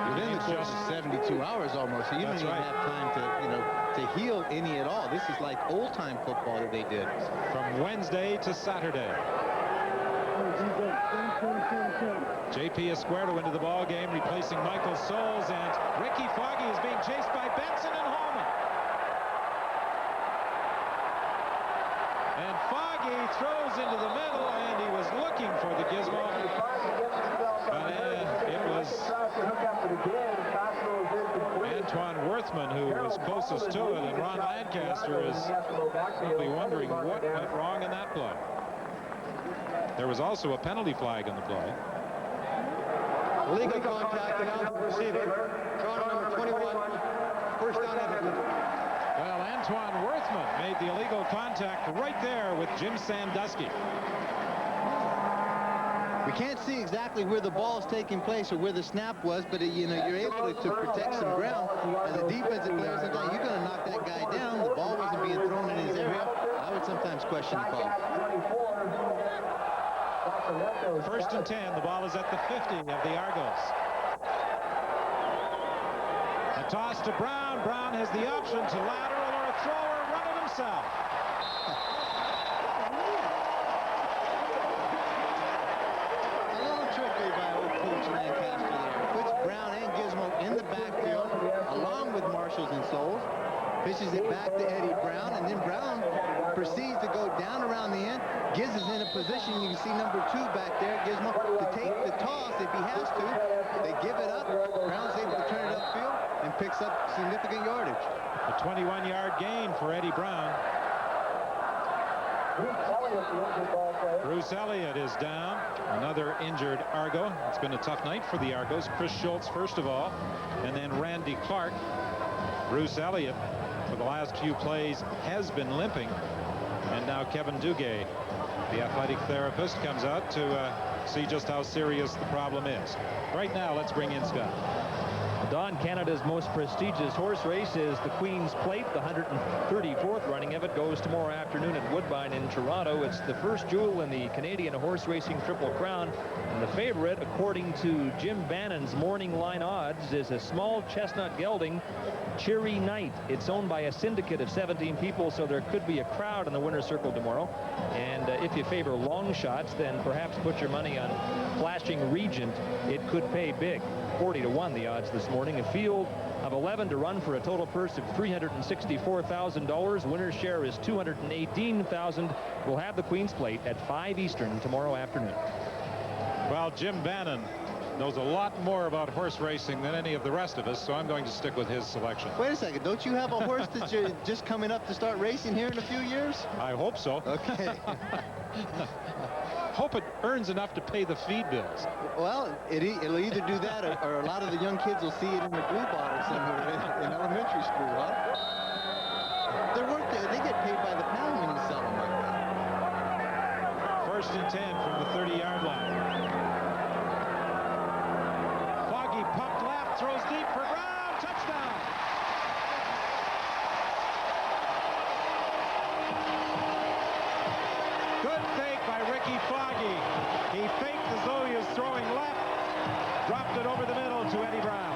Within the course of 72 hours almost, so you don't even have time to, you know, to heal any at all. This is like old-time football that they did. From Wednesday to Saturday. J.P. Escuero into the ball game, replacing Michael Souls, and Ricky Foggy is being chased by Benson and Holman. And Foggy throws into the middle, and he was looking for the gizmo. But it was Antoine Worthman who was closest to it, and Ron Lancaster is probably wondering what went wrong in that play. There was also a penalty flag in the play. Illegal contact announced receiver. Toronto number 21. First down Edmonton. Well, Antoine Worthman made the illegal contact right there with Jim Sandusky. We can't see exactly where the ball is taking place or where the snap was, but you know, you're able to protect some ground. As a defensive player, sometimes you're going to knock that guy down. The ball wasn't being thrown in his area. I would sometimes question the call. First and 10. The ball is at the 50 of the Argos. A toss to Brown. Brown has the option to lateral or a throw or run it himself. A little trickery by old Coach Lancaster there. Puts Brown and Gizmo in the backfield along with Marshalls and Souls. Pitches it back to Eddie Brown, and then Brown proceeds to go down around the end. Giz is in a position, you can see number 2 back there, Gizmo, to take the toss if he has to. They give it up. Brown's able to turn it upfield and picks up significant yardage. A 21-yard gain for Eddie Brown. Bruce Elliott is down. Another injured Argo. It's been a tough night for the Argos. Chris Schultz first of all, and then Randy Clark. Bruce Elliott, for the last few plays, has been limping. And now Kevin Duguay, the athletic therapist, comes out to see just how serious the problem is. Right now, let's bring in Scott. Don, Canada's most prestigious horse race is the Queen's Plate. The 134th running of it goes tomorrow afternoon at Woodbine in Toronto. It's the first jewel in the Canadian horse racing Triple Crown. And the favorite, according to Jim Bannon's morning line odds, is a small chestnut gelding, Cheery Night. It's owned by a syndicate of 17 people, so there could be a crowd in the winner's circle tomorrow. And if you favor long shots, then perhaps put your money on Flashing Regent. It could pay big. 40-1 the odds this morning. A field of 11 to run for a total purse of $364,000. Winner's share is $218,000. We'll have the Queen's Plate at 5 Eastern tomorrow afternoon. Well, Jim Bannon knows a lot more about horse racing than any of the rest of us, so I'm going to stick with his selection. Wait a second. Don't you have a horse that you're just coming up to start racing here in a few years? I hope so. Okay. Hope it earns enough to pay the feed bills. Well, it'll either do that or a lot of the young kids will see it in the glue bottle somewhere in elementary school, huh? They're worth it. They get paid by the pound when you sell them like that. First and 10 from the 30-yard line. Foggy pumped left, throws deep for Brown. Touchdown. Good fake by Ricky Foggy. He faked as though he was throwing left, dropped it over the middle to Eddie Brown.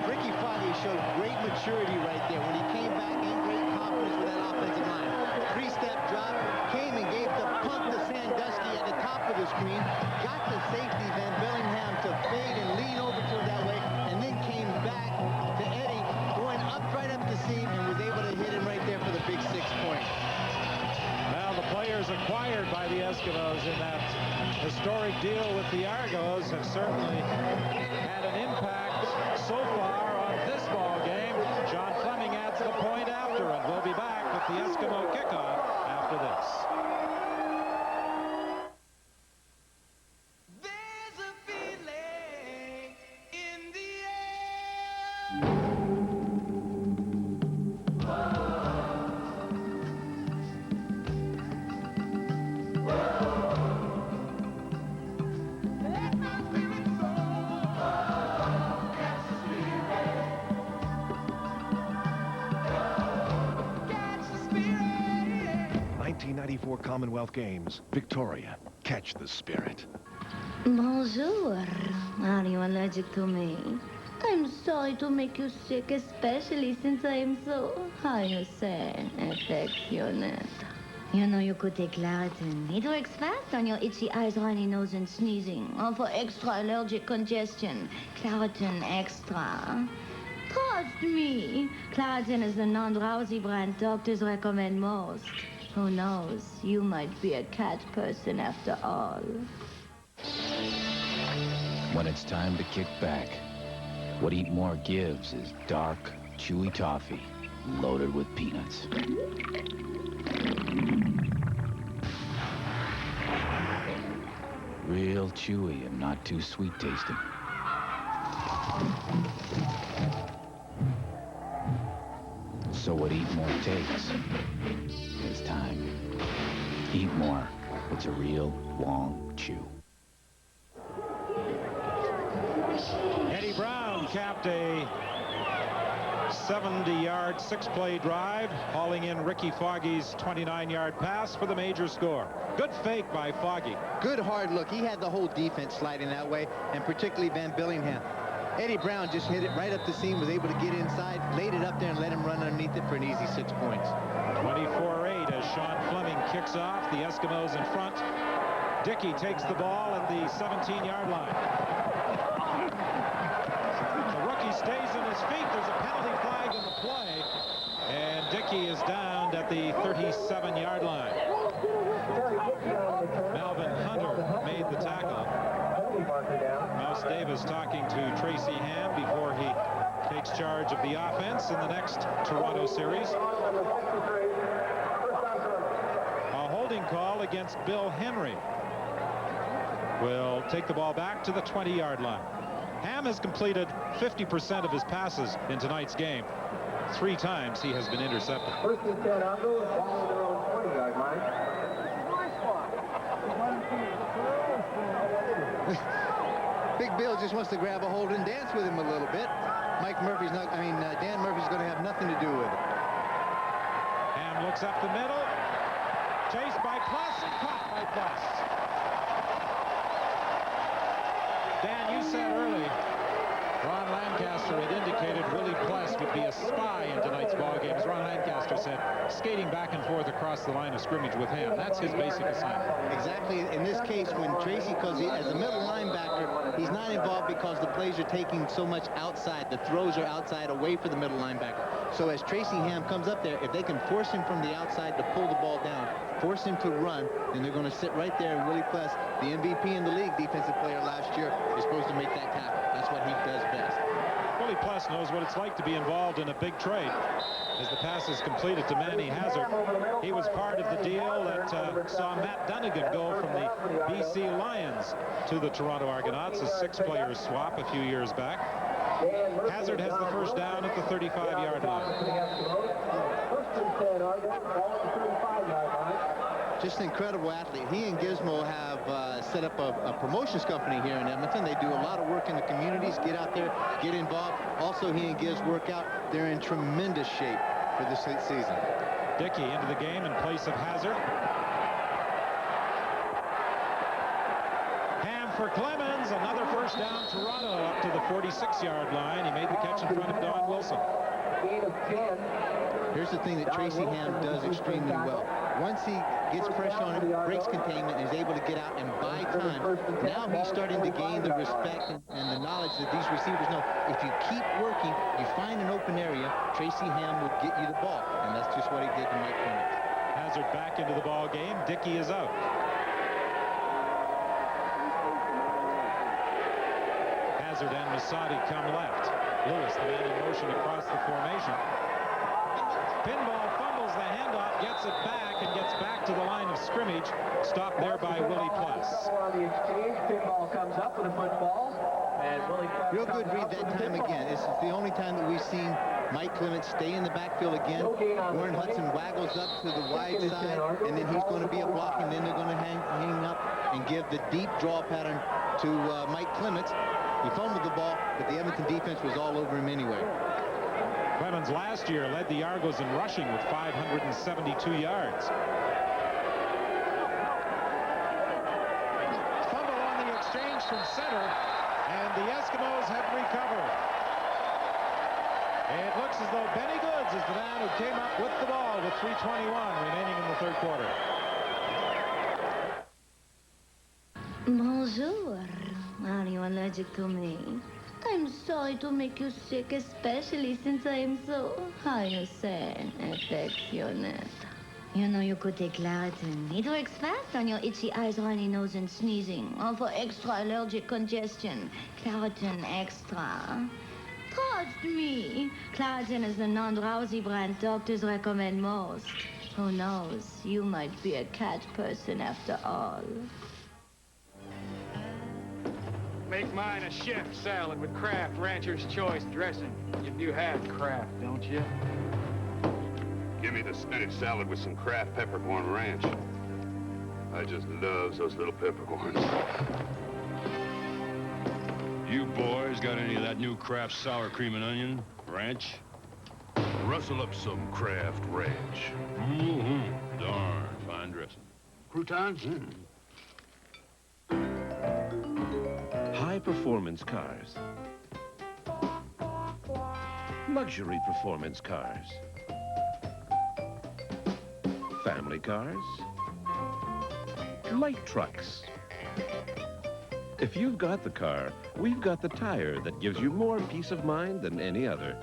Ricky Foggy showed great maturity right there when he came back in great confidence with that offensive line. Three-step drop, came and gave the punt to Sandusky at the top of the screen, got the safety Van Bellingham to fade and lean over to it that way, and then came back to Eddie, going up right up the seam, and was able to hit him right there for the big 6 point. Well, the players acquired by the Eskimos in that historic deal with the Argos have certainly had an impact so far on this ball game. John Fleming adds the point after, and we'll be back with the Eskimo kickoff after this. Commonwealth Games. Victoria, catch the spirit. Bonjour. Are you allergic to me? I'm sorry to make you sick, especially since I am so, how you say, affectionate. You know you could take Claritin. It works fast on your itchy eyes, runny nose, and sneezing. Or for extra allergic congestion, Claritin Extra. Trust me. Claritin is the non-drowsy brand doctors recommend most. Who knows? You might be a cat person after all. When it's time to kick back, what Eat More gives is dark, chewy toffee loaded with peanuts. Real chewy and not too sweet tasting. So what Eat More takes is time. Eat More. It's a real long chew. Eddie Brown capped a 70-yard, 6-play drive, hauling in Ricky Foggy's 29-yard pass for the major score. Good fake by Foggy. Good hard look. He had the whole defense sliding that way, and particularly Van Billingham. Eddie Brown just hit it right up the seam, was able to get inside, laid it up there, and let him run underneath it for an easy 6 points. 24-8 as Sean Fleming kicks off. The Eskimos in front. Dickey takes the ball at the 17-yard line. The rookie stays on his feet. There's a penalty flag in the play. And Dickey is downed at the 37-yard line. Melvin Hunter made the tackle. Mouse Davis talking to Tracy Ham before he takes charge of the offense in the next Toronto series. A holding call against Bill Henry. Will take the ball back to the 20-yard line. Ham has completed 50% of his passes in tonight's game. 3 times he has been intercepted. First and 10 Argonauts, ball on their own 20-yard line. Big Bill just wants to grab a hold and dance with him a little bit. Dan Murphy's going to have nothing to do with it. Ham looks up the middle. Chased by Plus and caught by Plus. Dan, you said early, Ron Lancaster had indicated Willie Pless would be a spy in tonight's ballgame. As Ron Lancaster said, skating back and forth across the line of scrimmage with Ham. That's his basic assignment. Exactly. In this case, when Tracy, because as a middle linebacker, he's not involved because the plays are taking so much outside. The throws are outside away for the middle linebacker. So as Tracy Ham comes up there, if they can force him from the outside to pull the ball down, force him to run, then they're going to sit right there. And Willie Pless, the MVP in the league, defensive player last year, is supposed to make that tackle. That's what he does best. Willie Pless knows what it's like to be involved in a big trade. As the pass is completed to Manny Hazard, he was part of the deal that saw Matt Dunnigan go from the BC Lions to the Toronto Argonauts, a 6-player swap a few years back. Hazard has the first down at the 35-yard line. First and 10 Argonauts, ball on the 35-yard line. Just an incredible athlete. He and Gizmo have set up a promotions company here in Edmonton. They do a lot of work in the communities, get out there, get involved. Also, he and Giz work out. They're in tremendous shape for this season. Dickey into the game in place of Hazard. Ham for Clemens. Another first down, Toronto up to the 46-yard line. He made the catch in front of Don Wilson. Here's the thing that Tracy Ham does extremely well. Once he gets pressure on him, breaks containment, and is able to get out and buy time, now he's starting to gain the respect and the knowledge that these receivers know. If you keep working, you find an open area, Tracy Ham will get you the ball. And that's just what he did to Mike Clemens. Hazard back into the ball game. Dickey is out. Hazard and Masadi come left. Lewis, the man in motion across the formation. Pinball fumbles the handoff, gets it back, and gets back to the line of scrimmage. Stopped there by Willie Pless. On the exchange, Pinball comes up with a football. And Willie Pless real good read that time again. This is the only time that we've seen Mike Clemens stay in the backfield again. Warren Hudson waggles up to the wide side, and then he's going to be a block, and then they're going to hang up and give the deep draw pattern to Mike Clemens. He fumbled the ball, but the Edmonton defense was all over him anyway. Clemens last year led the Argos in rushing with 572 yards. Fumble on the exchange from center, and the Eskimos have recovered. It looks as though Benny Goods is the man who came up with the ball with 3:21 remaining in the third quarter. Bonjour. Are you allergic to me? I'm sorry to make you sick, especially since I'm so, how you say, affectionate. You know you could take Claritin. It works fast on your itchy eyes, runny nose, and sneezing. Or for extra allergic congestion, Claritin Extra. Trust me. Claritin is the non-drowsy brand doctors recommend most. Who knows? You might be a cat person after all. Make mine a chef salad with Kraft Rancher's Choice dressing. You do have Kraft, don't you? Give me the spinach salad with some Kraft peppercorn ranch. I just love those little peppercorns. You boys got any of that new Kraft sour cream and onion ranch? Rustle up some Kraft ranch. Mm-hmm. Darn fine dressing. Croutons? High-performance cars. Luxury performance cars. Family cars. Light trucks. If you've got the car, we've got the tire that gives you more peace of mind than any other.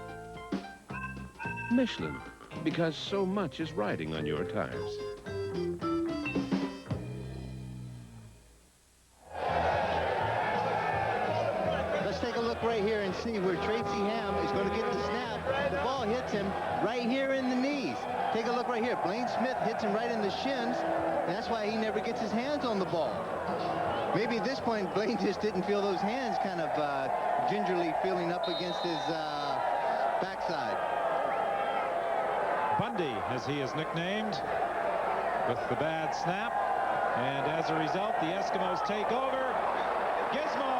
Michelin, because so much is riding on your tires. Right here and see where Tracy Ham is going to get the snap. The ball hits him right here in the knees. Take a look right here. Blaine Smith hits him right in the shins. And that's why he never gets his hands on the ball. Maybe at this point, Blaine just didn't feel those hands kind of gingerly feeling up against his backside. Bundy, as he is nicknamed, with the bad snap. And as a result, the Eskimos take over. Gizmo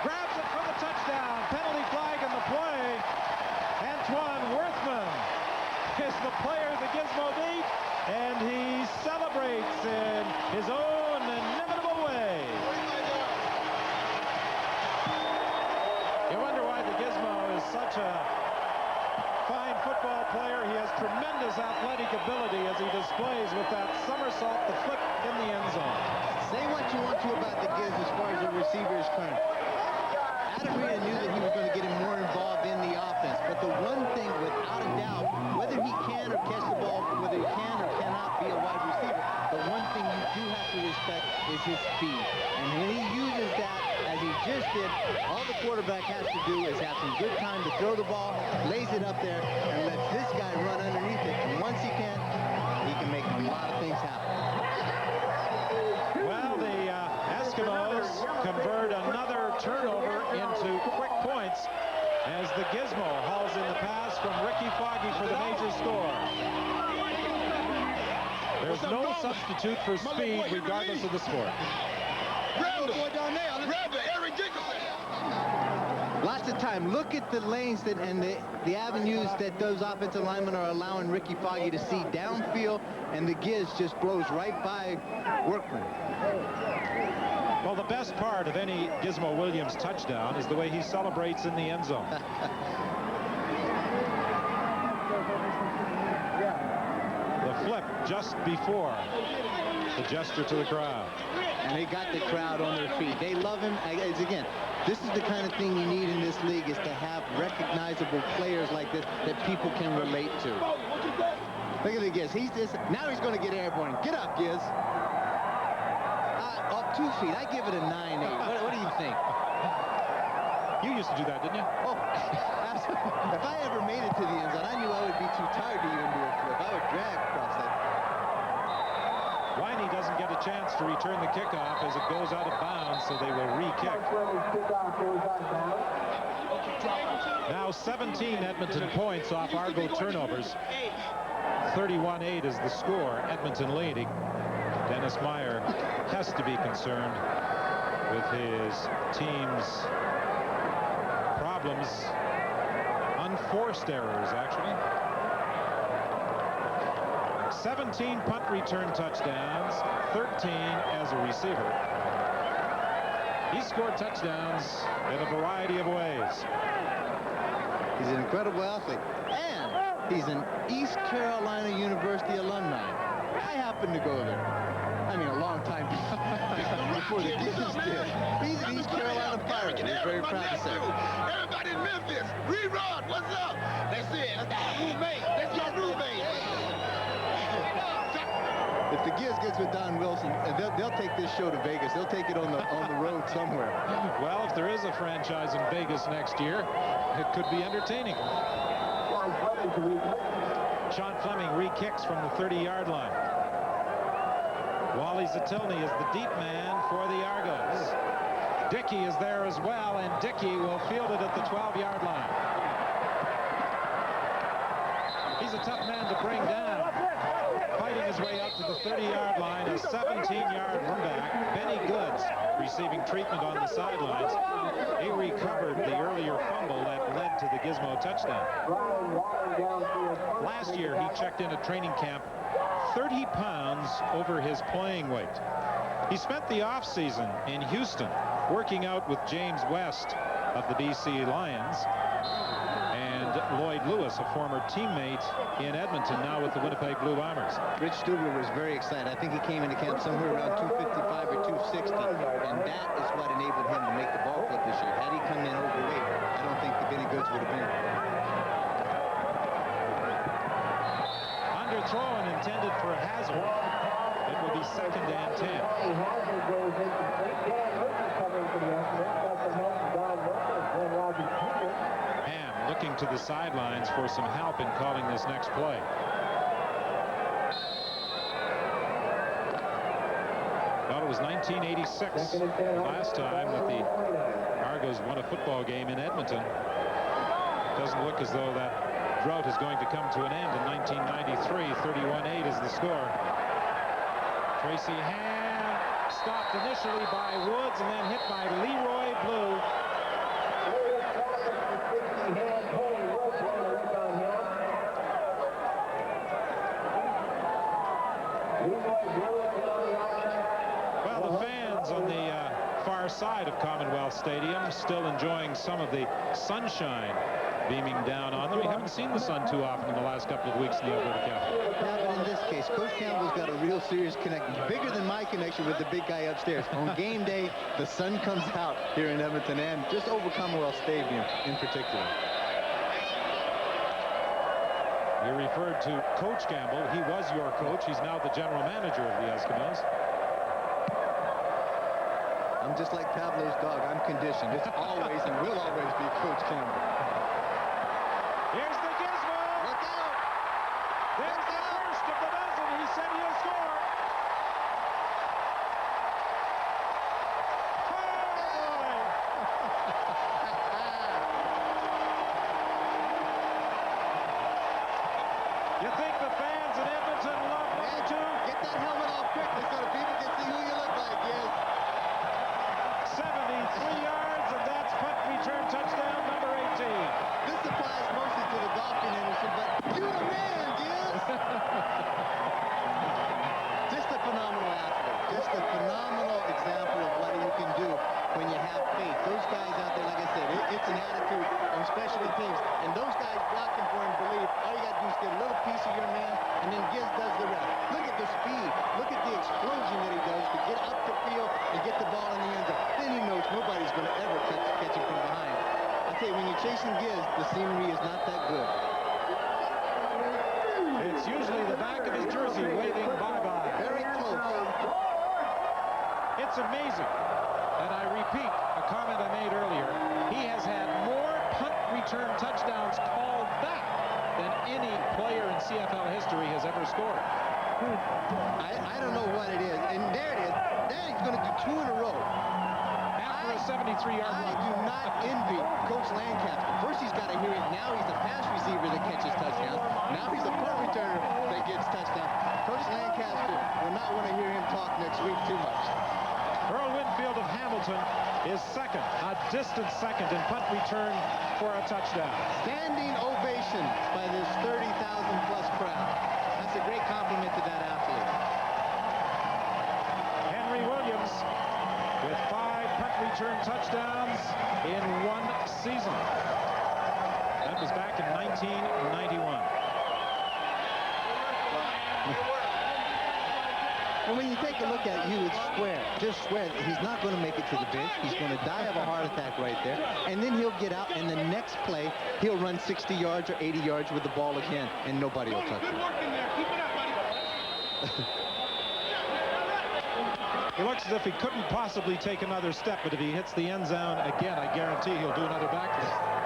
grabs it for the touchdown. Penalty flag in the play. Antoine Worthman is the player the Gizmo beat, and he celebrates in his own inimitable way. You wonder why the Gizmo is such a fine football player. He has tremendous athletic ability as he displays with that somersault, the flip in the end zone. Say what you want to about the Giz as far as the receiver is concerned. Adam Rita knew that he was going to get him more involved in the offense, but the one thing, without a doubt, whether he can or catch the ball, whether he can or cannot be a wide receiver, the one thing you do have to respect is his speed. And when he uses that, as he just did, all the quarterback has to do is have some good time to throw the ball, lays it up there, and lets this guy run underneath it. And once he can make a lot of things happen. Well, the Eskimos convert another turnover into quick points as the Gizmo hauls in the pass from Ricky Foggy for the major score. There's no substitute for speed regardless of the sport. Grab the boy down there. Grab it. Eric Dickerson. Lots of time. Look at the lanes that and the avenues that those offensive linemen are allowing Ricky Foggy to see downfield, and the Giz just blows right by Workman. Well, the best part of any Gizmo Williams touchdown is the way he celebrates in the end zone. The flip just before the gesture to the crowd. And they got the crowd on their feet. They love him. Again, this is the kind of thing you need in this league, is to have recognizable players like this that people can relate to. Look at the Giz. Now he's going to get airborne. Get up, Giz. Up 2 feet. I give it a 9-8. What do you think? You used to do that, didn't you? Oh, absolutely. If I ever made it to the end zone, I knew I would be too tired to even do a flip. I would drag across that. Winey doesn't get a chance to return the kickoff as it goes out of bounds, so they will re-kick. Now 17 Edmonton points off Argo turnovers. 31-8 is the score. Edmonton leading. Dennis Meyer has to be concerned with his team's problems. Unforced errors, actually. 17 punt return touchdowns, 13 as a receiver. He scored touchdowns in a variety of ways. He's an incredible athlete. And he's an East Carolina University alumni. I happen to go there. I mean, a long time before the Giz did. He's an East Carolina Pirate. He's very proud to say. Everybody in Memphis, rerun, what's up? That's it. That's my roommate. That's my roommate. If the Giz gets with Don Wilson, they'll take this show to Vegas. They'll take it on the road somewhere. Well, if there is a franchise in Vegas next year, it could be entertaining. Sean Fleming re-kicks from the 30-yard line. Wally Zatilny is the deep man for the Argos. Dickey is there as well, and Dickey will field it at the 12-yard line. He's a tough man to bring down. Fighting his way out to the 30-yard line, a 17-yard run back. Benny Goods receiving treatment on the sidelines. He recovered the earlier fumble that led to the Gizmo touchdown. Last year, he checked in at training camp 30 pounds over his playing weight. He spent the offseason in Houston working out with James West of the BC Lions and Lloyd Lewis, a former teammate in Edmonton, now with the Winnipeg Blue Bombers. Rich Stubler was very excited. I think he came into camp somewhere around 255 or 260, and that is what enabled him to make the ball flip this year. Had he come in overweight, I don't think the Benny Goods would have been. Underthrow and intended for Hazard. It will be 2nd and 10. Ham looking to the sidelines for some help in calling this next play. Well, it was 1986 last time that the Argos won a football game in Edmonton. Doesn't look as though that drought is going to come to an end in 1993. 31-8 is the score. Tracy Ham stopped initially by Woods and then hit by Leroy Blue. Well, the fans on the far side of Commonwealth Stadium still enjoying some of the sunshine beaming down on them. We haven't seen the sun too often in the last couple of weeks in the Alberta capital. Yeah, but in this case, Coach Campbell's got a real serious connection, bigger than my connection with the big guy upstairs. On game day, the sun comes out here in Edmonton and just over Commonwealth Stadium in particular. You referred to Coach Campbell. He was your coach. He's now the general manager of the Eskimos. I'm just like Pablo's dog. I'm conditioned. It's always and will always be Coach Campbell. Here's the Gizmo. Look out. There's the first of the dozen. He said he'll score. You think the fans in Edmonton love number 2? Get that helmet off quickly so the people can see who you look like, yes. 73 yards, and that's punt return touchdown number 18. This applies mostly to the golfing industry, but you the man, Giz! Just a phenomenal athlete. Just a phenomenal example of what you can do when you have faith. Those guys out there, like I said, it's an attitude on specialty teams. And those guys blocking for him believe all you got to do is get a little piece of your man, and then Giz does the rest. Look at the speed. Look at the explosion that he does to get up the field and get the ball in the end zone. Then he knows nobody's going to ever catch him from behind. I tell you, when you're chasing Giz, the scenery is not that good. It's usually the back of his jersey waving bye-bye. Very close. It's amazing. And I repeat a comment I made earlier. He has had more punt return touchdowns called back than any player in CFL history has ever scored. I don't know what it is. And there it is. There he's going to do 2 in a row. After a 73-yard run. I do not envy Coach Lancaster. First he's got to hear it. Now he's a pass receiver that catches touchdowns. Now he's a punt returner that gets touchdowns. Coach Lancaster will not want to hear him talk next week too much. Earl Winfield of Hamilton is second, a distant second in punt return for a touchdown. Standing ovation by this 30,000-plus crowd. That's a great compliment to that athlete. Henry Williams with 5 punt return touchdowns in 1 season. And was back in 1991. And when you take a look at you, it's square. Just square. He's not going to make it to the bench. He's going to die of a heart attack right there. And then he'll get out, and the next play, he'll run 60 yards or 80 yards with the ball again, and nobody will touch him. He looks as if he couldn't possibly take another step, but if he hits the end zone again, I guarantee he'll do another backflip.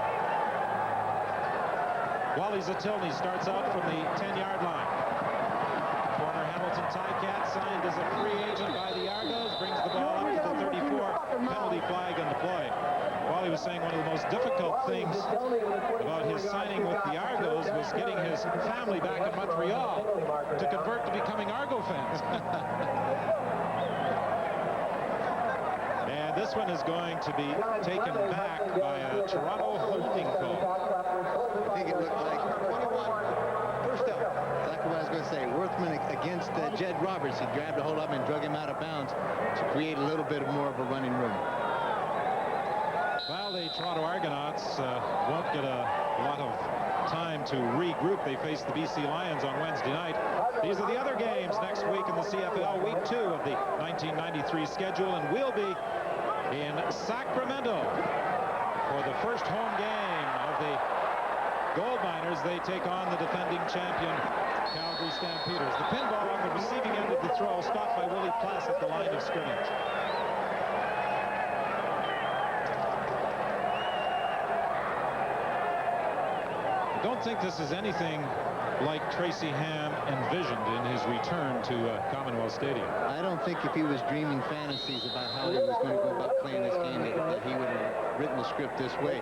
Wally Zatilny starts out from the 10-yard line. Former Hamilton Ticat, signed as a free agent by the Argos, brings the ball up to the 34, penalty flag and deployed. Wally was saying one of the most difficult things about his signing with the Argos was getting his family back in Montreal to convert to becoming Argo fans. And this one is going to be taken back by a Toronto holding call. I think it looked like 21. First down. Exactly what I was going to say. Worthman against Jed Roberts. He grabbed a hold of him and drug him out of bounds to create a little bit more of a running room. Well, the Toronto Argonauts won't get a lot of time to regroup. They face the BC Lions on Wednesday night. These are the other games next week in the CFL, week 2 of the 1993 schedule, and we'll be in Sacramento for the first home game of the Gold Miners. They take on the defending champion Calgary Stampeders. The pinball on the receiving end of the throw, stopped by Willie Plass at the line of scrimmage. I don't think this is anything like Tracy Ham envisioned in his return to Commonwealth Stadium. I don't think if he was dreaming fantasies about how he was going to go about playing this game that he would have written the script this way.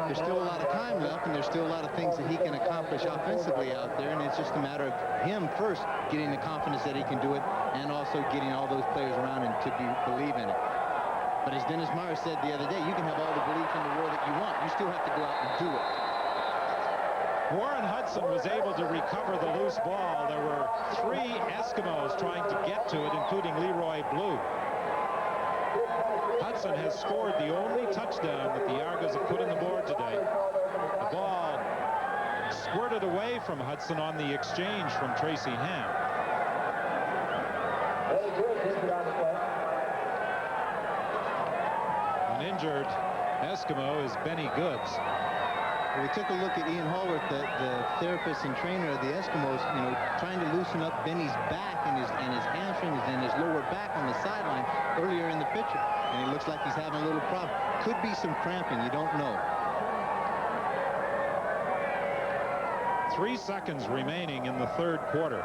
There's still a lot of time left, and there's still a lot of things that he can accomplish offensively out there, and it's just a matter of him first getting the confidence that he can do it, and also getting all those players around him to believe in it. But as Dennis Meyer said the other day, you can have all the belief in the world that you want. You still have to go out and do it. Warren Hudson was able to recover the loose ball. There were 3 Eskimos trying to get to it, including Leroy Blue. Hudson has scored the only touchdown that the Argos have put on the board today. The ball squirted away from Hudson on the exchange from Tracy Ham. An injured Eskimo is Benny Goods. We took a look at Ian Hallworth, the therapist and trainer of the Eskimos, trying to loosen up Benny's back and his hamstrings and his lower back on the sideline earlier in the picture. And it looks like he's having a little problem. Could be some cramping, you don't know. 3 seconds remaining in the third quarter.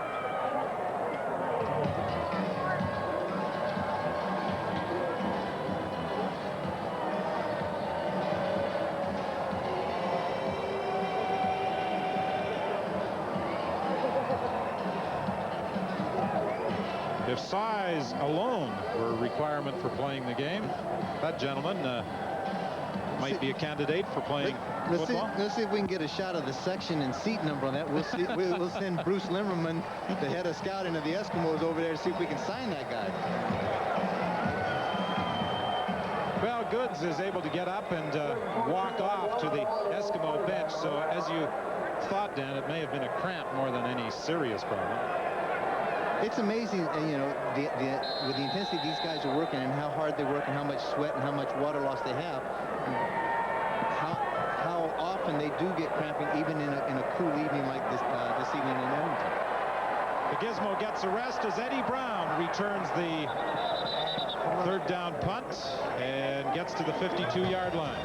If size alone were a requirement for playing the game, that gentleman might be a candidate for playing football. Let's see if we can get a shot of the section and seat number on that. We'll send Bruce Limmerman, the head of scouting of the Eskimos, over there to see if we can sign that guy. Well, Goods is able to get up and walk off to the Eskimo bench. So as you thought, Dan, it may have been a cramp more than any serious problem. It's amazing, with the intensity these guys are working and how hard they work and how much sweat and how much water loss they have, how often they do get cramping even in a cool evening like this evening in Edmonton. The Gizmo gets a rest as Eddie Brown returns the third down punt and gets to the 52-yard line.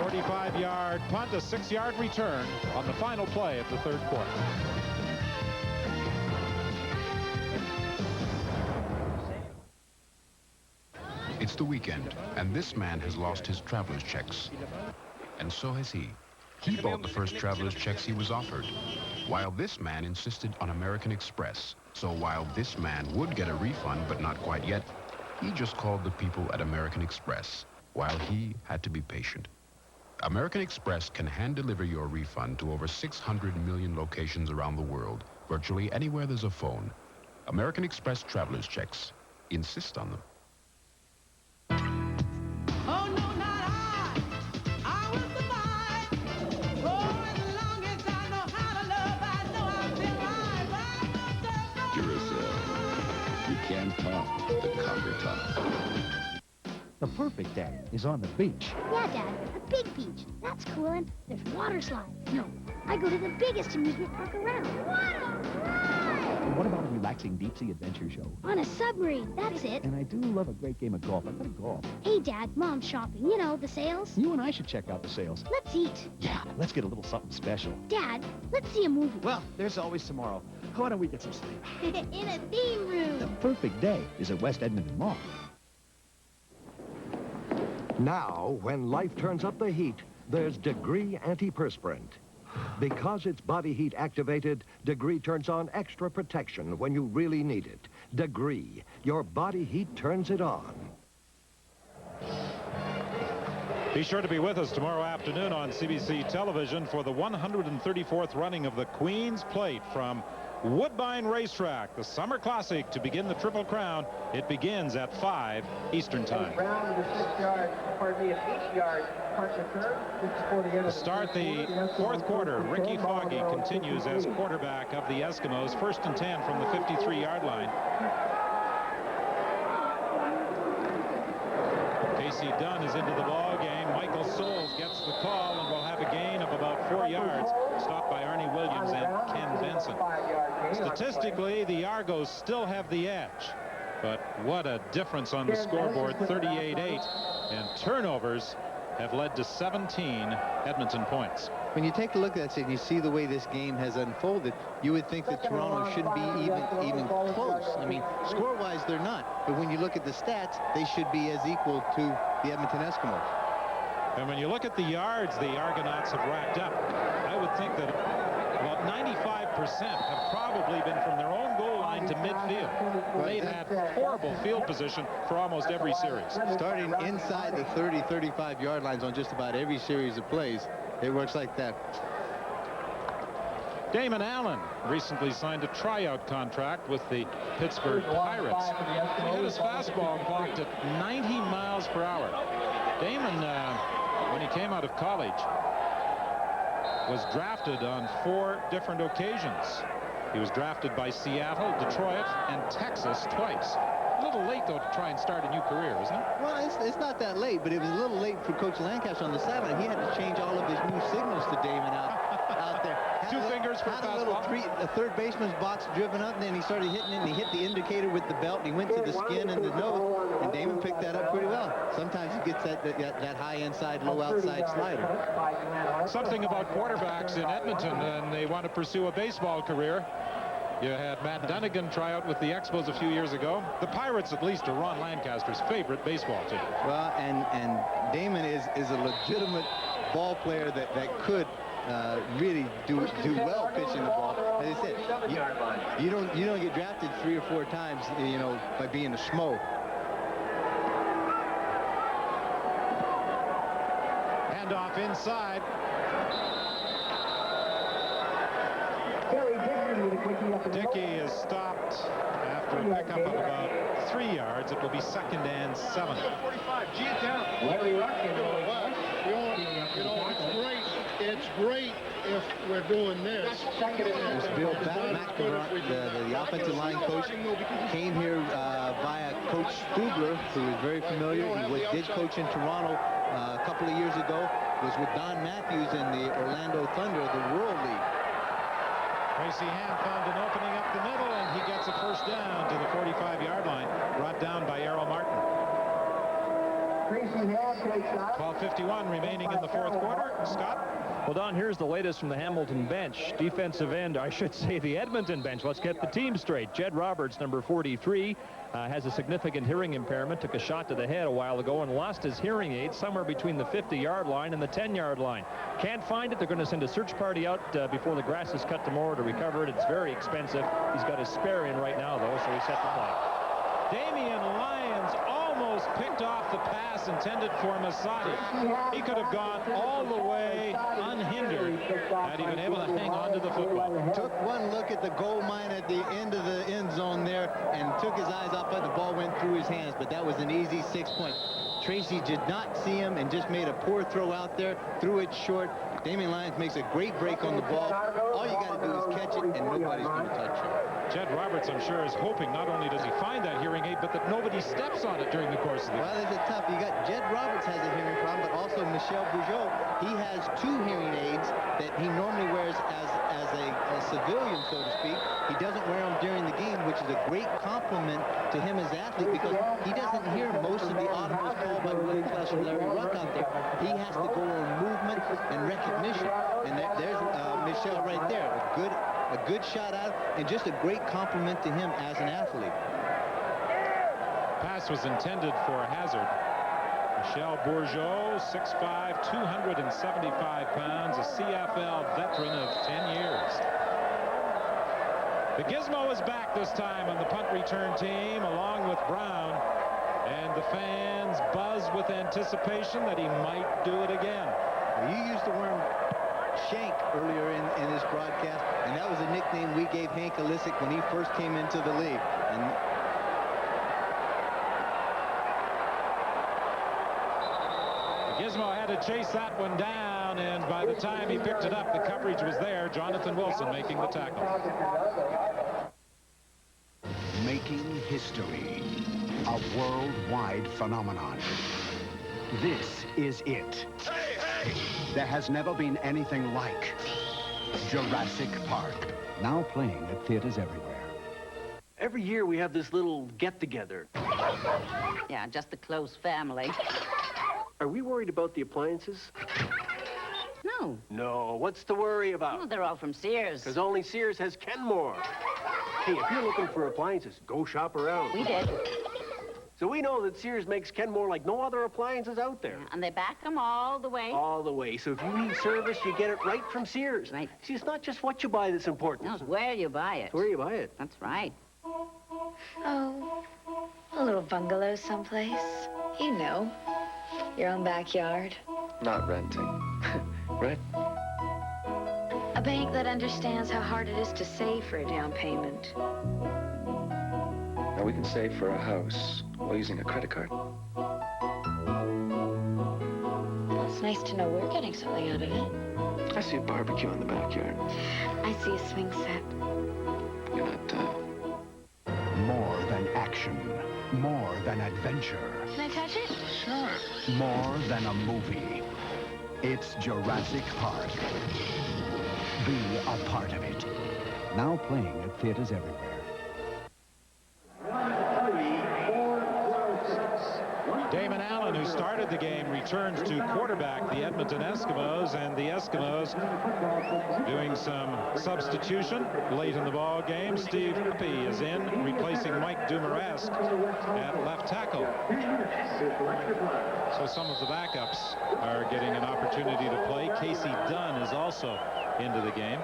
45-yard punt, a 6-yard return on the final play of the third quarter. It's the weekend, and this man has lost his traveler's checks. And so has he. He bought the first traveler's checks he was offered, while this man insisted on American Express. So while this man would get a refund, but not quite yet, he just called the people at American Express, while he had to be patient. American Express can hand-deliver your refund to over 600 million locations around the world, virtually anywhere there's a phone. American Express traveler's checks. Insist on them. Oh, no, not I. I was the boy. longer tough. The perfect day is on the beach. Yeah, Dad, a big beach. That's cool, and there's water slides. No, I go to the biggest amusement park around. What a ride! And what about a relaxing deep-sea adventure show? On a submarine, that's it. And I do love a great game of golf. I gotta golf. Hey, Dad, Mom's shopping. You know, the sales. You and I should check out the sales. Let's eat. Yeah, let's get a little something special. Dad, let's see a movie. Well, there's always tomorrow. Why don't we get some sleep? In a theme room. The perfect day is at West Edmonton Mall. Now, when life turns up the heat, there's Degree Antiperspirant. Because it's body heat activated, Degree turns on extra protection when you really need it. Degree, your body heat turns it on. Be sure to be with us tomorrow afternoon on CBC television for the 134th running of the Queen's Plate from Woodbine Racetrack, the Summer Classic to begin the Triple Crown. It begins at 5 Eastern Time. Round to 6 yards, pardon me, an 8 yard punt return. This is for the end To start the fourth quarter, Ricky Foggy continues as quarterback of the Eskimos. 1st and 10 from the 53-yard line. Casey Dunn is into the ball game. Michael Souls gets the call and will have a gain of about 4 yards, stopped by Arnie Williams and Ken Benson. Statistically, the Argos still have the edge, but what a difference on the scoreboard, 38-8, and turnovers have led to 17 Edmonton points. When you take a look at that, and you see the way this game has unfolded, you would think that Toronto shouldn't be even close. I mean, score-wise, they're not. But when you look at the stats, they should be as equal to the Edmonton Eskimos. And when you look at the yards the Argonauts have racked up, I would think that about 95% have probably been from their own goal line to midfield. They've had horrible field position for almost every series. Starting inside the 30, 35-yard lines on just about every series of plays, it works like that. Damon Allen recently signed a tryout contract with the Pittsburgh Pirates. He had his fastball clocked at 90 miles per hour. Damon, when he came out of college, was drafted on 4 different occasions. He was drafted by Seattle, Detroit, and Texas twice. A little late, though, to try and start a new career, isn't it? Well, it's not that late, but it was a little late for Coach Lancaster on the sideline. He had to change all of his new signals to Damon out there. Two fingers for a third baseman's box driven up, and then he started hitting it, and he hit the indicator with the belt, and he went to the skin and the nose, and Damon picked that up pretty well. Sometimes he gets that high inside, low outside slider. Something about quarterbacks in Edmonton, and they want to pursue a baseball career. You had Matt Dunnigan try out with the Expos a few years ago. The Pirates, at least, are Ron Lancaster's favorite baseball team. Well, and Damon is a legitimate ball player that could really do well pitching the ball. As I said, you don't get drafted 3 or 4 times, you know, by being a schmo. Handoff inside. Dickey is stopped after a pickup of about 3 yards. It will be 2nd and 7. 45, G it down. Larry Ruckin. You know, it's great. It's great if we're doing this. Bill McNamara, the offensive line coach, came here via Coach Stubler, who is very familiar. He did coach in Toronto a couple of years ago. Was with Don Matthews in the Orlando Thunder of the World League. Tracy Ham found an opening up the middle, and he gets a first down to the 45-yard line, brought down by Errol Martin. 12:51 remaining in the fourth quarter. Scott? Well, Don, here's the latest from the Hamilton bench. Defensive end, I should say the Edmonton bench. Let's get the team straight. Jed Roberts, number 43, has a significant hearing impairment. Took a shot to the head a while ago and lost his hearing aid somewhere between the 50-yard line and the 10-yard line. Can't find it. They're going to send a search party out before the grass is cut tomorrow to recover it. It's very expensive. He's got his spare in right now, though, so he set the clock. Damian Lyons almost picked off the pass intended for Masadi. He could have gone all the way unhindered had he been able to hang on to the football. Took one look at the goal line at the end of the end zone there and took his eyes off it. The ball went through his hands, but that was an easy 6 point. Tracy did not see him and just made a poor throw out there, threw it short. Damian Lyons makes a great break on the ball. All you got to do is catch it, and nobody's going to touch it. Jed Roberts, I'm sure, is hoping not only does he find that hearing aid, but that nobody steps on it during the course of the game. Well, it's tough. You got Jed Roberts has a hearing problem, but also Michel Bourgeot. He has 2 hearing aids that he normally wears as a civilian, so to speak. He doesn't wear them during the game, which is a great compliment to him as an athlete because he doesn't hear most of the audibles called by Willie Flesh and Larry Ruck out there. He has to go on movement and recognition. And there's Michel right there. A good shot out, and just a great compliment to him as an athlete. Pass was intended for a hazard. Michel Bourgeot, 6'5", 275 pounds, a CFL veteran of 10 years. The Gizmo is back this time on the punt return team, along with Brown. And the fans buzz with anticipation that he might do it again. Well, you used the word Shank earlier in this broadcast, and that was a nickname we gave Hank Alisic when he first came into the league. And Gizmo had to chase that one down, and by the time he picked it up, the coverage was there. Jonathan Wilson making the tackle. Making history, a worldwide phenomenon. This is it. Hey, hey! There has never been anything like Jurassic Park. Now playing at theaters everywhere. Every year we have this little get-together. Yeah, just a close family. Are we worried about the appliances? No. No, what's to worry about? Oh, they're all from Sears. Because only Sears has Kenmore. Hey, if you're looking for appliances, go shop around. We did. So we know that Sears makes Kenmore like no other appliances out there. Yeah, and they back them all the way. All the way. So if you need service, you get it right from Sears. Right. See, it's not just what you buy that's important. No, it's where you buy it. It's where you buy it. That's right. Oh, a little bungalow someplace. You know, your own backyard. Not renting. Right? A bank that understands how hard it is to save for a down payment. Now we can save for a house while using a credit card. Well, it's nice to know we're getting something out of it. I see a barbecue in the backyard. I see a swing set. You're not, More than action. More than adventure. Can I touch it? Sure. More than a movie. It's Jurassic Park. Be a part of it. Now playing at theaters everywhere. Damon Allen, who started the game, returns to quarterback the Edmonton Eskimos, and the Eskimos doing some substitution late in the ball game. Steve Hippie is in, replacing Mike Dumaresque at left tackle. So some of the backups are getting an opportunity to play. Casey Dunn is also into the game.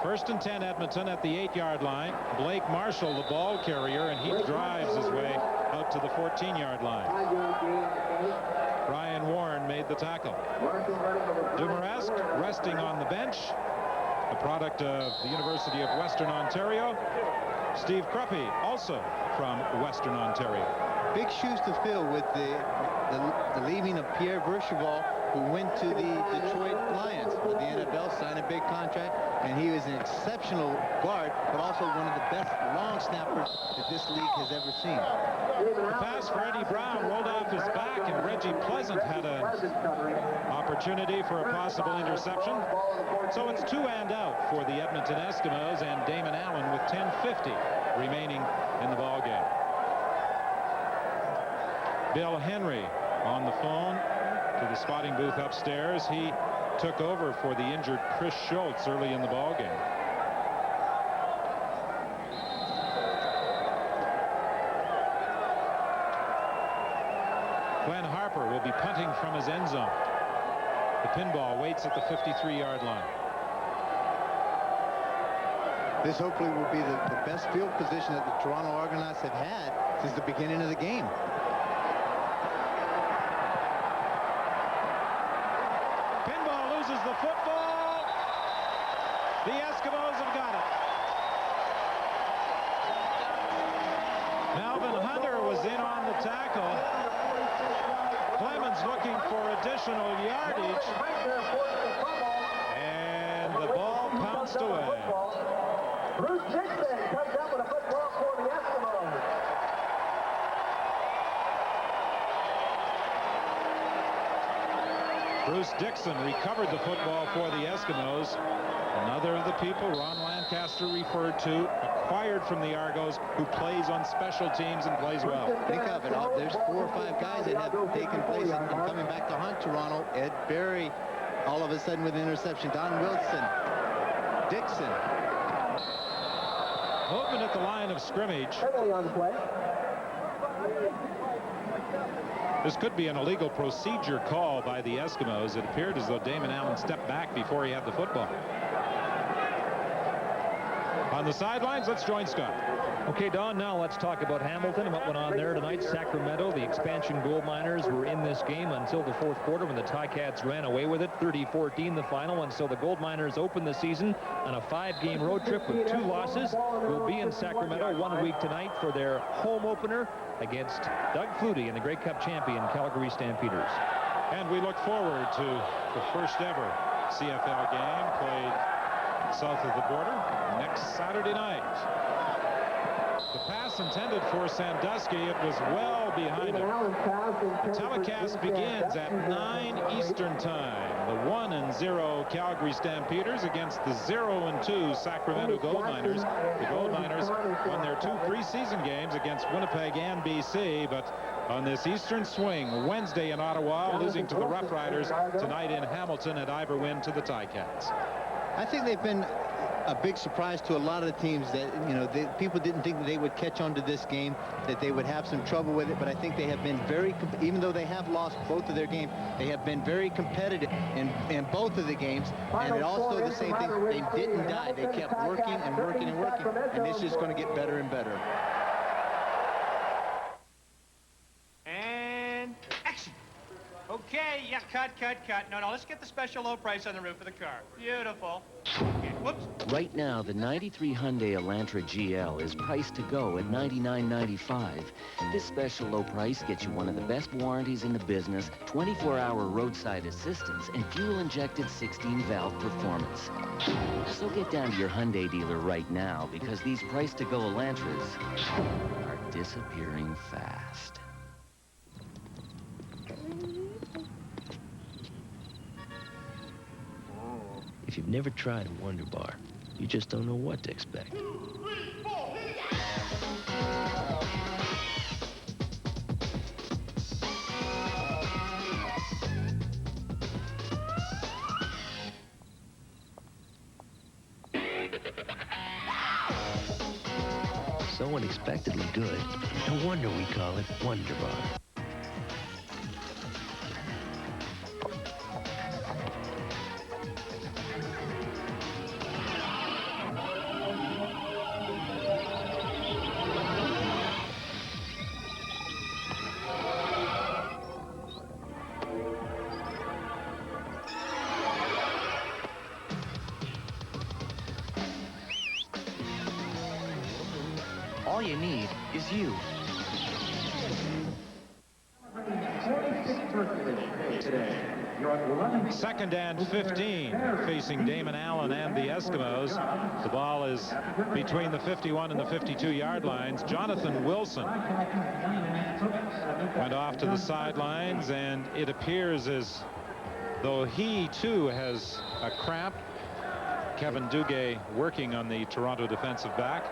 1st and 10 Edmonton at the 8-yard line. Blake Marshall, the ball carrier, and he drives his way out to the 14-yard line. Brian Warren made the tackle. Dumaresque resting on the bench, a product of the University of Western Ontario. Steve Cruppy, also from Western Ontario. Big shoes to fill with the leaving of Pierre Vercheval, who went to the Detroit Lions. The NFL signed a big contract, and he was an exceptional guard, but also one of the best long snappers that this league has ever seen. The pass for Eddie Brown rolled off his back, and Reggie Pleasant had an opportunity for a possible interception. So it's 2 and out for the Edmonton Eskimos, and Damon Allen with 10:50 remaining in the ball game. Bill Henry on the phone to the spotting booth upstairs. He took over for the injured Chris Schultz early in the ball game. Glenn Harper will be punting from his end zone. The pinball waits at the 53-yard line. This hopefully will be the best field position that the Toronto Argonauts have had since the beginning of the game. Pinball loses the football. The Eskimos have got it. Melvin Hunter was in on the tackle. Clemens looking for additional yardage. And the ball pounced away. Bruce Dixon comes up with a football for the Eskimos. Bruce Dixon recovered the football for the Eskimos. Another of the people Ron Lancaster referred to, acquired from the Argos, who plays on special teams and plays well. Think of it. There's 4 or 5 guys that have taken place in coming back to haunt Toronto. Ed Berry, all of a sudden with an interception. Don Wilson, Dixon. Movement at the line of scrimmage. On the play. This could be an illegal procedure call by the Eskimos. It appeared as though Damon Allen stepped back before he had the football. On the sidelines, let's join Scott. Okay, Don, now let's talk about Hamilton and what went on there tonight. Sacramento, the expansion gold miners, were in this game until the 4th quarter when the Ticats ran away with it. 30-14 the final, and so the gold miners opened the season on a 5-game road trip with 2 losses. We'll be in Sacramento 1 week tonight for their home opener against Doug Flutie and the Grey Cup champion Calgary Stampeders. And we look forward to the first ever CFL game played south of the border next Saturday night. The pass intended for Sandusky. It was well behind him. The telecast begins at 9 Eastern time. The 1-0 Calgary Stampeders against the 0-2 Sacramento Gold Miners. The Gold Miners won their 2 preseason games against Winnipeg and BC, but on this Eastern swing Wednesday in Ottawa, losing to the Rough Riders, tonight in Hamilton at Ivor win to the Ticats. I think they've been a big surprise to a lot of the teams that, people didn't think that they would catch on to this game, that they would have some trouble with it, but I think they have been very, even though they have lost both of their games, they have been very competitive in both of the games, and it also the same thing, they didn't die. They kept working and working and working, and this is going to get better and better. And action. Okay, yeah, cut. No, let's get the special low price on the roof of the car. Beautiful. Okay, whoops. Right now, the 93 Hyundai Elantra GL is priced to go at $99.95. This special low price gets you one of the best warranties in the business, 24-hour roadside assistance, and fuel-injected 16-valve performance. So get down to your Hyundai dealer right now, because these price-to-go Elantras are disappearing fast. If you've never tried a Wonder Bar, you just don't know what to expect. So unexpectedly good, no wonder we call it Wonder Bar. All you need is you. Second and 15 facing Damon Allen and the Eskimos. The ball is between the 51 and the 52-yard lines. Jonathan Wilson went off to the sidelines, and it appears as though he too has a cramp. Kevin Duguay working on the Toronto defensive back.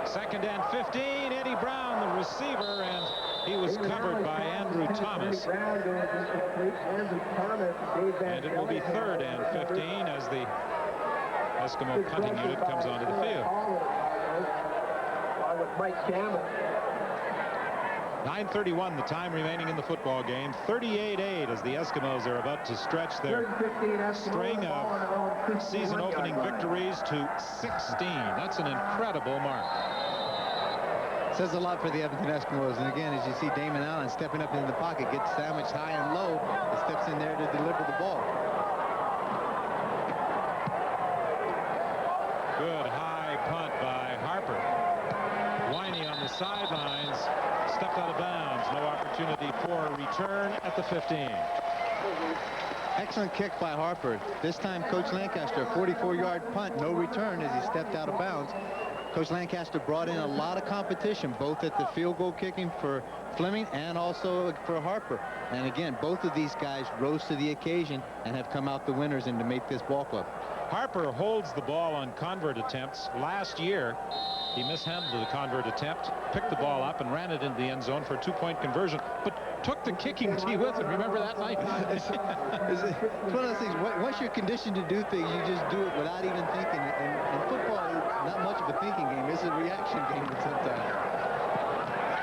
Second and 15, Eddie Brown, the receiver, and he was covered by Andrew Thomas. And it will be third and 15 as the Eskimo punting unit comes onto the field. 9:31 the time remaining in the football game. 38-8 as the Eskimos are about to stretch their string of season opening victories to 16. That's an incredible mark. Says a lot for the Edmonton Eskimos. And again, as you see Damon Allen stepping up into the pocket, gets sandwiched high and low, and steps in there to deliver the ball. Good high punt by Harper. Winey on the sidelines, stepped out of bounds. No opportunity for a return at the 15. Excellent kick by Harper. This time, Coach Lancaster, a 44-yard punt, no return as he stepped out of bounds. Coach Lancaster brought in a lot of competition, both at the field goal kicking for Fleming and also for Harper. And again, both of these guys rose to the occasion and have come out the winners and to make this ball club. Harper holds the ball on convert attempts. Last year, he mishandled the convert attempt, picked the ball up and ran it into the end zone for a 2-point conversion, but took the kicking tee with him. Remember that night? It's one of those things. Once you're conditioned to do things, you just do it without even thinking. And football is not much of a thinking game. It's a reaction game sometimes.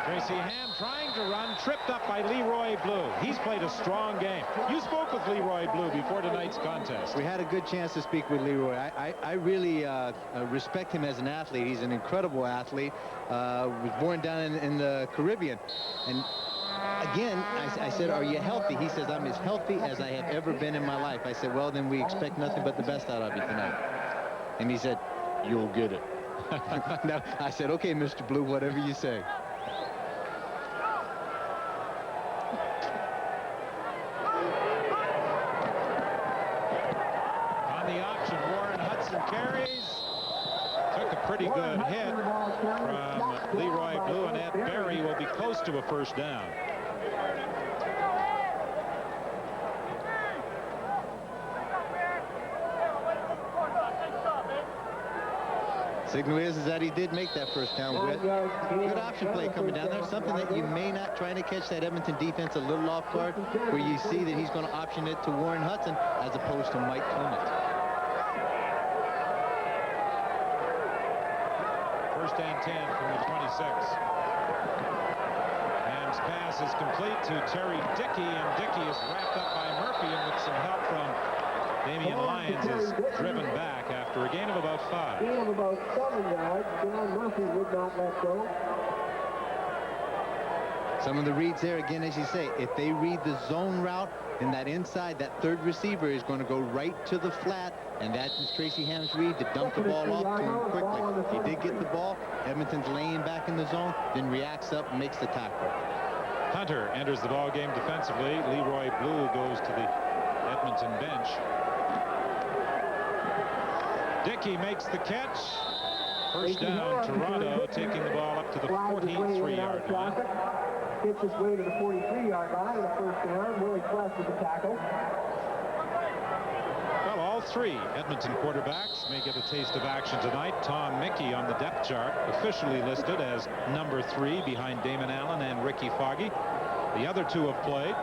Tracy Ham trying to run, tripped up by Leroy Blue. He's played a strong game. You spoke with Leroy Blue before tonight's contest. We had a good chance to speak with Leroy. I really respect him as an athlete. He's an incredible athlete. Was born down in the Caribbean. And again, I said, are you healthy? He says, I'm as healthy as I have ever been in my life. I said, well, then we expect nothing but the best out of you tonight. And he said, you'll get it. No, I said, okay, Mr. Blue, whatever you say. Pretty good hit from Leroy Blue, and Ed Berry will be close to a first down. Signal is that he did make that first down with good option play coming down there. Something that you may not try to catch that Edmonton defense a little off guard, where you see that he's going to option it to Warren Hudson as opposed to Mike Clement. First and 10 from the 26. Ham's pass is complete to Terry Dickey, and Dickey is wrapped up by Murphy, and with some help from Damian Lyons is driven back after a gain of about 5. Gain of about 7 yards. John Murphy would not let go. Some of the reads there, again, as you say, if they read the zone route, then that inside, that third receiver is going to go right to the flat, and that is Tracy Ham's read to dump the ball off to him quickly. He did get the ball. Edmonton's laying back in the zone, then reacts up and makes the tackle. Hunter enters the ball game defensively. Leroy Blue goes to the Edmonton bench. Dickey makes the catch. First down, Toronto, taking the ball up to the 43-yard line. Gets his way to the 43-yard line and a first down. Willie Quest with the tackle. Well, all three Edmonton quarterbacks may get a taste of action tonight. Tom Mickey on the depth chart, officially listed as number 3 behind Damon Allen and Ricky Foggy. The other two have played.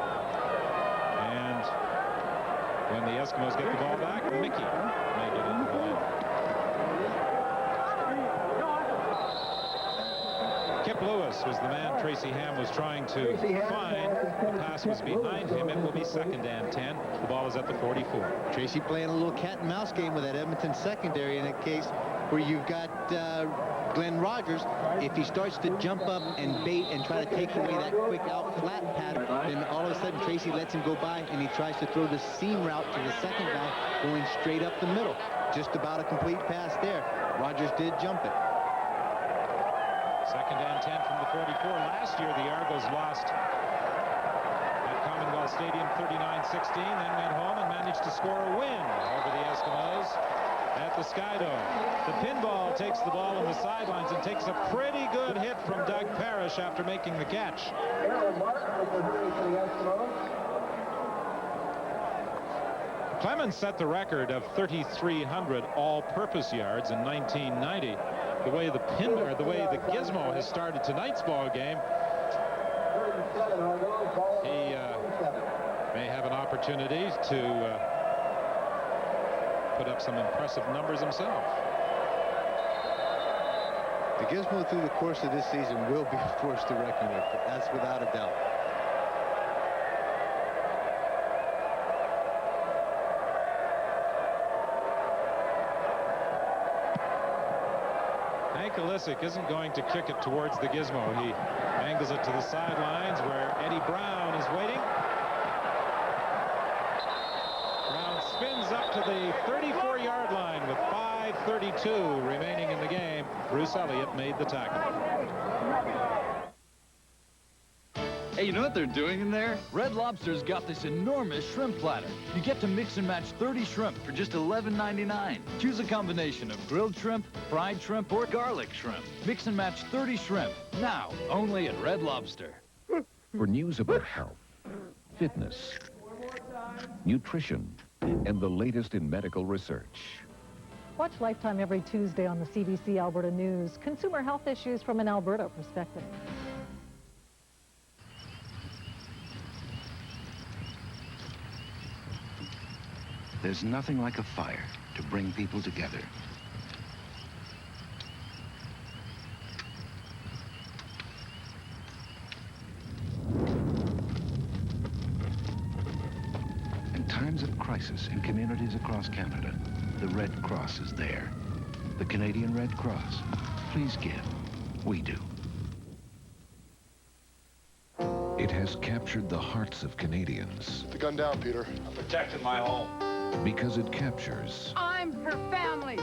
And when the Eskimos get the ball back, Mickey may get into the line. Kip Lewis was the man Tracy Ham was trying to find. The pass was behind him. It will be second and 10. The ball is at the 44. Tracy playing a little cat and mouse game with that Edmonton secondary in a case where you've got Glenn Rogers. If he starts to jump up and bait and try to take away that quick out flat pattern, then all of a sudden Tracy lets him go by and he tries to throw the seam route to the second guy going straight up the middle. Just about a complete pass there. Rogers did jump it. Second and 10 from the 44. Last year, the Argos lost at Commonwealth Stadium 39-16, then went home and managed to score a win over the Eskimos at the Skydome. The pinball takes the ball on the sidelines and takes a pretty good hit from Doug Parrish after making the catch. Clemens set the record of 3,300 all-purpose yards in 1990. The way the gizmo has started tonight's ball game, he may have an opportunity to put up some impressive numbers himself. The gizmo through the course of this season will be a force to reckon with. That's without a doubt. Mikulisic isn't going to kick it towards the gizmo. He angles it to the sidelines where Eddie Brown is waiting. Brown spins up to the 34-yard line with 5:32 remaining in the game. Bruce Elliott made the tackle. Hey, you know what they're doing in there? Red Lobster's got this enormous shrimp platter. You get to mix and match 30 shrimp for just $11.99. Choose a combination of grilled shrimp, fried shrimp, or garlic shrimp. Mix and match 30 shrimp, now only at Red Lobster. For news about health, fitness, nutrition, and the latest in medical research. Watch Lifetime every Tuesday on the CBC Alberta News. Consumer health issues from an Alberta perspective. There's nothing like a fire to bring people together. In times of crisis in communities across Canada, the Red Cross is there. The Canadian Red Cross. Please give. We do. It has captured the hearts of Canadians. Put the gun down, Peter. I'm protecting my home. Because it captures I'm her family.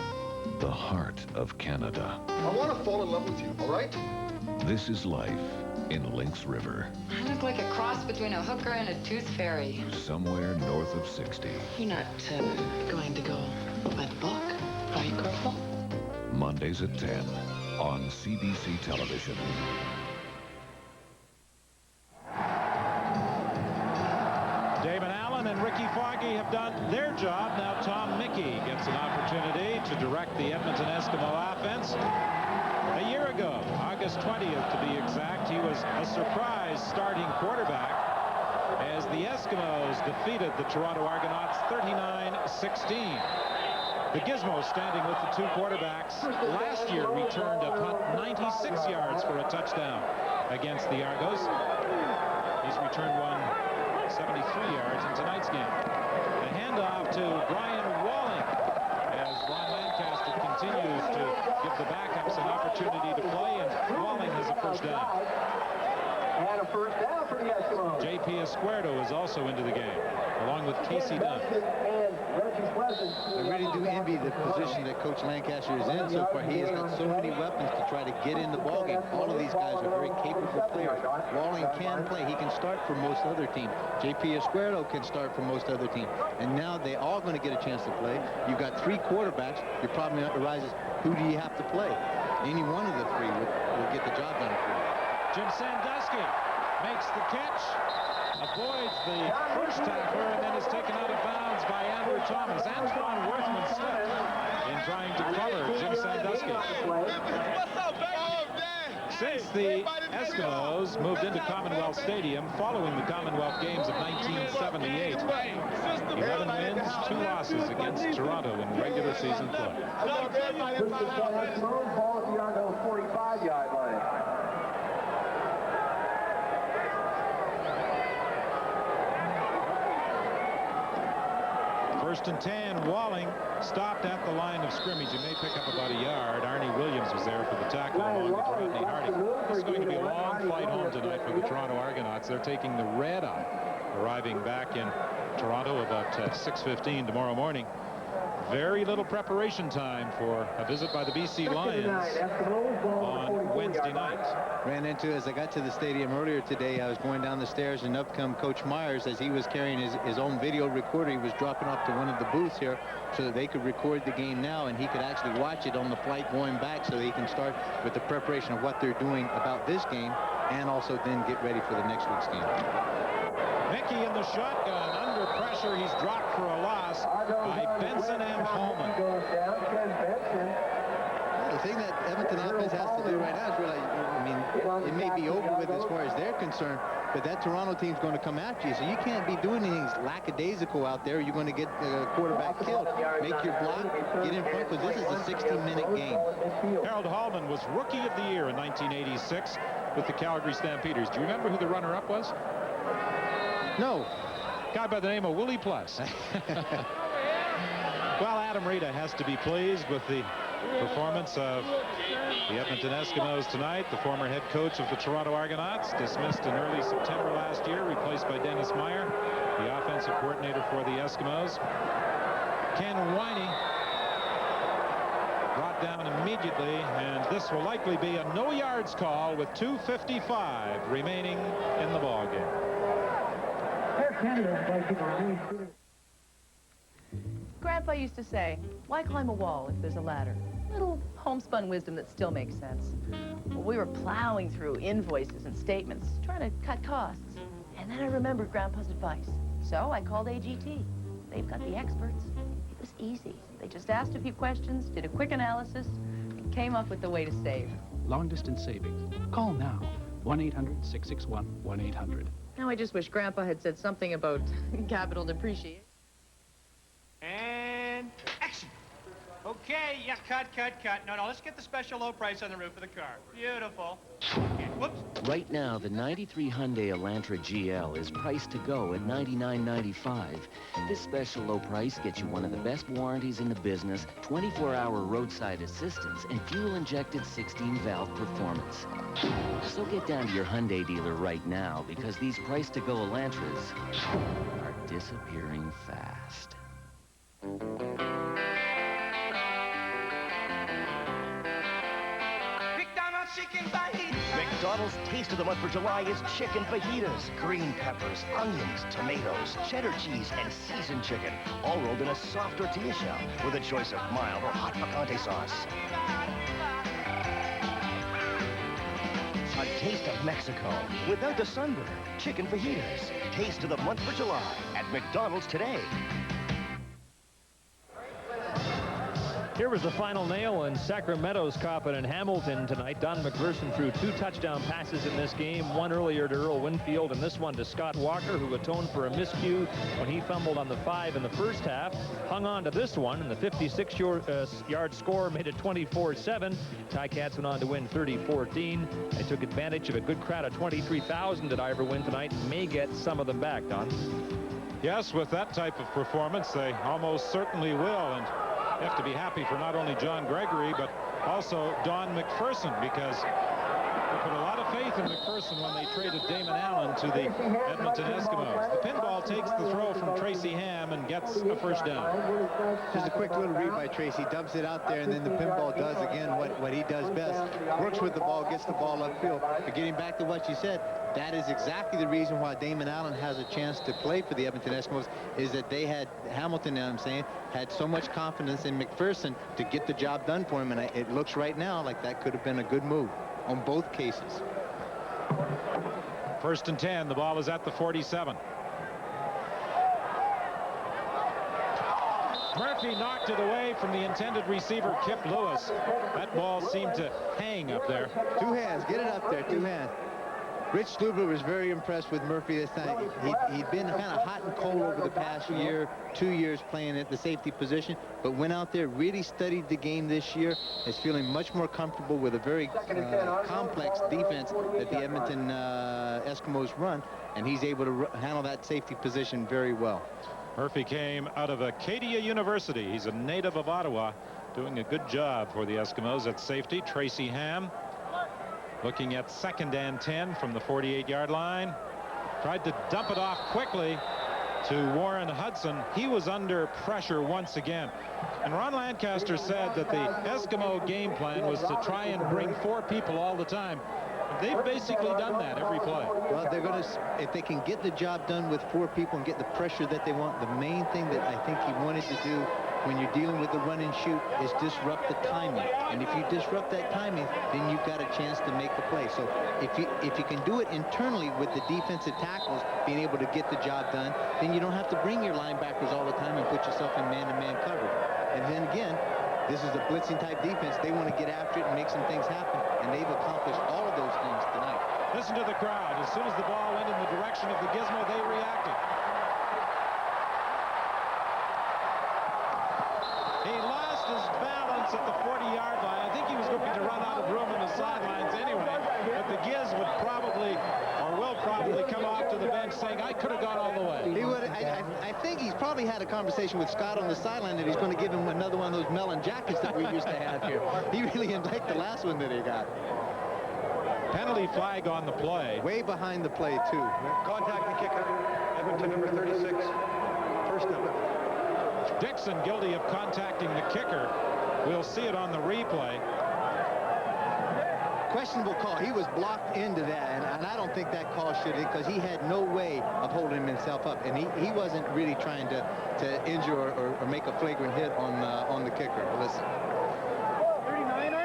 the heart of Canada. I want to fall in love with you, all right? This is life in Lynx River, I look like a cross between a hooker and a tooth fairy. somewhere north of 60. You're not going to go by the book, are you, Corporal? Mondays at 10 on CBC Television. Damon Allen and Ricky Foggy have done their job. Now Tom Mickey gets an opportunity to direct the Edmonton Eskimo offense. A year ago, August 20th to be exact, he was a surprise starting quarterback as the Eskimos defeated the Toronto Argonauts 39-16. The Gizmo, standing with the two quarterbacks, last year returned a punt 96 yards for a touchdown against the Argos. He's returned one 73 yards in tonight's game. A handoff to Brian Walling as Ron Lancaster continues to give the backups an opportunity to play, and Walling has a first down. And a first down for the Eskimos. J.P. Escuerdo is also into the game, along with Casey Dunn. I really do envy the position that Coach Lancaster is in so far. He has got so many weapons to try to get in the ballgame. All of these guys are very capable players. Walling can play. He can start for most other teams. J.P. Escuerdo can start for most other teams. And now they all going to get a chance to play. You've got three quarterbacks. Your problem arises, who do you have to play? Any one of the three will get the job done for you. Jim Sandusky makes the catch, avoids the first tackler, and then is taken out of bounds by Andrew Thomas. Antoine Worthman slipped in trying to cover Jim Sandusky. Since the Eskimos moved into Commonwealth Stadium following the Commonwealth Games of 1978, 11 wins, 2 losses against Toronto in regular season play. Ball at the Argo 45-yard line. First and 10, Walling stopped at the line of scrimmage. He may pick up about a yard. Arnie Williams was there for the tackle along with Rodney Harding. This is going to be a long flight home tonight for the Toronto Argonauts. They're taking the red eye, arriving back in Toronto about 6:15 tomorrow morning. Very little preparation time for a visit by the BC Lions on Wednesday night. Ran into, as I got to the stadium earlier today, I was going down the stairs and up come Coach Myers as he was carrying his own video recorder. He was dropping off to one of the booths here so that they could record the game now, and he could actually watch it on the flight going back so that he can start with the preparation of what they're doing about this game and also then get ready for the next week's game. Mickey in the shotgun, under pressure. He's dropped for a loss by Benson and Holman. The thing that Edmonton offense has to do right now is realize, I mean, it may be over with as far as they're concerned, but that Toronto team's going to come after you, so you can't be doing anything lackadaisical out there. You're going to get the quarterback killed. Make your block, get in front, because this is a 60-minute game. Harold Hallman was Rookie of the Year in 1986 with the Calgary Stampeders. Do you remember who the runner-up was? No. Guy by the name of Willie Plus. Well, Adam Rita has to be pleased with the performance of the Edmonton Eskimos tonight. The former head coach of the Toronto Argonauts, dismissed in early September last year, replaced by Dennis Meyer, the offensive coordinator for the Eskimos. Ken Winey brought down immediately, and this will likely be a no yards call with 2:55 remaining in the ball game. Grandpa used to say, why climb a wall if there's a ladder? Little homespun wisdom that still makes sense. Well, we were plowing through invoices and statements, trying to cut costs. And then I remembered Grandpa's advice. So I called AGT. They've got the experts. It was easy. They just asked a few questions, did a quick analysis, and came up with the way to save. Long-distance savings. Call now. 1-800-661-1800. Now I just wish Grandpa had said something about capital depreciation. And action. Okay, yeah, cut. No, let's get the special low price on the roof of the car. Beautiful. Okay, whoops. Right now, the 93 Hyundai Elantra GL is priced to go at $99.95. This special low price gets you one of the best warranties in the business, 24-hour roadside assistance, and fuel-injected 16-valve performance. So get down to your Hyundai dealer right now, because these price-to-go Elantras are disappearing fast. McDonald's Taste of the Month for July is chicken fajitas, green peppers, onions, tomatoes, cheddar cheese, and seasoned chicken, all rolled in a soft tortilla shell with a choice of mild or hot picante sauce. A taste of Mexico without the sunburn. Chicken fajitas. Taste of the Month for July at McDonald's today. Here was the final nail in Sacramento's coffin in Hamilton tonight. Don McPherson threw 2 touchdown passes in this game, one earlier to Earl Winfield and this one to Scott Walker, who atoned for a miscue when he fumbled on the 5 in the first half. Hung on to this one, and the 56-yard score made it 24-7. Ticats went on to win 30-14. They took advantage of a good crowd of 23,000 at Ivor Wynne tonight. May get some of them back, Don. Yes, with that type of performance, they almost certainly will. And you have to be happy for not only John Gregory, but also Don McPherson, because they put a lot of faith in McPherson when they traded Damon Allen to the Edmonton Eskimos. The pinball takes the throw from Tracy Ham and gets a first down. Just a quick little read by Tracy. Dumps it out there, and then the pinball does again what he does best. Works with the ball, gets the ball upfield. But getting back to what you said, that is exactly the reason why Damon Allen has a chance to play for the Edmonton Eskimos, is that they had, Hamilton, I'm saying, had so much confidence in McPherson to get the job done for him, and it looks right now like that could have been a good move on both cases. 1st and 10. The ball is at the 47. Murphy knocked it away from the intended receiver, Kip Lewis. That ball seemed to hang up there. 2 hands. Get it up there. 2 hands. Rich Stubler was very impressed with Murphy this time. He'd been kind of hot and cold over the past year, 2 years playing at the safety position, but went out there, really studied the game this year, is feeling much more comfortable with a very complex defense that the Edmonton Eskimos run, and he's able to handle that safety position very well. Murphy came out of Acadia University. He's a native of Ottawa, doing a good job for the Eskimos at safety. Tracy Ham looking at 2nd and 10 from the 48-yard line. Tried to dump it off quickly to Warren Hudson. He was under pressure once again. And Ron Lancaster said that the Eskimo game plan was to try and bring 4 people all the time. They've basically done that every play. Well, they're going to, if they can get the job done with 4 people and get the pressure that they want, the main thing that I think he wanted to do when you're dealing with the run and shoot is disrupt the timing. And if you disrupt that timing, then you've got a chance to make the play. So if you can do it internally with the defensive tackles being able to get the job done, then you don't have to bring your linebackers all the time and put yourself in man-to-man coverage. And then again, this is a blitzing type defense. They want to get after it and make some things happen, and they've accomplished all of those things tonight. Listen to the crowd. As soon as the ball went in the direction of the Gizmo, they reacted. He lost his balance at the 40-yard line. I think he was going to run out of room on the sidelines anyway, but the Giz would probably, or will probably, come off to the bench saying, I could have gone all the way. He would. I think he's probably had a conversation with Scott on the sideline that he's going to give him another one of those melon jackets that we used to have here. He really didn't like the last one that he got. Penalty flag on the play. Way behind the play, too. Contact the kicker. Edmonton number 36. First number. Dixon guilty of contacting the kicker. We'll see it on the replay. Questionable call. He was blocked into that, and I don't think that call should, because he had no way of holding himself up, and he wasn't really trying to injure or make a flagrant hit on the kicker. Listen.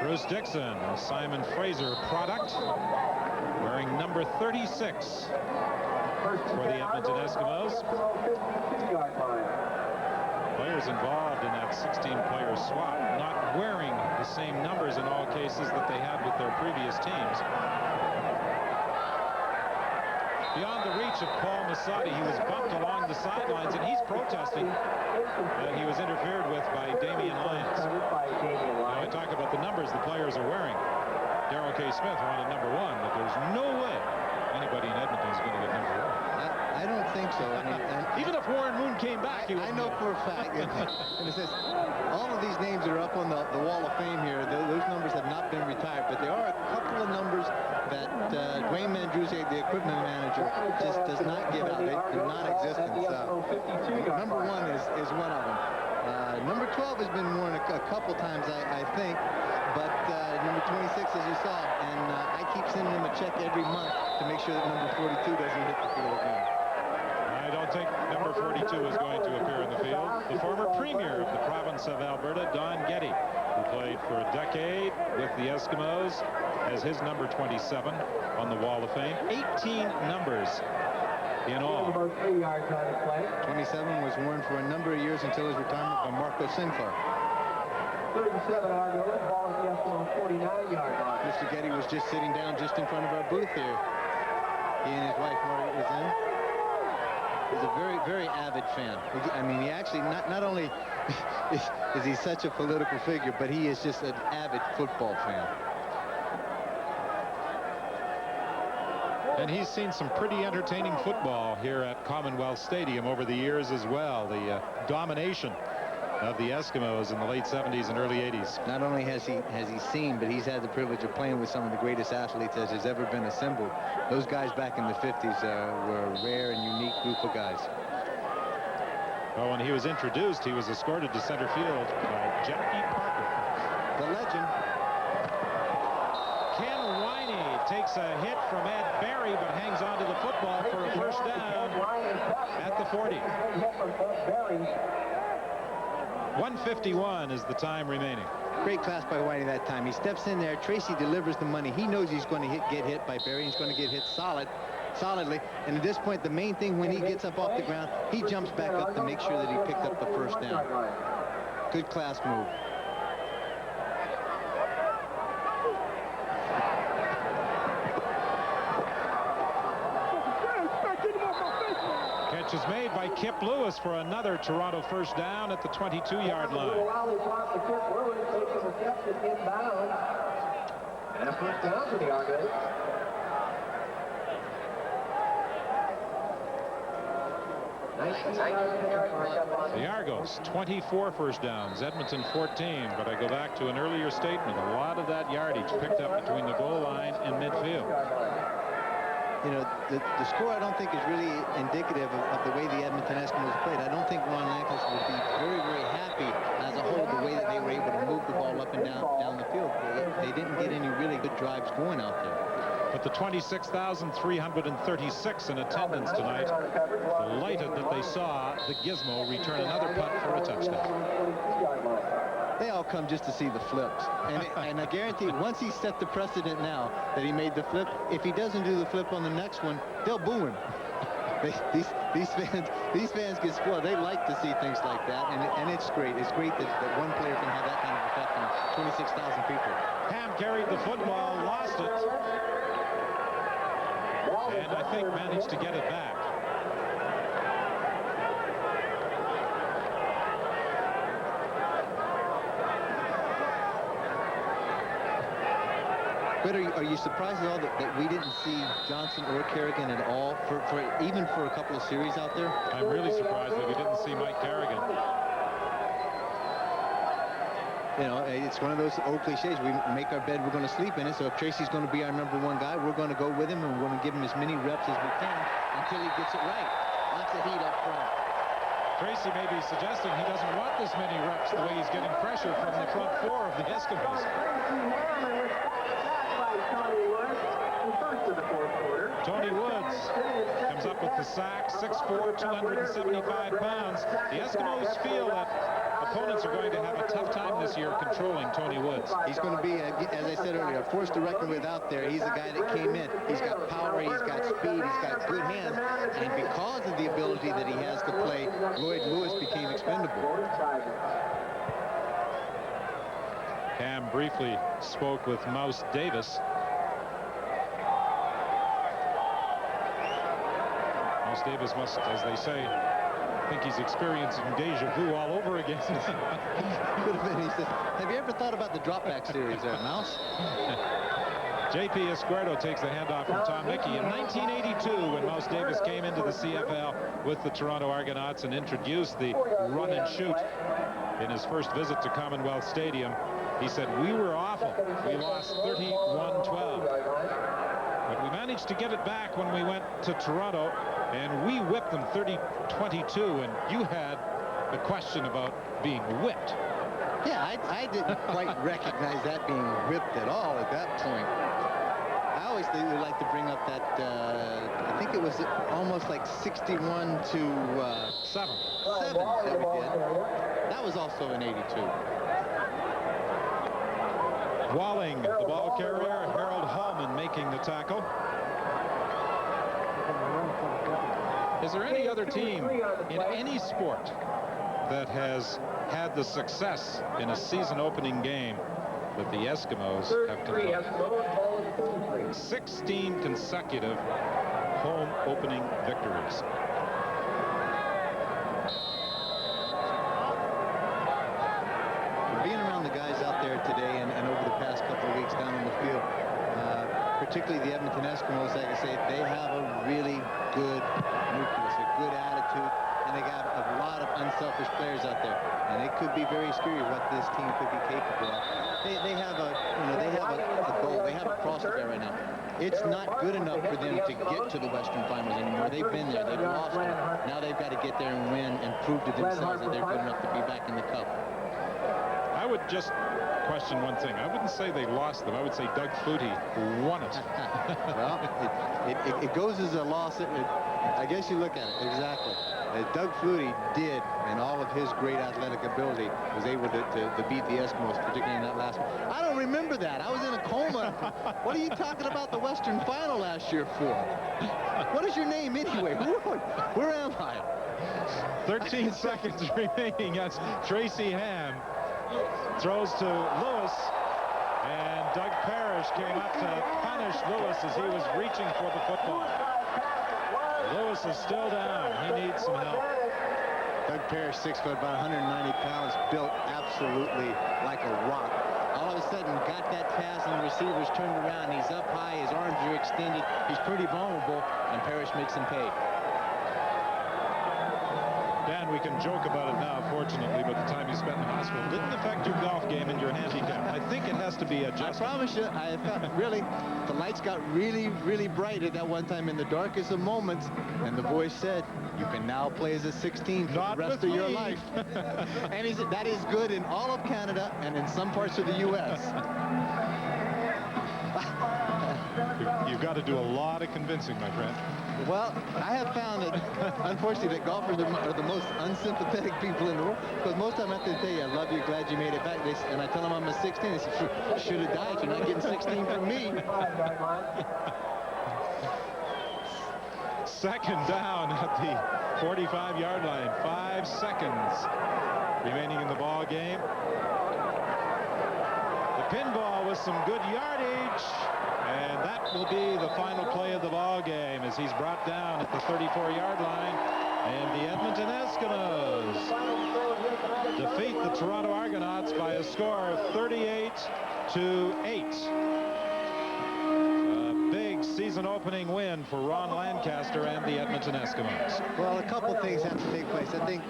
Bruce Dixon, a Simon Fraser product, wearing number 36 for the Edmonton Eskimos. Players involved in that 16-player swap not wearing the same numbers in all cases that they had with their previous teams. Beyond the reach of Paul Massotti, he was bumped along the sidelines, and he's protesting that he was interfered with by Damian Lyons. Now, I talk about the numbers the players are wearing. Darrell K. Smith wanted number 1, but there's no way anybody in Edmonton is going to get number 1. I don't think so. I mean, even if Warren Moon came back, I know for a fact. And it says all of these names that are up on the Wall of Fame here, those numbers have not been retired, but there are a couple of numbers that Dwayne Mandruzzi, the equipment manager, just does not give out. They are non-existent. Number 1 is one of them. Number 12 has been worn a couple times, I think, but number 26, as you saw, and I keep sending him a check every month to make sure that number 42 doesn't hit the field again. I don't think number 42 is going to appear in the field. The former premier of the province of Alberta, Don Getty, who played for a decade with the Eskimos, has his number 27 on the Wall of Fame. 18 numbers in all. 27 was worn for a number of years until his retirement by Marco Sinclair. 37 Argonauts, ball at the Eskimo 49-yard line. Mr. Getty was just sitting down just in front of our booth here. He and his wife Margaret was in. He's a very, very avid fan. I mean, he actually not only is he such a political figure, but he is just an avid football fan. And he's seen some pretty entertaining football here at Commonwealth Stadium over the years as well. The domination of the Eskimos in the late 70s and early 80s. Not only has he seen, but he's had the privilege of playing with some of the greatest athletes that has ever been assembled. Those guys back in the 50s were a rare and unique group of guys. Well, when he was introduced, he was escorted to center field by Jackie Parker. The legend. Ken Winey takes a hit from Ed Barry, but hangs on to the football for a first down at the 40. 1:51 is the time remaining. Great class by Whitey that time. He steps in there. Tracy delivers the money. He knows he's going to get hit by Barry. He's going to get hit solidly. And at this point, the main thing when he gets up off the ground, he jumps back up to make sure that he picked up the first down. Good class move. Catch is made by Kip Lewis for another Toronto first down at the 22-yard line. And a first down for the Argonauts. The Argos, 24 first downs, Edmonton 14, but I go back to an earlier statement. A lot of that yardage picked up between the goal line and midfield. You know, the score I don't think is really indicative of the way the Edmonton Eskimos played. I don't think Ron Lankles would be very, very happy as a whole the way that they were able to move the ball up and down the field. They didn't get any really good drives going out there. But the 26,336 in attendance tonight, delighted that they saw the Gizmo return another punt for a touchdown. They all come just to see the flips. And I guarantee once he set the precedent now that he made the flip, if he doesn't do the flip on the next one, they'll boo him. These fans get spoiled. They like to see things like that, and it's great. It's great that one player can have that kind of effect on 26,000 people. Ham carried the football, lost it, and I think managed to get it back. But are you surprised at all that we didn't see Johnson or Kerrigan at all even for a couple of series out there? I'm really surprised that we didn't see Mike Kerrigan. You know, it's one of those old cliches. We make our bed, we're going to sleep in it. So if Tracy's going to be our #1 guy, we're going to go with him, and we're going to give him as many reps as we can until he gets it right. Lots of heat up front. Tracy may be suggesting he doesn't want this many reps the way he's getting pressure from the front four of the Eskimos. Tony Woods comes up with the sack, 6'4", 275 pounds. The Eskimos feel that opponents are going to have a tough time this year controlling Tony Woods. He's going to be, as I said earlier, a force to reckon with out there. He's a guy that came in. He's got power, he's got speed, he's got good hands. And because of the ability that he has to play, Lloyd Lewis became expendable. Cam briefly spoke with Mouse Davis. Mouse Davis must, as they say, think he's experiencing deja vu all over again. Could have been. He said, have you ever thought about the drop-back series there, Mouse? J.P. Escuerdo takes the handoff from Tom Mickey. In 1982, when Mouse Davis came into the CFL with the Toronto Argonauts and introduced the run and shoot in his first visit to Commonwealth Stadium, he said, we were awful. We lost 31-12. But we managed to get it back when we went to Toronto, and we whipped them 30-22, and you had a question about being whipped. Yeah, I didn't quite recognize that being whipped at all at that point. I always think we like to bring up that, I think it was almost like 61-7 that we did. That was also in 82. Walling, the ball carrier, Harold Hallman making the tackle. Is there any other team in any sport that has had the success in a season opening game that the Eskimos have conducted? 16 consecutive home opening victories. Being around the guys out there today and over the past couple of weeks down on the field, particularly the Edmonton Eskimos, like I say, they have a really good nucleus, a good attitude, and they got a lot of unselfish players out there, and it could be very scary what this team could be capable of. They have a goal, they have a cross to bear right now. It's not good enough for them to get to the Western Finals anymore. They've been there, they've lost them. Now they've got to get there and win and prove to themselves that they're good enough to be back in the cup. I would just question one thing. I wouldn't say they lost them. I would say Doug Flutie won it. Well, it goes as a loss. I guess you look at it. Exactly. Doug Flutie did, and all of his great athletic ability, was able to beat the Eskimos, particularly in that last one. I don't remember that. I was in a coma. What are you talking about the Western Final last year for? What is your name anyway? Where am I? 13 seconds remaining as Tracy Ham throws to Lewis, and Doug Parrish came up to punish Lewis as he was reaching for the football. Lewis is still down. He needs some help. Doug Parrish, 6 foot, about 190 pounds, built absolutely like a rock. All of a sudden, got that pass, and the receiver's turned around. He's up high. His arms are extended. He's pretty vulnerable, and Parrish makes him pay. Dan, we can joke about it now, fortunately, but the time you spent in the hospital didn't affect your golf game and your handicap. I think it has to be adjusted. I promise you, I felt really, the lights got really, really bright at that one time in the darkest of moments, and the voice said, you can now play as a 16 for the rest of your life. And he said, that is good in all of Canada and in some parts of the U.S. You've got to do a lot of convincing, my friend. Well, I have found that, unfortunately, that golfers are the most unsympathetic people in the world. Because most of them have to tell you, I love you, glad you made it back. And I tell them I'm a 16. They say, should have died. You're not getting 16 from me. Second down at the 45-yard line. 5 seconds remaining in the ball game. The pinball with some good yardage. And that will be the final play of the ball game as he's brought down at the 34-yard line. And the Edmonton Eskimos defeat the Toronto Argonauts by a score of 38-8. season opening win for Ron Lancaster and the Edmonton Eskimos. Well, a couple things have to take place. I think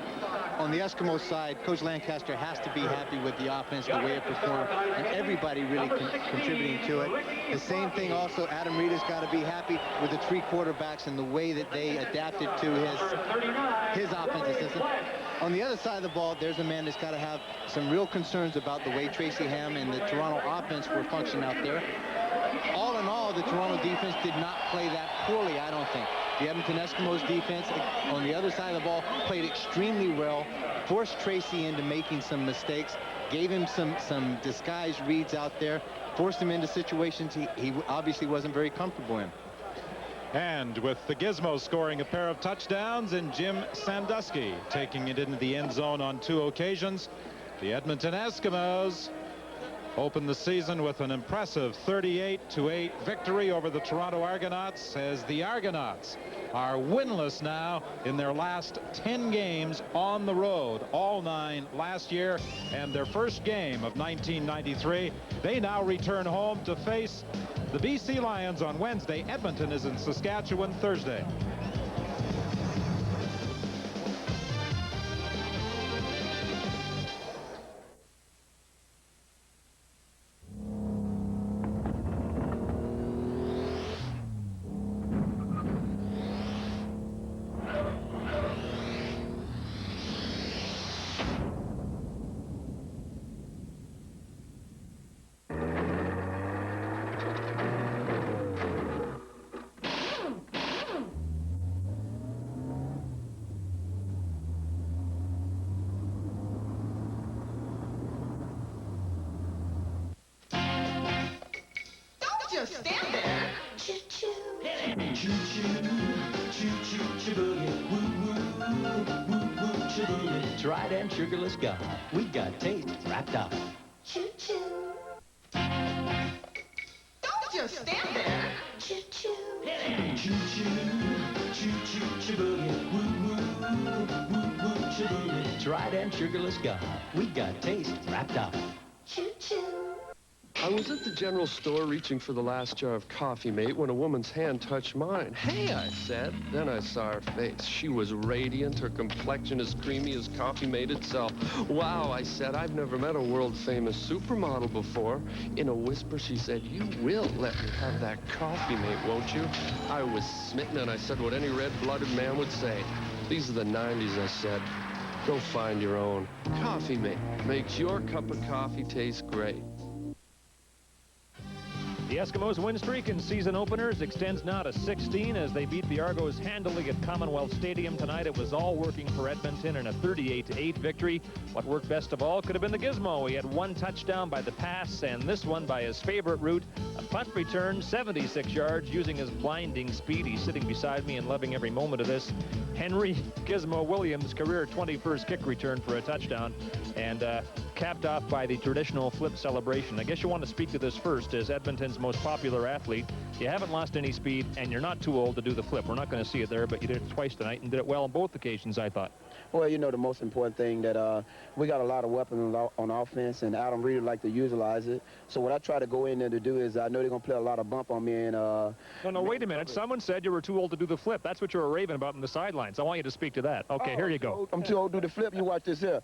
on the Eskimo side, Coach Lancaster has to be happy with the offense, the way it performed, and everybody really contributing to it. The same thing also, Adam Reed has got to be happy with the 3 quarterbacks and the way that they adapted to his offensive system. On the other side of the ball, there's a man that's got to have some real concerns about the way Tracy Ham and the Toronto offense were functioning out there. All in all, the Toronto defense did not play that poorly, I don't think. The Edmonton Eskimos defense on the other side of the ball played extremely well, forced Tracy into making some mistakes, gave him some disguised reads out there, forced him into situations he obviously wasn't very comfortable in. And with the Gizmos scoring a pair of touchdowns and Jim Sandusky taking it into the end zone on 2 occasions, the Edmonton Eskimos opened the season with an impressive 38-8 victory over the Toronto Argonauts, as the Argonauts are winless now in their last 10 games on the road, all 9 last year, and their first game of 1993. They now return home to face the BC Lions on Wednesday. Edmonton is in Saskatchewan Thursday. Just stand there. Choo-choo. Choo-choo, choo-choo, choo-boogie, woo-woo, woo-woo, choo-boogie. Trident sugarless gum. We got taste wrapped up. Choo-choo. Don't just stand there. Choo-choo. Choo-choo, choo-choo, choo-boogie, woo-woo, woo-woo, choo-boogie. Trident sugarless gum. We got taste wrapped up. Choo-choo. I was at the general store reaching for the last jar of coffee, mate, when a woman's hand touched mine. Hey, I said. Then I saw her face. She was radiant, her complexion as creamy as coffee mate itself. Wow, I said, I've never met a world-famous supermodel before. In a whisper, she said, you will let me have that coffee, mate, won't you? I was smitten, and I said what any red-blooded man would say. These are the 90s, I said. Go find your own. Coffee, mate, makes your cup of coffee taste great. The Eskimos' win streak in season openers extends now to 16 as they beat the Argos handily at Commonwealth Stadium tonight. It was all working for Edmonton in a 38-8 victory. What worked best of all could have been the Gizmo. He had 1 touchdown by the pass, and this one by his favorite route, a punt return, 76 yards, using his blinding speed. He's sitting beside me and loving every moment of this. Henry Gizmo Williams' career 21st kick return for a touchdown, and capped off by the traditional flip celebration. I guess you want to speak to this first as Edmonton's most popular athlete. You haven't lost any speed, and you're not too old to do the flip. We're not going to see it there, but you did it twice tonight and did it well on both occasions, I thought. Well, you know, the most important thing that we got a lot of weapons on offense, and Adam really like to utilize it. So what I try to go in there to do is, I know they're going to play a lot of bump on me. And No, wait a minute. Someone said you were too old to do the flip. That's what you were raving about in the sidelines. I want you to speak to that. Okay, here you go. I'm too old to do the flip. You watch this here.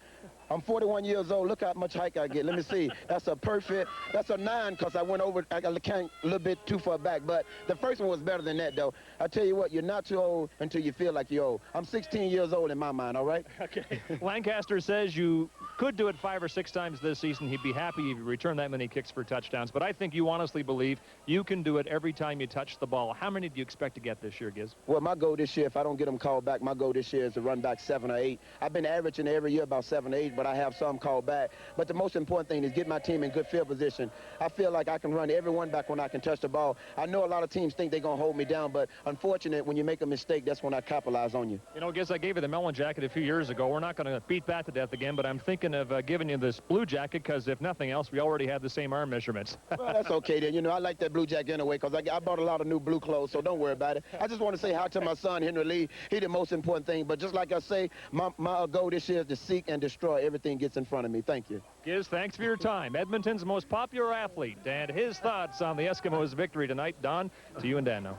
I'm 41 years old. Look how much hike I get. Let me see. That's a perfect. That's a 9 because I went over. I came a little bit too far back. But the first one was better than that, though. I tell you what, you're not too old until you feel like you're old. I'm 16 years old in my mind, all right? Okay. Lancaster says you could do it 5 or 6 times this season. He'd be happy if you return that many kicks for touchdowns. But I think you honestly believe you can do it every time you touch the ball. How many do you expect to get this year, Giz? Well, my goal this year, if I don't get them called back, my goal this year is to run back 7 or 8. I've been averaging every year about 7 or 8, but I have some called back. But the most important thing is get my team in good field position. I feel like I can run everyone back when I can touch the ball. I know a lot of teams think they're going to hold me down, but unfortunate, when you make a mistake, that's when I capitalize on you. You know, Giz, I gave you the melon jacket a few years ago. We're not going to beat that to death again, but I'm thinking of giving you this blue jacket because if nothing else, we already have the same arm measurements. Well, that's okay then. You know, I like that blue jacket anyway because I bought a lot of new blue clothes, so don't worry about it. I just want to say hi to my son, Henry Lee. He the most important thing. But just like I say, my goal this year is to seek and destroy everything gets in front of me. Thank you. Giz, thanks for your time. Edmonton's most popular athlete and his thoughts on the Eskimos' victory tonight. Don, to you and Dan now.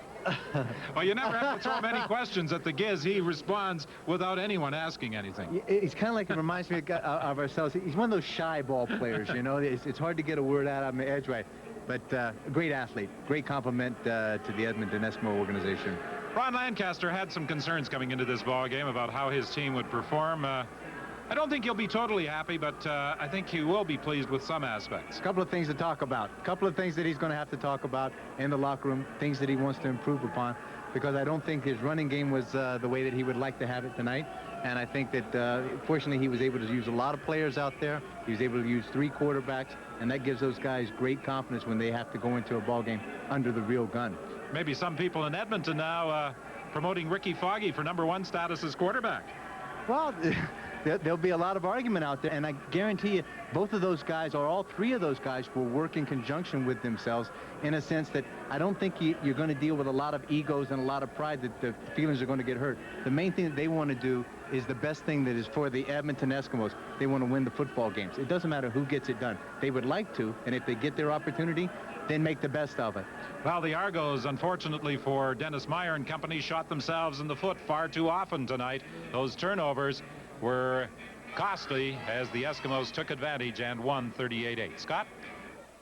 Well, you never have to throw many questions at the Giz. He responds without anyone asking anything. He's kind of like, it reminds me of ourselves. He's one of those shy ball players, you know. It's hard to get a word out of him edgewise. But a great athlete. Great compliment to the Edmonton Eskimo organization. Ron Lancaster had some concerns coming into this ball game about how his team would perform. I don't think he'll be totally happy, but I think he will be pleased with some aspects. A couple of things to talk about. A couple of things that he's going to have to talk about in the locker room, things that he wants to improve upon, because I don't think his running game was the way that he would like to have it tonight. And I think that, fortunately, he was able to use a lot of players out there. He was able to use 3 quarterbacks, and that gives those guys great confidence when they have to go into a ball game under the real gun. Maybe some people in Edmonton now promoting Ricky Foggy for #1 status as quarterback. Well, there'll be a lot of argument out there, and I guarantee you both of those guys, or all 3 of those guys, will work in conjunction with themselves in a sense that I don't think you're going to deal with a lot of egos and a lot of pride that the feelings are going to get hurt. The main thing that they want to do is the best thing that is for the Edmonton Eskimos. They want to win the football games. It doesn't matter who gets it done. They would like to, and if they get their opportunity, then make the best of it. Well, the Argos, unfortunately for Dennis Meyer and company, shot themselves in the foot far too often tonight. Those turnovers were costly as the Eskimos took advantage and won 38-8. Scott?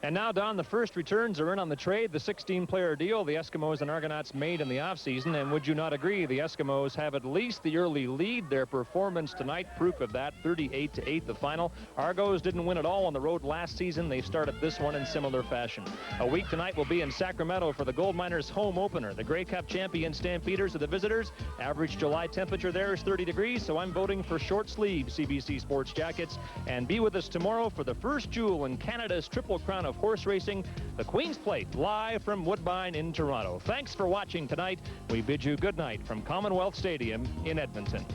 And now, Don, the first returns are in on the trade, the 16-player deal the Eskimos and Argonauts made in the offseason. And would you not agree the Eskimos have at least the early lead? Their performance tonight, proof of that, 38-8 the final. Argos didn't win at all on the road last season. They started this one in similar fashion. A week tonight will be in Sacramento for the Gold Miners home opener. The Grey Cup champion Stampeders are the visitors. Average July temperature there is 30 degrees, so I'm voting for short sleeve CBC Sports jackets. And be with us tomorrow for the first jewel in Canada's Triple Crown of horse racing, the Queen's Plate, live from Woodbine in Toronto. Thanks for watching tonight. We bid you good night from Commonwealth Stadium in Edmonton.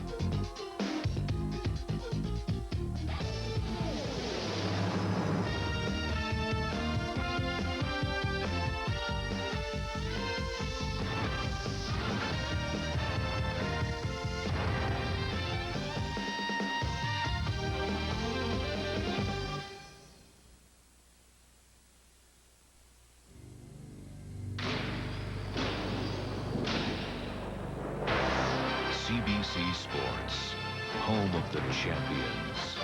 CBC Sports, home of the champions.